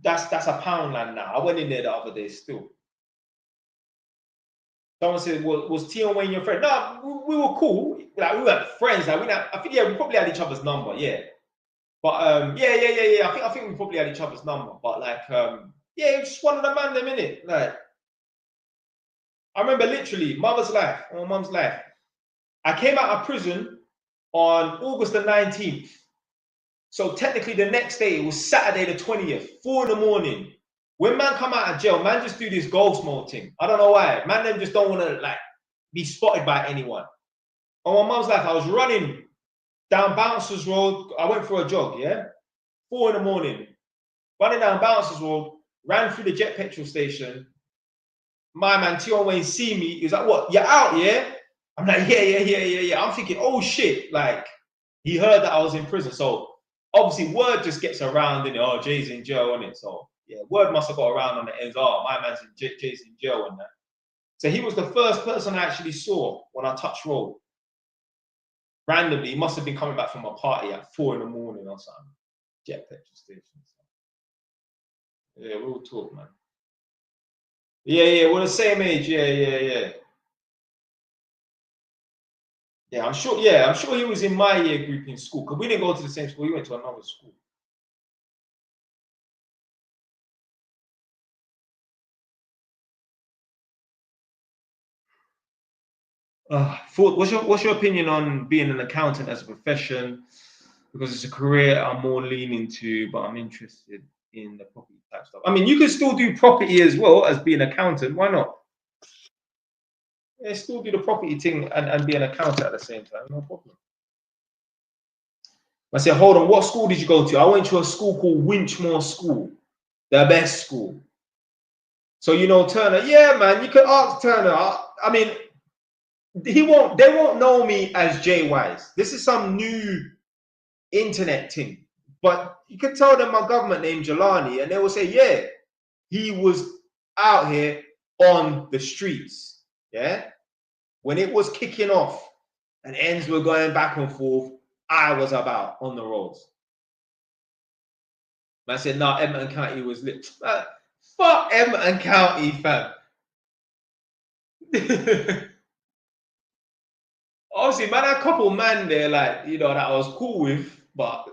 that's a Poundland now. I went in there the other day still. Someone said, was Tion Wayne your friend? No, we were cool. Like we were friends. Like I think we probably had each other's number, yeah. But yeah. I think we probably had each other's number. But like yeah, it was just one of the man them in it. Like I remember literally mum's life. I came out of prison on August the 19th. So technically the next day, it was Saturday the 20th, 4 in the morning. When man come out of jail, man just do this ghost mode thing. I don't know why. Man them just don't want to like be spotted by anyone. On my mum's life, I was running down Bouncers Road. I went for a jog, yeah? 4 in the morning. Running down Bouncers Road, ran through the jet petrol station. My man, Tion Wayne, see me. He was like, what, you're out, yeah? I'm like, yeah. I'm thinking, oh shit. Like, he heard that I was in prison. So obviously, word just gets around and oh, Jay's in jail, on it. So yeah, word must have got around on the ends. Oh, my man's Jay's in jail and that. So he was the first person I actually saw when I touched road. Randomly, he must have been coming back from a party at 4 in the morning or something. Jet petrol station. Yeah, we'll talk, man. Yeah, we're the same age. Yeah. Yeah, I'm sure he was in my year group in school. Because we didn't go to the same school, he went to another school. What's your opinion on being an accountant as a profession? Because it's a career I'm more leaning to, but I'm interested in the property type stuff. I mean, you can still do property as well as being an accountant. Why not? Yeah, still do the property thing and be an accountant at the same time. No problem. I said, hold on, what school did you go to? I went to a school called Winchmore School, the best school. So you know Turner? Yeah, man, you can ask Turner. I mean, they won't know me as Jay Wise. This is some new internet thing. But you could tell them my government name Jelani, and they will say, yeah, he was out here on the streets. Yeah. When it was kicking off and ends were going back and forth, I was about on the roads. I said, no, Edmonton County was lit. Fuck Edmonton County, fam. Obviously, man, a couple man there, like, you know, that I was cool with, but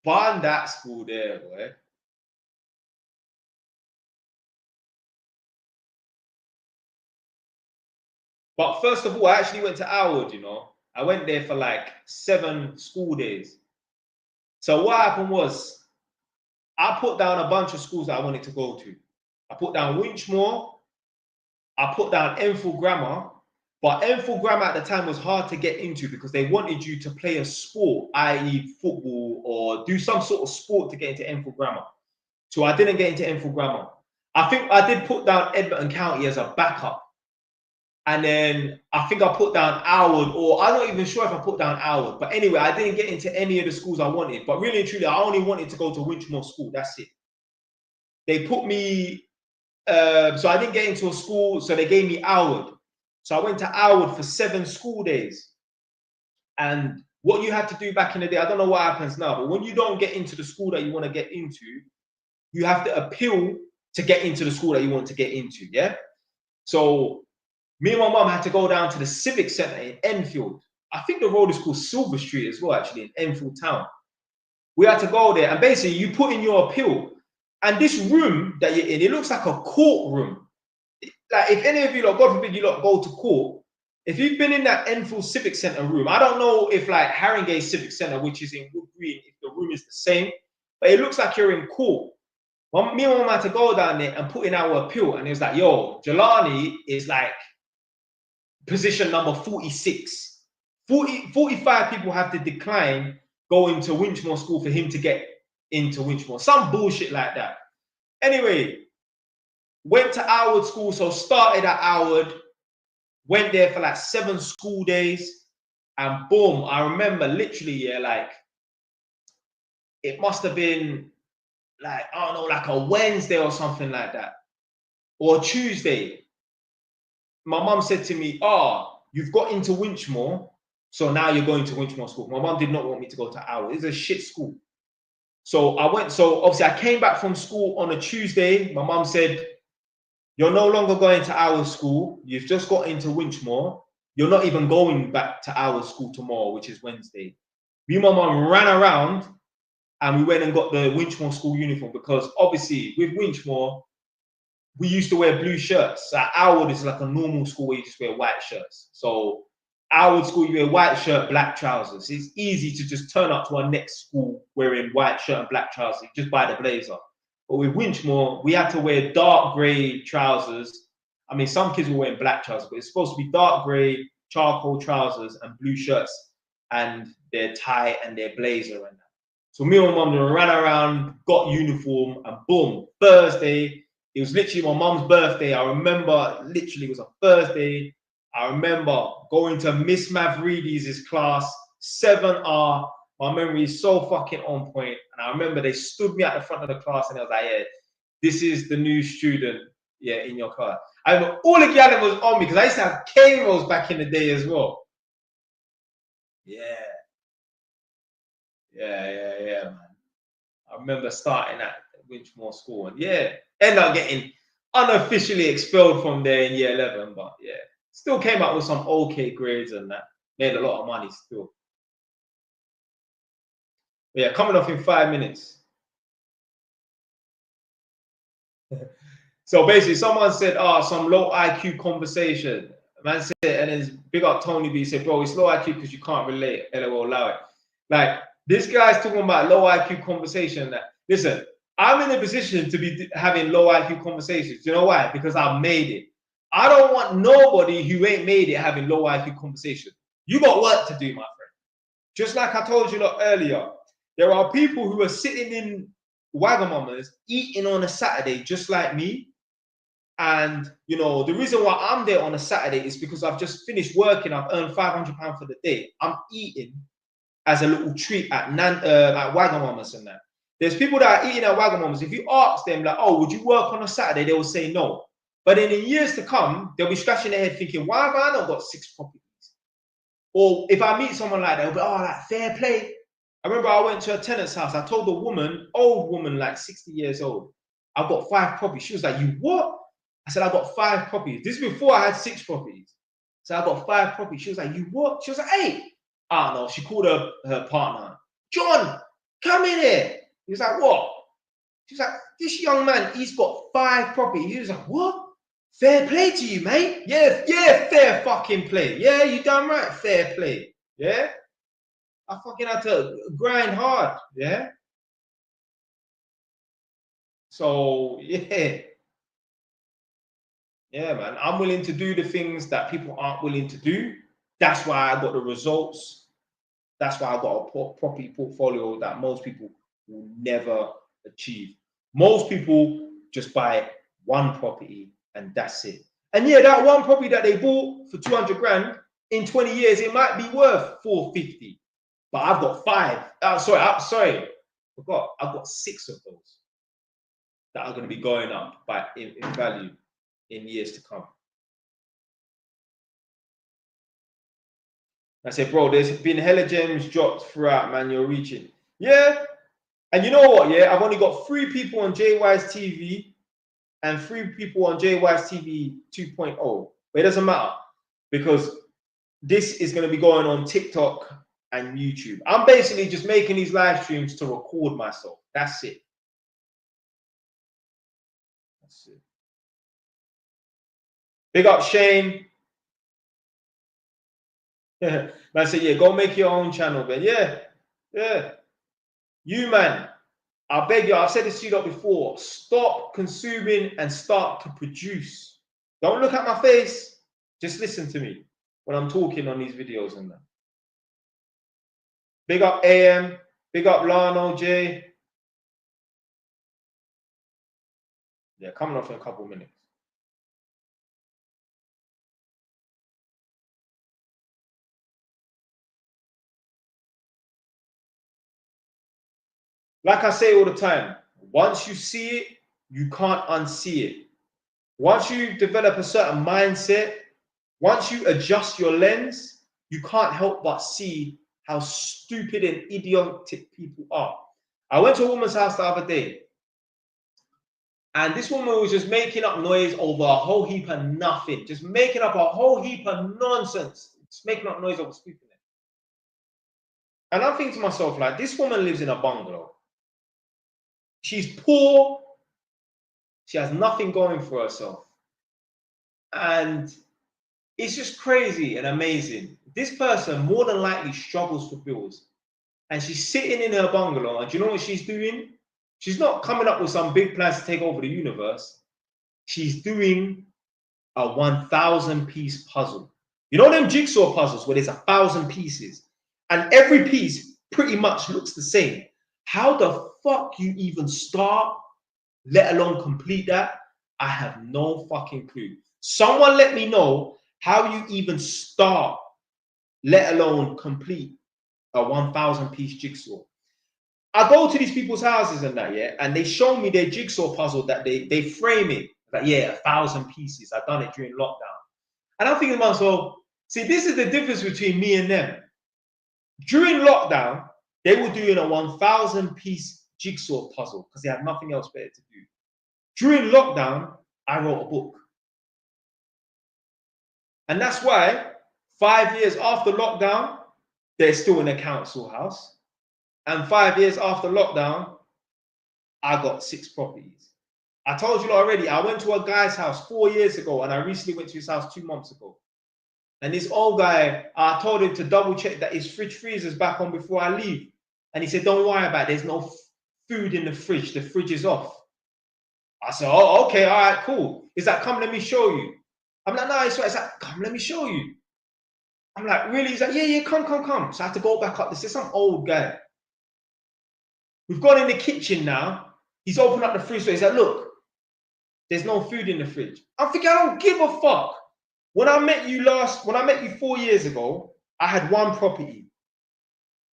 ban that school there, boy. But first of all, I actually went to Howard, you know. I went there for like 7 school days. So what happened was, I put down a bunch of schools that I wanted to go to. I put down Winchmore, I put down Enfield Grammar, But M4 grammar at the time was hard to get into because they wanted you to play a sport, i.e. football, or do some sort of sport to get into M4 grammar. So I didn't get into M4 grammar. I think I did put down Edmonton County as a backup. And then I think I put down Howard, or I'm not even sure if I put down Howard. But anyway, I didn't get into any of the schools I wanted. But really and truly, I only wanted to go to Winchmore School. That's it. They put me, so I didn't get into a school, so they gave me Howard. So I went to Howard for 7 school days. And what you had to do back in the day, I don't know what happens now, but when you don't get into the school that you want to get into, you have to appeal to get into the school that you want to get into, yeah? So me and my mum had to go down to the Civic Centre in Enfield. I think the road is called Silver Street as well, actually, in Enfield town. We had to go there, and basically you put in your appeal. And this room that you're in, it looks like a courtroom. Like if any of you, God forbid, you lot go to court, if you've been in that Enfield Civic Centre room, I don't know if like Haringey Civic Centre, which is in Wood Green, if the room is the same, but it looks like you're in court. Well, me and my mum had to go down there and put in our appeal, and it was like, yo, Jelani is like position number 46. 45 people have to decline going to Winchmore School for him to get into Winchmore. Some bullshit like that. Anyway, went to Howard School, so started at Howard, went there for like 7 school days, and boom, I remember literally, yeah, like, it must have been like, I don't know, like a Wednesday or something like that, or Tuesday. My mum said to me, oh, you've got into Winchmore, so now you're going to Winchmore School. My mum did not want me to go to Howard. It's a shit school. So I went, so obviously I came back from school on a Tuesday. My mum said, you're no longer going to our school. You've just got into Winchmore. You're not even going back to our school tomorrow, which is Wednesday. Me and my mum ran around and we went and got the Winchmore school uniform because obviously with Winchmore, we used to wear blue shirts. So Howard is like a normal school where you just wear white shirts. So Howard school, you wear white shirt, black trousers. It's easy to just turn up to our next school wearing white shirt and black trousers. You just buy the blazer. But with Winchmore, we had to wear dark grey trousers. I mean, some kids were wearing black trousers, but it's supposed to be dark grey, charcoal trousers and blue shirts and their tie and their blazer and that. So me and my mum ran around, got uniform, and boom, Thursday. It was literally my mum's birthday. I remember literally it was a Thursday. I remember going to Miss Mavrides' class, 7R. My memory is so fucking on point. And I remember they stood me at the front of the class and I was like, yeah, this is the new student, yeah, in your class. I remember all the gallon was on me because I used to have K-rolls back in the day as well. Yeah. Yeah, man. I remember starting at Winchmore School and yeah, ended up getting unofficially expelled from there in year 11, but yeah, still came out with some okay grades and that. Made a lot of money still. Yeah, coming off in 5 minutes. So basically, someone said, some low IQ conversation. Man said, and then big up Tony B said, bro, it's low IQ because you can't relate. LOL, allow it. Like, this guy's talking about low IQ conversation. That, listen, I'm in a position to be having low IQ conversations. You know why? Because I've made it. I don't want nobody who ain't made it having low IQ conversation. You got work to do, my friend. Just like I told you earlier, there are people who are sitting in Wagamamas eating on a Saturday just like me. And, you know, the reason why I'm there on a Saturday is because I've just finished working. I've earned £500 for the day. I'm eating as a little treat at Wagamamas and that. There's people that are eating at Wagamamas. If you ask them, like, oh, would you work on a Saturday? They will say no. But then in years to come, they'll be scratching their head thinking, why have I not got 6 properties? Or if I meet someone like that, they'll be, oh, like, fair play. I remember I went to a tenant's house. I told the woman, old woman, like 60 years old, I've got 5 properties. She was like, you what? I said, I got 5 properties. This is before I had 6 properties. So I got 5 properties. She was like, you what? She was like, hey. I don't know. She called her partner. John, come in here. He was like, what? She was like, this young man, he's got 5 properties. He was like, what? Fair play to you, mate. Yeah, fair fucking play. Yeah, you done right. Fair play. Yeah. I fucking had to grind hard. Yeah. So, yeah. Yeah, man. I'm willing to do the things that people aren't willing to do. That's why I got the results. That's why I got a property portfolio that most people will never achieve. Most people just buy one property and that's it. And yeah, that one property that they bought for 200 grand, in 20 years, it might be worth 450. But I've got five. Sorry. Forgot. I've got 6 of those that are going to be going up in value in years to come. I said, bro, there's been hella gems dropped throughout, man. You're reaching. Yeah. And you know what? Yeah, I've only got 3 people on JY's TV and 3 people on JY's TV 2.0. But it doesn't matter because this is going to be going on TikTok and YouTube. I'm basically just making these live streams to record myself. That's it. That's it. Big up Shane. Man said, yeah, go make your own channel, man. Yeah. You, man, I beg you, I've said this to you before. Stop consuming and start to produce. Don't look at my face. Just listen to me when I'm talking on these videos and that. Big up AM. Big up Lano J. Yeah, coming off in a couple minutes. Like I say all the time, once you see it, you can't unsee it. Once you develop a certain mindset, once you adjust your lens, you can't help but see how stupid and idiotic people are. I went to a woman's house the other day, and this woman was just making up noise over a whole heap of nothing, just making up a whole heap of nonsense, just making up noise over stupidness. And I'm thinking to myself, like, this woman lives in a bungalow. She's poor. She has nothing going for herself. And it's just crazy and amazing. This person more than likely struggles for bills. And she's sitting in her bungalow. And do you know what she's doing? She's not coming up with some big plans to take over the universe. She's doing a 1,000-piece puzzle. You know them jigsaw puzzles where there's 1,000 pieces and every piece pretty much looks the same. How the fuck you even start, let alone complete that? I have no fucking clue. Someone let me know how you even start, let alone complete a 1,000-piece jigsaw. I go to these people's houses and that, yeah, and they show me their jigsaw puzzle that they frame it. Like, yeah, 1,000 pieces. I've done it during lockdown. And I'm thinking to myself, see, this is the difference between me and them. During lockdown, they were doing a 1,000-piece jigsaw puzzle because they had nothing else better to do. During lockdown, I wrote a book. And that's why 5 years after lockdown, they're still in a council house. And 5 years after lockdown, I got 6 properties. I told you already, I went to a guy's house 4 years ago, and I recently went to his house 2 months ago. And this old guy, I told him to double check that his fridge freezer's back on before I leave. And he said, don't worry about it. There's no food in the fridge. The fridge is off. I said, oh, okay, all right, cool. He's like, come, let me show you. I'm like, no, it's like, come, let me show you. I'm like, really? He's like, yeah, come. So I had to go back up. This is some old guy. We've gone in the kitchen now. He's opened up the fridge. So he's like, look, there's no food in the fridge. I'm thinking, I don't give a fuck. When I met you 4 years ago, I had 1 property.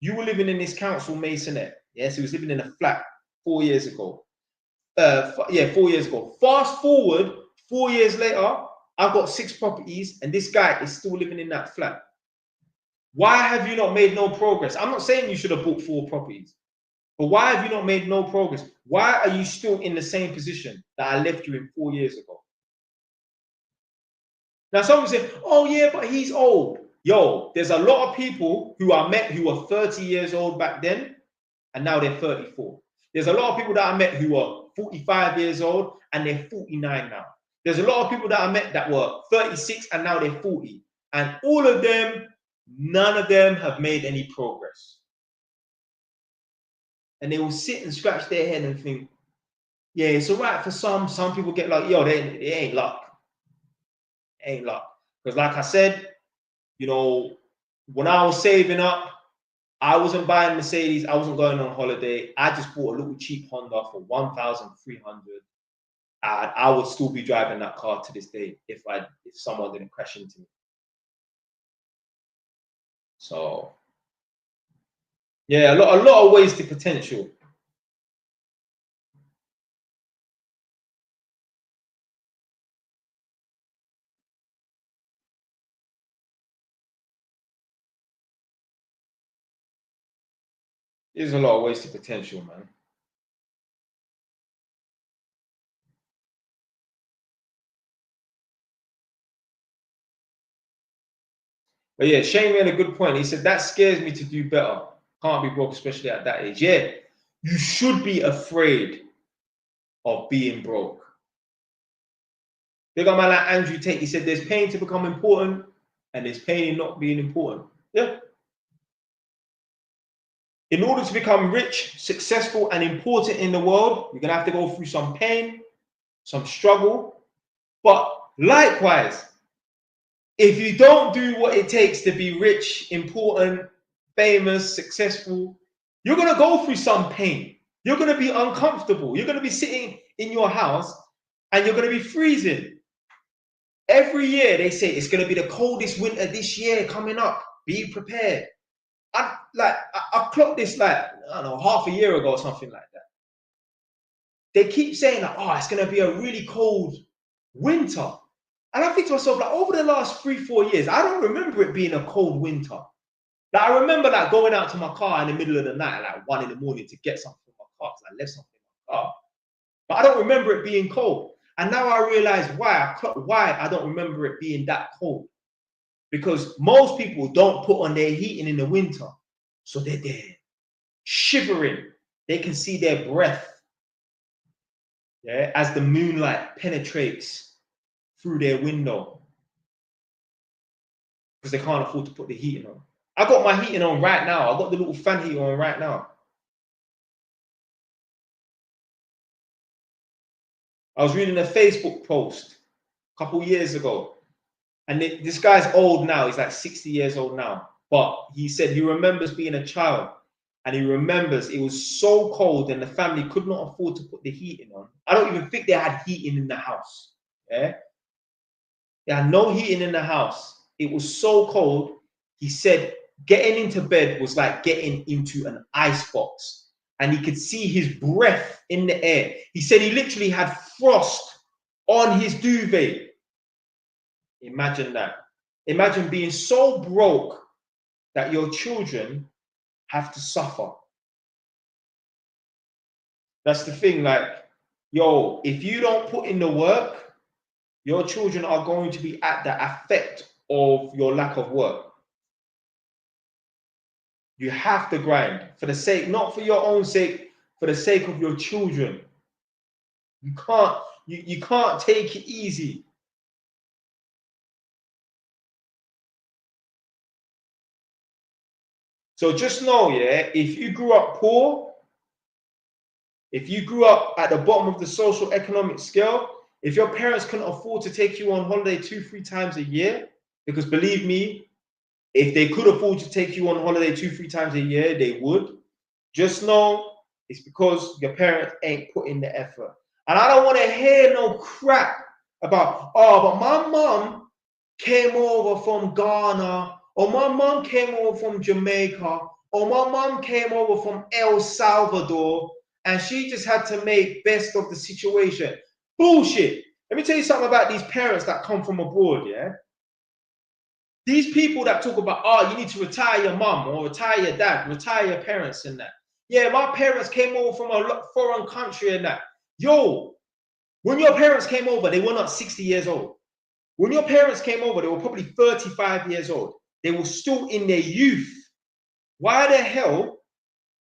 You were living in this council masonette. Yes, he was living in a flat 4 years ago. 4 years ago. Fast forward 4 years later, I've got 6 properties, and this guy is still living in that flat. Why have you not made no progress? I'm not saying you should have bought 4 properties, but why have you not made no progress? Why are you still in the same position that I left you in 4 years ago? Now, someone say, oh yeah, but he's old. Yo, there's a lot of people who I met who were 30 years old back then, and now they're 34. There's a lot of people that I met who were 45 years old, and they're 49 now. There's a lot of people that I met that were 36, and now they're 40. And all of them, none of them have made any progress. And they will sit and scratch their head and think, yeah, it's all right for some. Some people get like, yo, they ain't luck. ain't luck. Because like I said, you know, when I was saving up, I wasn't buying Mercedes. I wasn't going on holiday. I just bought a little cheap Honda for 1,300. And I would still be driving that car to this day if someone didn't crash into me. So yeah, a lot of wasted potential. There's a lot of wasted potential, man. But yeah, Shane made a good point. He said, that scares me to do better. Can't be broke, especially at that age. Yeah, you should be afraid of being broke. Big up man like Andrew Tate. He said, there's pain to become important and there's pain in not being important. Yeah. In order to become rich, successful, and important in the world, you're going to have to go through some pain, some struggle. But likewise, if you don't do what it takes to be rich, important, famous, successful, you're going to go through some pain. You're going to be uncomfortable. You're going to be sitting in your house and you're going to be freezing. Every year they say it's going to be the coldest winter this year coming up. Be prepared. I clocked this like, I don't know, half a year ago or something like that. They keep saying that, oh, it's going to be a really cold winter. And I think to myself, like, over the last 3-4 years, I don't remember it being a cold winter. Like, I remember like going out to my car in the middle of the night, like 1 in the morning, to get something from my car because I left something in my car. But I don't remember it being cold. And now I realize why I don't remember it being that cold. Because most people don't put on their heating in the winter. So they're there shivering. They can see their breath, yeah, as the moonlight penetrates through their window. Because they can't afford to put the heating on. I got my heating on right now. I got the little fan heater on right now. I was reading a Facebook post a couple years ago. And this guy's old now. He's like 60 years old now. But he said he remembers being a child. And he remembers it was so cold and the family could not afford to put the heating on. I don't even think they had heating in the house. Yeah? They had no heating in the house. It was so cold. He said getting into bed was like getting into an ice box. And he could see his breath in the air. He said he literally had frost on his duvet. Imagine that. Imagine being so broke that your children have to suffer. That's the thing, like, yo, if you don't put in the work, your children are going to be at the effect of your lack of work. You have to grind for the sake, not for your own sake, for the sake of your children. You can't take it easy. So just know, yeah, if you grew up poor, if you grew up at the bottom of the social economic scale, if your parents couldn't afford to take you on holiday 2-3 times a year, because believe me, if they could afford to take you on holiday 2-3 times a year, they would. Just know it's because your parents ain't putting the effort. And I don't want to hear no crap about, oh, but my mom came over from Ghana, or my mom came over from Jamaica, or my mom came over from El Salvador, and she just had to make best of the situation. Bullshit. Let me tell you something about these parents that come from abroad, yeah? These people that talk about, oh, you need to retire your mom or retire your dad, retire your parents and that. Yeah, my parents came over from a foreign country and that. Yo, when your parents came over, they were not 60 years old. When your parents came over, they were probably 35 years old. They were still in their youth. Why the hell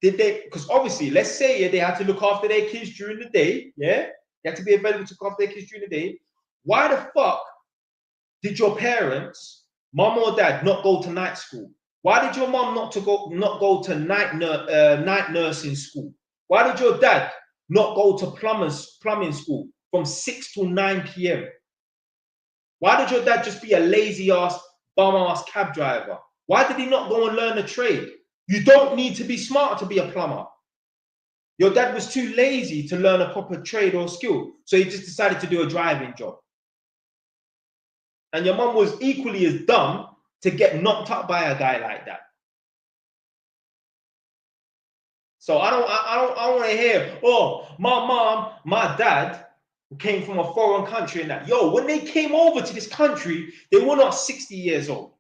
did they? Because obviously, let's say they had to look after their kids during the day. Yeah, they had to be available to look after their kids during the day. Why the fuck did your parents, mom or dad, not go to night school? Why did your mom not go to night nursing school? Why did your dad not go to plumbing school from 6 to 9 p.m.? Why did your dad just be a lazy ass, bum ass cab driver? Why did he not go and learn a trade? You don't need to be smart to be a plumber. Your dad was too lazy to learn a proper trade or skill, so he just decided to do a driving job. And your mum was equally as dumb to get knocked up by a guy like that. So I don't want to hear, oh, my mom, my dad came from a foreign country and that. Yo, when they came over to this country, they were not 60 years old.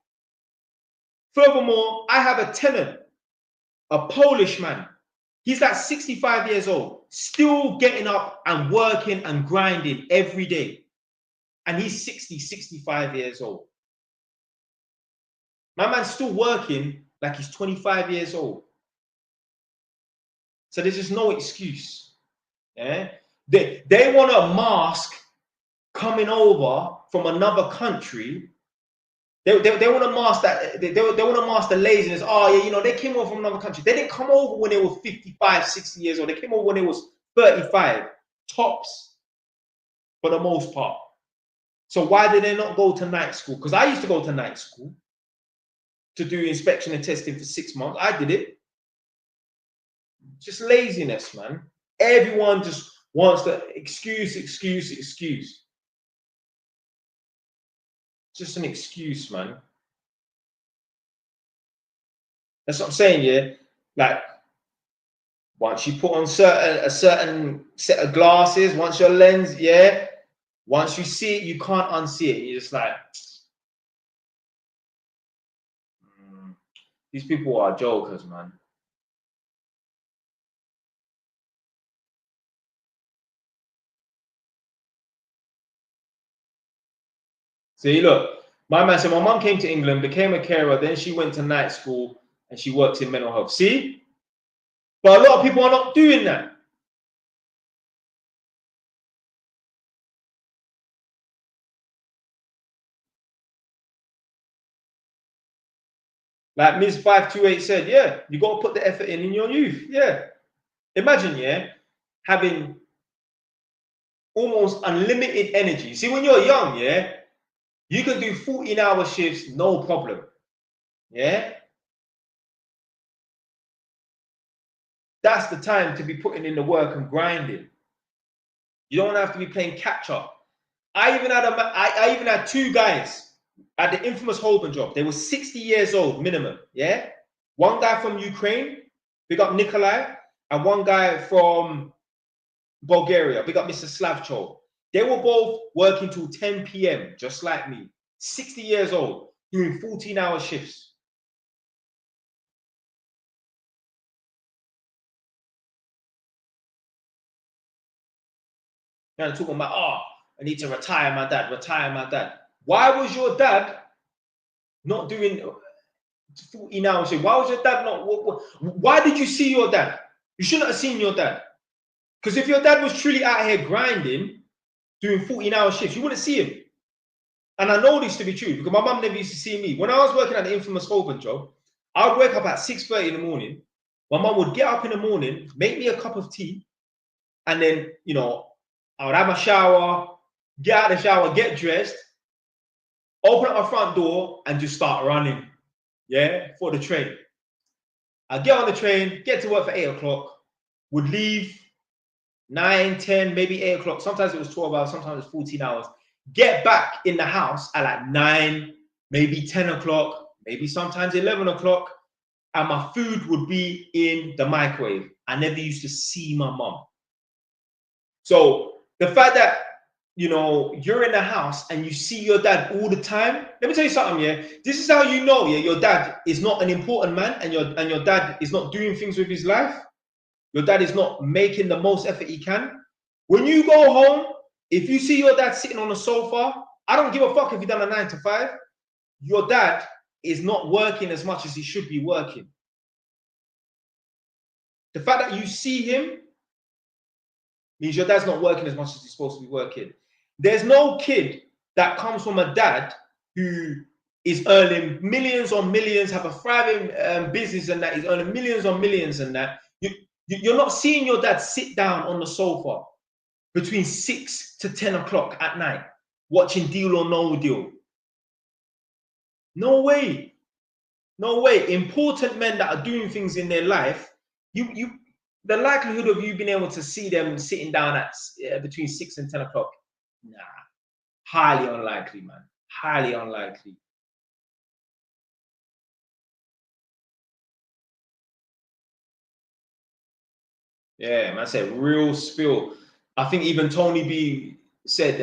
Furthermore, I have a tenant, a Polish man. He's like 65 years old, still getting up and working and grinding every day. And he's 60, 65 years old. My man's still working like he's 25 years old. So there's just no excuse. Yeah? They want to mask coming over from another country. They want to mask that. They want to mask the laziness. Oh, yeah, you know, they came over from another country. They didn't come over when they were 55, 60 years old. They came over when they was 35, tops, for the most part. So why did they not go to night school? Because I used to go to night school to do inspection and testing for 6 months. I did it. Just laziness, man. Everyone just wants to excuse. Just an excuse, man. That's what I'm saying, yeah. Like, once you put on a certain set of glasses, once your lens, yeah, once you see it, you can't unsee it. You're just like, these people are jokers, man. See, look, my man said, my mom came to England, became a carer, then she went to night school and she works in mental health. See? But a lot of people are not doing that. Like Ms. 528 said, yeah, you got to put the effort in your youth. Yeah. Imagine, yeah, having almost unlimited energy. See, when you're young, yeah, you can do 14-hour shifts, no problem. Yeah. That's the time to be putting in the work and grinding. You don't have to be playing catch up. I even had two guys at the infamous Holborn job. They were 60 years old minimum. Yeah. One guy from Ukraine, big up Nikolai, and one guy from Bulgaria, big up Mr. Slavchov. They were both working till 10 p.m. just like me. 60 years old, doing 14-hour shifts. Now they're talking about, oh, I need to retire my dad. Why was your dad not doing 14-hour shifts? Why was your dad not? Why did you see your dad? You shouldn't have seen your dad. Because if your dad was truly out here grinding, doing 14-hour shifts, you wouldn't see him. And I know this to be true because my mum never used to see me. When I was working at the infamous Holborn job, I would wake up at 6:30 in the morning. My mum would get up in the morning, make me a cup of tea, and then, you know, I would have a shower, get out of the shower, get dressed, open up my front door, and just start running, yeah, for the train. I'd get on the train, get to work for 8 o'clock, would leave 9, 10, maybe 8 o'clock. Sometimes it was 12 hours, sometimes it was 14 hours. Get back in the house at like 9, maybe 10 o'clock, maybe sometimes 11 o'clock, and my food would be in the microwave. I never used to see my mom. So the fact that, you know, you're in the house and you see your dad all the time, let me tell you something, yeah. This is how you know, yeah, your dad is not an important man and your dad is not doing things with his life. Your dad is not making the most effort he can. When you go home, if you see your dad sitting on the sofa, I don't give a fuck if he done a 9 to 5. Your dad is not working as much as he should be working. The fact that you see him means your dad's not working as much as he's supposed to be working. There's no kid that comes from a dad who is earning millions on millions, have a thriving business and that, is earning millions on millions and that. You're not seeing your dad sit down on the sofa between 6 to 10 o'clock at night watching Deal or No Deal. No way. No way. Important men that are doing things in their life, the likelihood of you being able to see them sitting down at between 6 and 10 o'clock, nah, highly unlikely, man. Highly unlikely. Yeah, man, I said real spill. I think even Tony B said,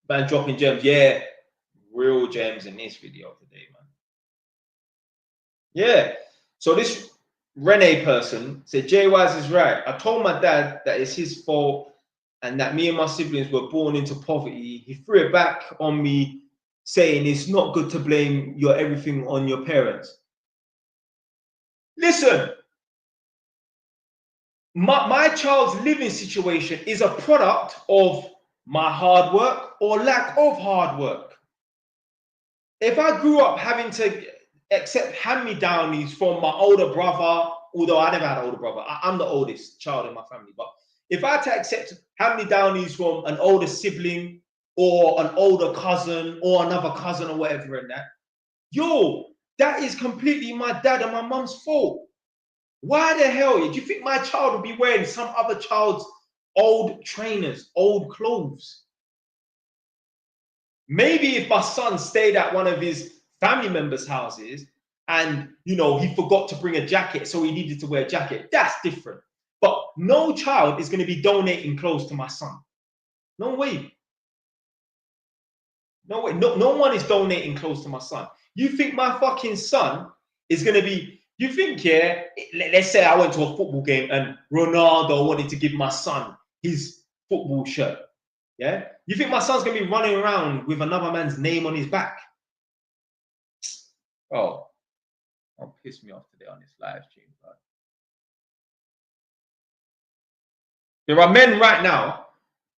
man, dropping gems. Yeah, real gems in this video today, man. Yeah. So this Rene person said, Jay Wise is right. I told my dad that it's his fault and that me and my siblings were born into poverty. He threw it back on me, saying it's not good to blame your everything on your parents. Listen, my child's living situation is a product of my hard work or lack of hard work. If I grew up having to accept hand-me-downies from my older brother, although I never had an older brother, I'm the oldest child in my family, but if I had to accept hand-me-downies from an older sibling or an older cousin or another cousin or whatever and that, yo, that is completely my dad and my mum's fault. Why the hell? Do you think my child would be wearing some other child's old trainers, old clothes? Maybe if my son stayed at one of his family members' houses and, you know, he forgot to bring a jacket, so he needed to wear a jacket, that's different. But no child is going to be donating clothes to my son. No way. No way. No one is donating clothes to my son. You think my fucking son is going to be, you think, yeah, let's say I went to a football game and Ronaldo wanted to give my son his football shirt. Yeah? You think my son's going to be running around with another man's name on his back? Oh, don't piss me off today on this live stream, bro. There are men right now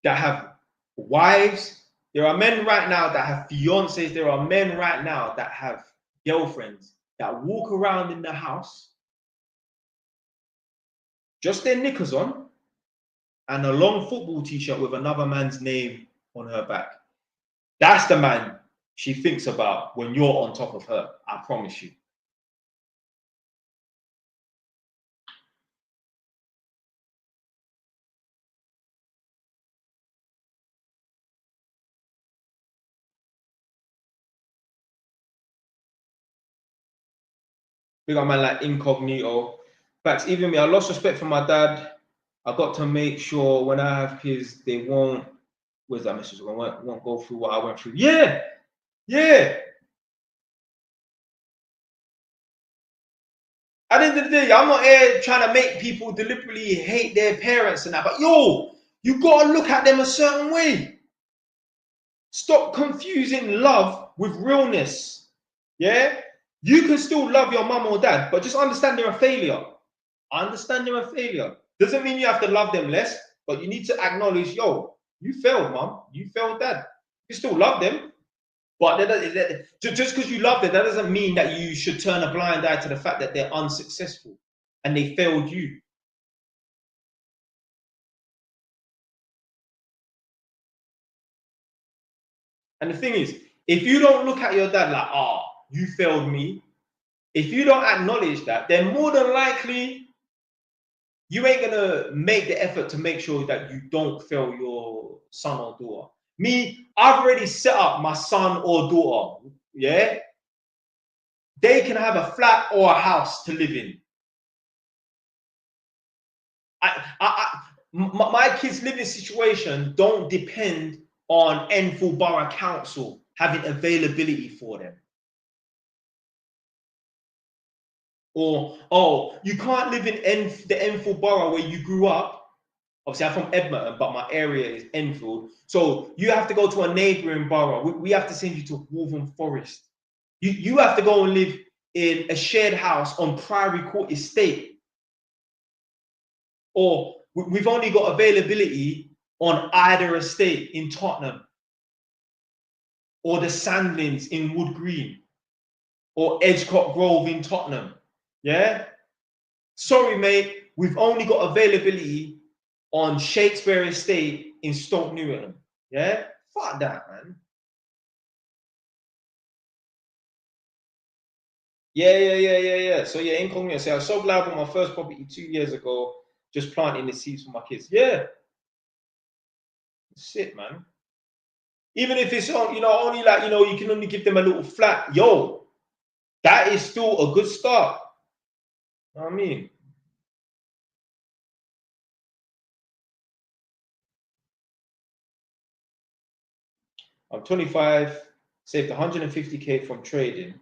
that have wives. There are men right now that have fiancés. There are men right now that have girlfriends that walk around in the house, just their knickers on, and a long football t-shirt with another man's name on her back. That's the man she thinks about when you're on top of her. I promise you. Big up man like Incognito. Facts, even me, I lost respect for my dad. I got to make sure when I have kids, they won't, where's that message? Won't go through what I went through. Yeah, yeah. At the end of the day, I'm not here trying to make people deliberately hate their parents and that, but yo, you gotta look at them a certain way. Stop confusing love with realness. Yeah? You can still love your mum or dad, but just understand they're a failure. Understand they're a failure. Doesn't mean you have to love them less, but you need to acknowledge, yo, you failed, mum. You failed, dad. You still love them, but just because you love them, that doesn't mean that you should turn a blind eye to the fact that they're unsuccessful and they failed you. And the thing is, if you don't look at your dad like, oh, you failed me, if you don't acknowledge that, then more than likely you ain't gonna make the effort to make sure that you don't fail your son or daughter. Me, I've already set up my son or daughter. Yeah, they can have a flat or a house to live in. My kids' living situation don't depend on Enfield Borough Council having availability for them. Or, oh, you can't live in the Enfield Borough where you grew up. Obviously, I'm from Edmonton, but my area is Enfield. So you have to go to a neighboring borough. We have to send you to Wolverhampton Forest. You have to go and live in a shared house on Priory Court Estate. Or we've only got availability on either estate in Tottenham. Or the Sandlins in Wood Green. Or Edgecote Grove in Tottenham. Yeah? Sorry, mate. We've only got availability on Shakespeare Estate in Stoke Newington. Yeah? Fuck that, man. Yeah. So yeah, incognito. I sold live on my first property 2 years ago, just planting the seeds for my kids. Yeah. That's it, man. Even if it's on, only like, you can only give them a little flat. Yo, that is still a good start. You know what I mean? I'm 25, saved 150K from trading,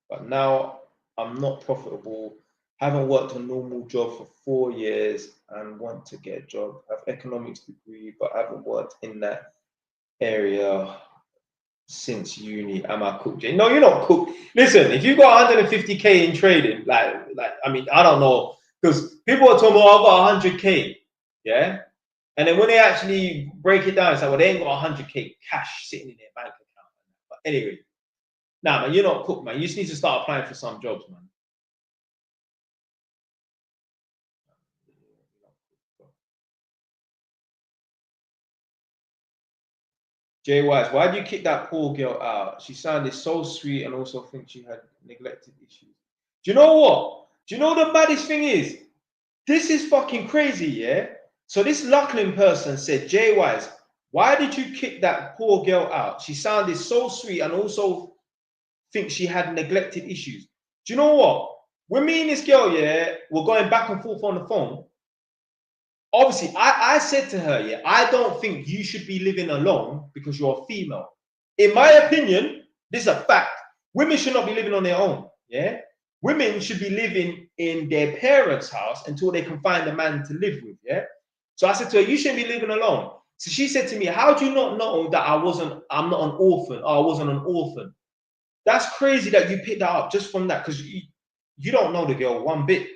but now I'm not profitable. Haven't worked a normal job for 4 years and want to get a job. I have economics degree, but haven't worked in that area since uni. Am I cooked? No, you're not cooked. Listen, if you got 150K in trading, like I mean, I don't know, because people are talking about, I've got 100K, yeah. And then when they actually break it down, it's like, well, they ain't got 100K cash sitting in their bank account. But anyway, nah, man, you're not cooked, man. You just need to start applying for some jobs, man. Jay Wise, why did you kick that poor girl out? She sounded so sweet and also think she had neglected issues. Do you know what? Do you know the baddest thing is? This is fucking crazy, yeah? So this Lachlan person said, Jay Wise, why did you kick that poor girl out? She sounded so sweet and also think she had neglected issues. Do you know what? When me and this girl, yeah, were going back and forth on the phone, obviously, I said to her, yeah, I don't think you should be living alone because you're a female. In my opinion, this is a fact. Women should not be living on their own, yeah? Women should be living in their parents' house until they can find a man to live with, yeah? So I said to her, you shouldn't be living alone. So she said to me, how do you not know that I'm not an orphan, or I wasn't an orphan? That's crazy that you picked that up just from that, because you don't know the girl one bit,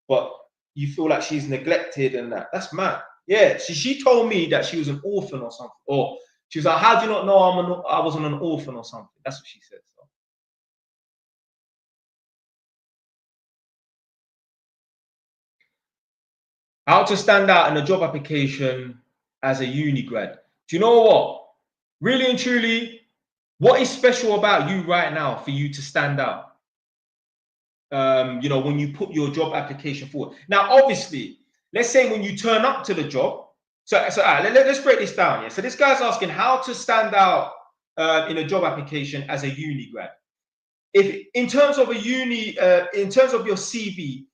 but you feel like she's neglected and that. That's mad. Yeah, she told me that she was an orphan or something. Or she was like, how do you not know I wasn't an orphan or something? That's what she said. So. How to stand out in a job application as a uni grad. Do you know what? Really and truly, what is special about you right now for you to stand out? When you put your job application forward. Now, obviously, let's say when you turn up to the job. So all right, let's break this down. Yeah. So this guy's asking how to stand out in a job application as a uni grad. If in terms of a uni, in terms of your CV,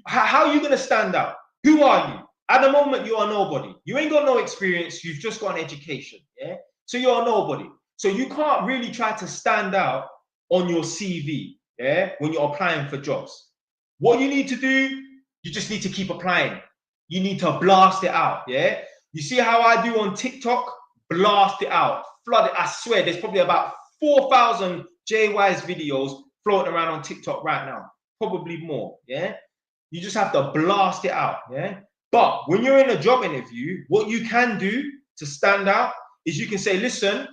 how are you going to stand out? Who are you? At the moment, you are nobody. You ain't got no experience. You've just got an education. Yeah. So you're nobody. So you can't really try to stand out on your CV. Yeah, when you're applying for jobs. What you need to do, you just need to keep applying. You need to blast it out. Yeah. You see how I do on TikTok? Blast it out. Flood it. I swear there's probably about 4,000 JY's videos floating around on TikTok right now. Probably more. Yeah. You just have to blast it out. Yeah. But when you're in a job interview, what you can do to stand out is you can say, listen,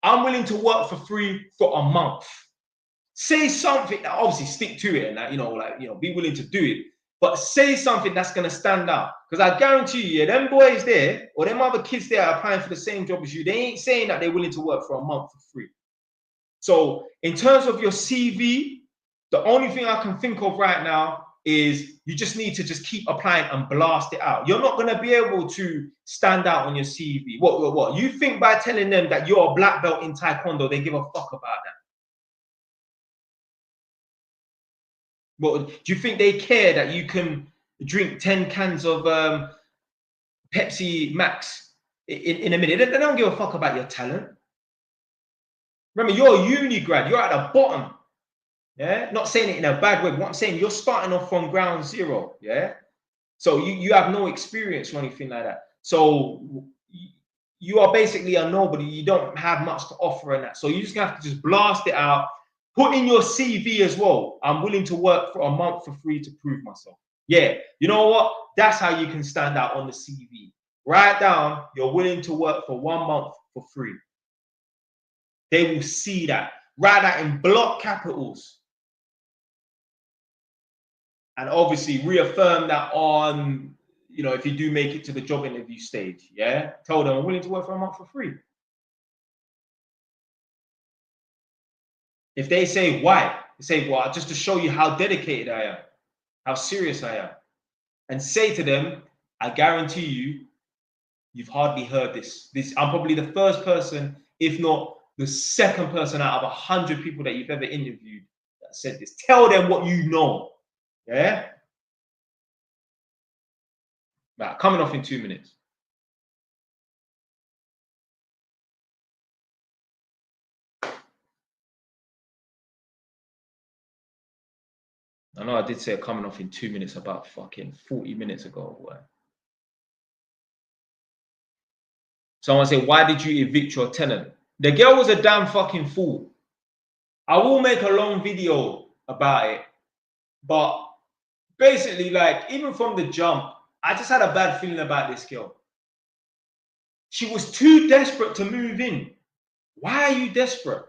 I'm willing to work for free for a month. Say something that obviously stick to it and that, be willing to do it. But say something that's going to stand out. Because I guarantee you, them boys there or them other kids there are applying for the same job as you. They ain't saying that they're willing to work for a month for free. So in terms of your CV, the only thing I can think of right now is you just need to just keep applying and blast it out. You're not going to be able to stand out on your CV. What? You think by telling them that you're a black belt in Taekwondo, they give a fuck about that? What, do you think they care that you can drink 10 cans of Pepsi Max in a minute? They don't give a fuck about your talent. Remember, you're a uni grad. You're at the bottom. Yeah, not saying it in a bad way. What I'm saying, you're starting off from ground zero. Yeah, so you have no experience or anything like that. So you are basically a nobody. You don't have much to offer in that. So you just have to just blast it out. Put in your CV as well. I'm willing to work for a month for free to prove myself. Yeah, you know what? That's how you can stand out on the CV. Write down you're willing to work for 1 month for free. They will see that. Write that in block capitals. And obviously reaffirm that on, if you do make it to the job interview stage. Yeah, tell them I'm willing to work for a month for free. If they say why, they say, well, just to show you how dedicated I am, how serious I am. And say to them, I guarantee you, you've hardly heard this. I'm probably the first person, if not the second person out of 100 people that you've ever interviewed that said this. Tell them what you know. Yeah? Right, coming off in 2 minutes. I know I did say coming off in 2 minutes about fucking 40 minutes ago. Boy. Someone said, why did you evict your tenant? The girl was a damn fucking fool. I will make a long video about it. But basically, like, even from the jump, I just had a bad feeling about this girl. She was too desperate to move in. Why are you desperate?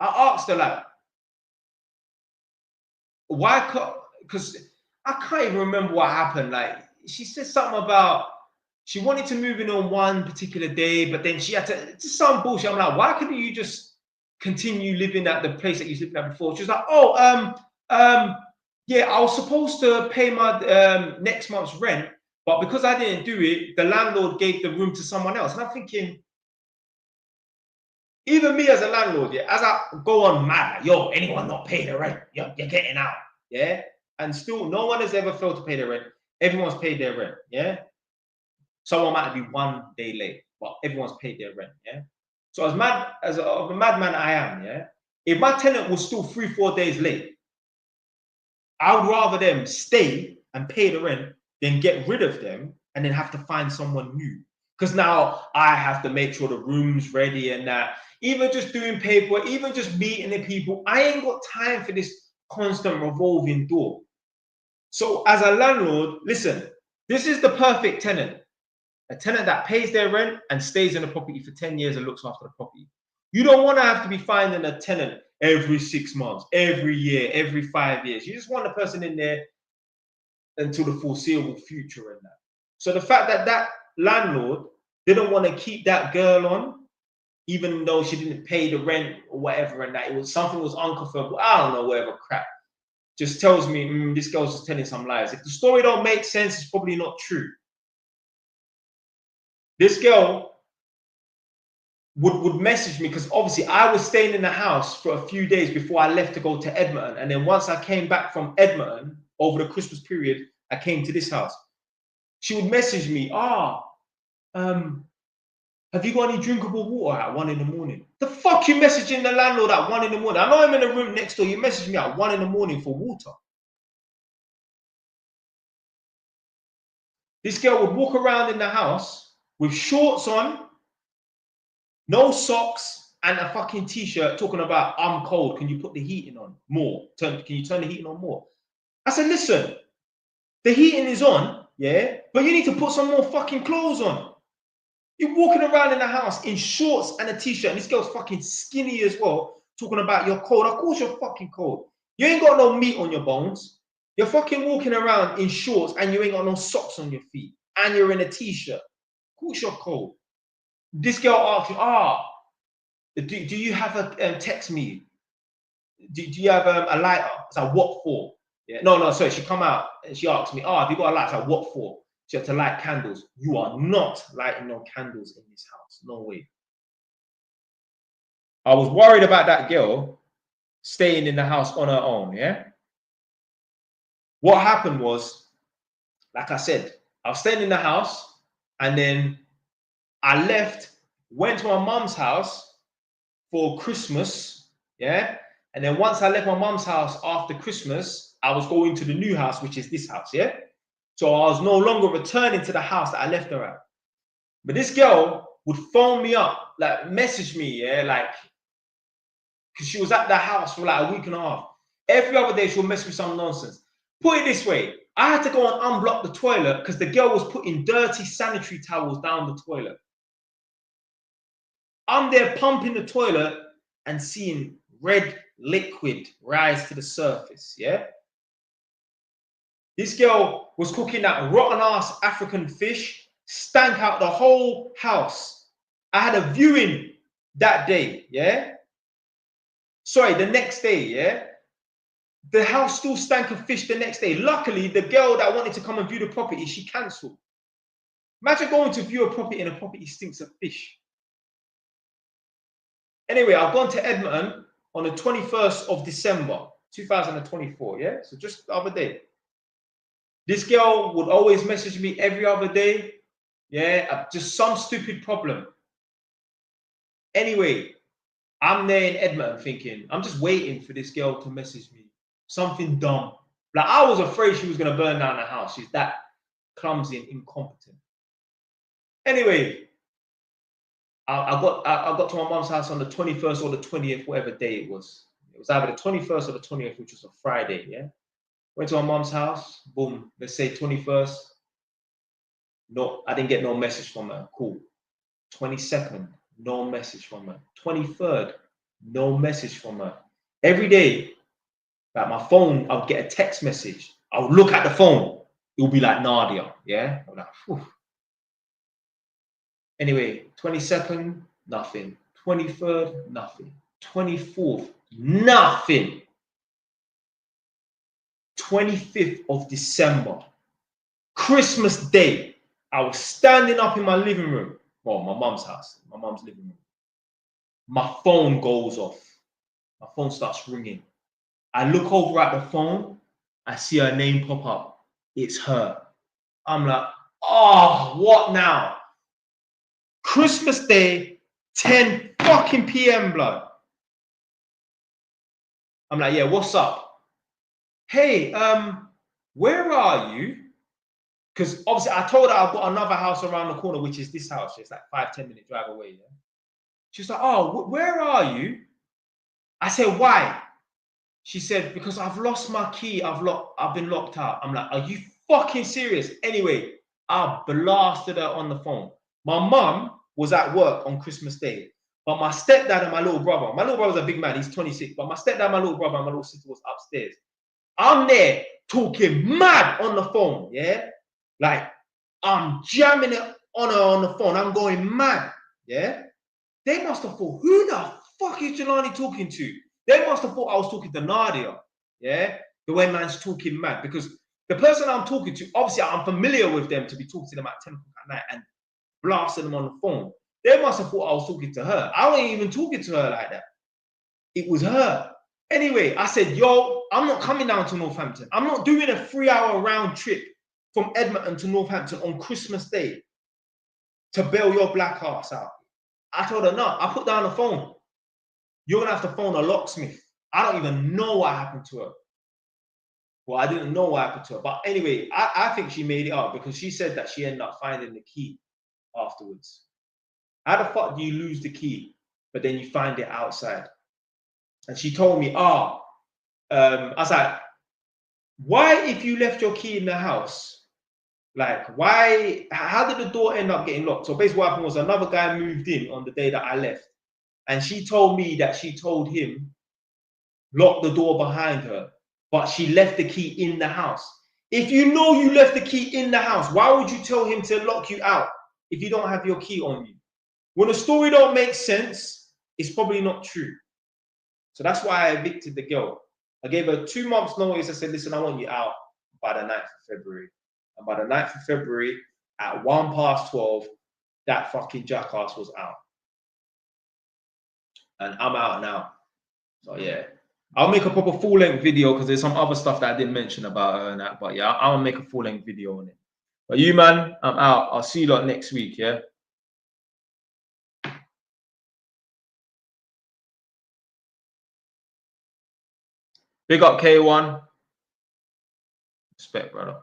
I asked her, like, why? Because I can't even remember what happened. Like, she said something about she wanted to move in on one particular day, but then she had to, just some bullshit. I'm like, why couldn't you just continue living at the place that you lived at before? She was like, oh, yeah, I was supposed to pay my next month's rent, but because I didn't do it, the landlord gave the room to someone else. And I'm thinking, even me as a landlord, yeah, as I go on mad, like, yo, anyone not paying the rent, you're getting out, yeah? And still, no one has ever failed to pay their rent. Everyone's paid their rent, yeah? Someone might be 1 day late, but everyone's paid their rent, yeah? So as mad as a madman I am, yeah? If my tenant was still 3-4 days late, I would rather them stay and pay the rent than get rid of them and then have to find someone new. Because now I have to make sure the room's ready and that. Even just doing paperwork, even just meeting the people, I ain't got time for this constant revolving door. So as a landlord, listen, this is the perfect tenant. A tenant that pays their rent and stays in the property for 10 years and looks after the property. You don't want to have to be finding a tenant every 6 months, every year, every 5 years. You just want the person in there until the foreseeable future and that. So the fact that that landlord didn't want to keep that girl on, even though she didn't pay the rent or whatever, and that it was something was uncomfortable, I don't know, whatever crap, just tells me this girl's just telling some lies. If the story don't make sense, it's probably not true. This girl would message me because obviously I was staying in the house for a few days before I left to go to Edmonton. And then once I came back from Edmonton over the Christmas period, I came to this house. She would message me, have you got any drinkable water at 1 in the morning? The fuck you messaging the landlord at 1 in the morning? I know I'm in the room next door. You message me at 1 in the morning for water. This girl would walk around in the house with shorts on, no socks, and a fucking t-shirt talking about, I'm cold, can you put the heating on more? Can you turn the heating on more? I said, listen, the heating is on, yeah, but you need to put some more fucking clothes on. You're walking around in the house in shorts and a t-shirt, and this girl's fucking skinny as well, talking about you're cold. Of course you're fucking cold. You ain't got no meat on your bones. You're fucking walking around in shorts and you ain't got no socks on your feet. And you're in a t-shirt. Of course you're cold. This girl asks you, do you have a text me? Do you have a lighter? It's like, what for? Yeah, no, sorry. She come out and she asked me, have you got a lighter? It's like, what for? She had to light candles. You are not lighting no candles in this house. No way. I was worried about that girl staying in the house on her own, yeah? What happened was, like I said, I was staying in the house and then I left, went to my mum's house for Christmas, yeah? And then once I left my mum's house after Christmas, I was going to the new house, which is this house, yeah? So I was no longer returning to the house that I left her at. But this girl would phone me up, like message me, yeah, like, because she was at the house for like a week and a half. Every other day she'll mess with some nonsense. Put it this way, I had to go and unblock the toilet because the girl was putting dirty sanitary towels down the toilet. I'm there pumping the toilet and seeing red liquid rise to the surface, yeah? This girl was cooking that rotten ass African fish, stank out the whole house. I had a viewing that day, yeah? Sorry, the next day, yeah? The house still stank of fish the next day. Luckily, the girl that wanted to come and view the property, she cancelled. Imagine going to view a property and a property stinks of fish. Anyway, I've gone to Edmonton on the 21st of December, 2024, yeah? So just the other day. This girl would always message me every other day, yeah? Just some stupid problem. Anyway, I'm there in Edmonton thinking, I'm just waiting for this girl to message me. Something dumb. Like, I was afraid she was going to burn down the house. She's that clumsy and incompetent. Anyway, I got to my mom's house on the 21st or the 20th, whatever day it was. It was either the 21st or the 20th, which was a Friday, yeah? Went to my mom's house, boom, let's say 21st. No, I didn't get no message from her. Cool. 22nd, no message from her. 23rd, no message from her. Every day, like my phone, I'll get a text message. I'll look at the phone. It'll be like Nadia, yeah? I'm like, whew. Anyway, 22nd, nothing. 23rd, nothing. 24th, nothing. 25th of December, Christmas Day, I was standing up in my living room. Well, my mom's house, my mom's living room. My phone goes off. My phone starts ringing. I look over at the phone. I see her name pop up. It's her. I'm like, oh, what now? Christmas Day, 10 fucking p.m. blood. I'm like, yeah, what's up? Hey, where are you? Because obviously I told her I've got another house around the corner, which is this house. It's like 5-10 minute drive away. Yeah. She's like, oh, where are you? I said, why? She said, because I've lost my key. I've been locked out. I'm like, are you fucking serious? Anyway, I blasted her on the phone. My mum was at work on Christmas Day, but my stepdad and my little brother's a big man. He's 26, but my stepdad, my little brother, and my little sister was upstairs. I'm there talking mad on the phone, yeah? Like, I'm jamming it on her on the phone. I'm going mad, yeah? They must have thought, who the fuck is Jelani talking to? They must have thought I was talking to Nadia, yeah? The way man's talking mad. Because the person I'm talking to, obviously I'm familiar with them to be talking to them at 10 o'clock at night and blasting them on the phone. They must have thought I was talking to her. I wasn't even talking to her like that. It was her. Anyway, I said, yo, I'm not coming down to Northampton. I'm not doing a 3-hour round trip from Edmonton to Northampton on Christmas Day to bail your black ass out. I told her, no, I put down the phone. You're going to have to phone a locksmith. I don't even know what happened to her. Well, I didn't know what happened to her. But anyway, I think she made it up because she said that she ended up finding the key afterwards. How the fuck do you lose the key, but then you find it outside? And she told me, I was like, why if you left your key in the house? Like, why, how did the door end up getting locked? So basically what happened was another guy moved in on the day that I left. And she told me that she told him, lock the door behind her, but she left the key in the house. If you know you left the key in the house, why would you tell him to lock you out if you don't have your key on you? When a story don't make sense, it's probably not true. So that's why I evicted the girl. I gave her 2 months notice. I said, listen, I want you out by the 9th of February. And by the 9th of February, at 12:01, that fucking jackass was out. And I'm out now. So yeah. I'll make a proper full-length video because there's some other stuff that I didn't mention about her and that. But yeah, I'll make a full-length video on it. But you, man, I'm out. I'll see you lot next week, yeah? Big up K1. Respect, brother.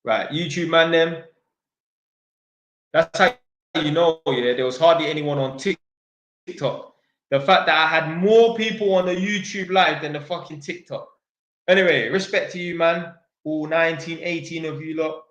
Right, YouTube man, them. That's how you know, yeah, there was hardly anyone on TikTok. The fact that I had more people on the YouTube live than the fucking TikTok. Anyway, respect to you, man. All 19, 18 of you lot.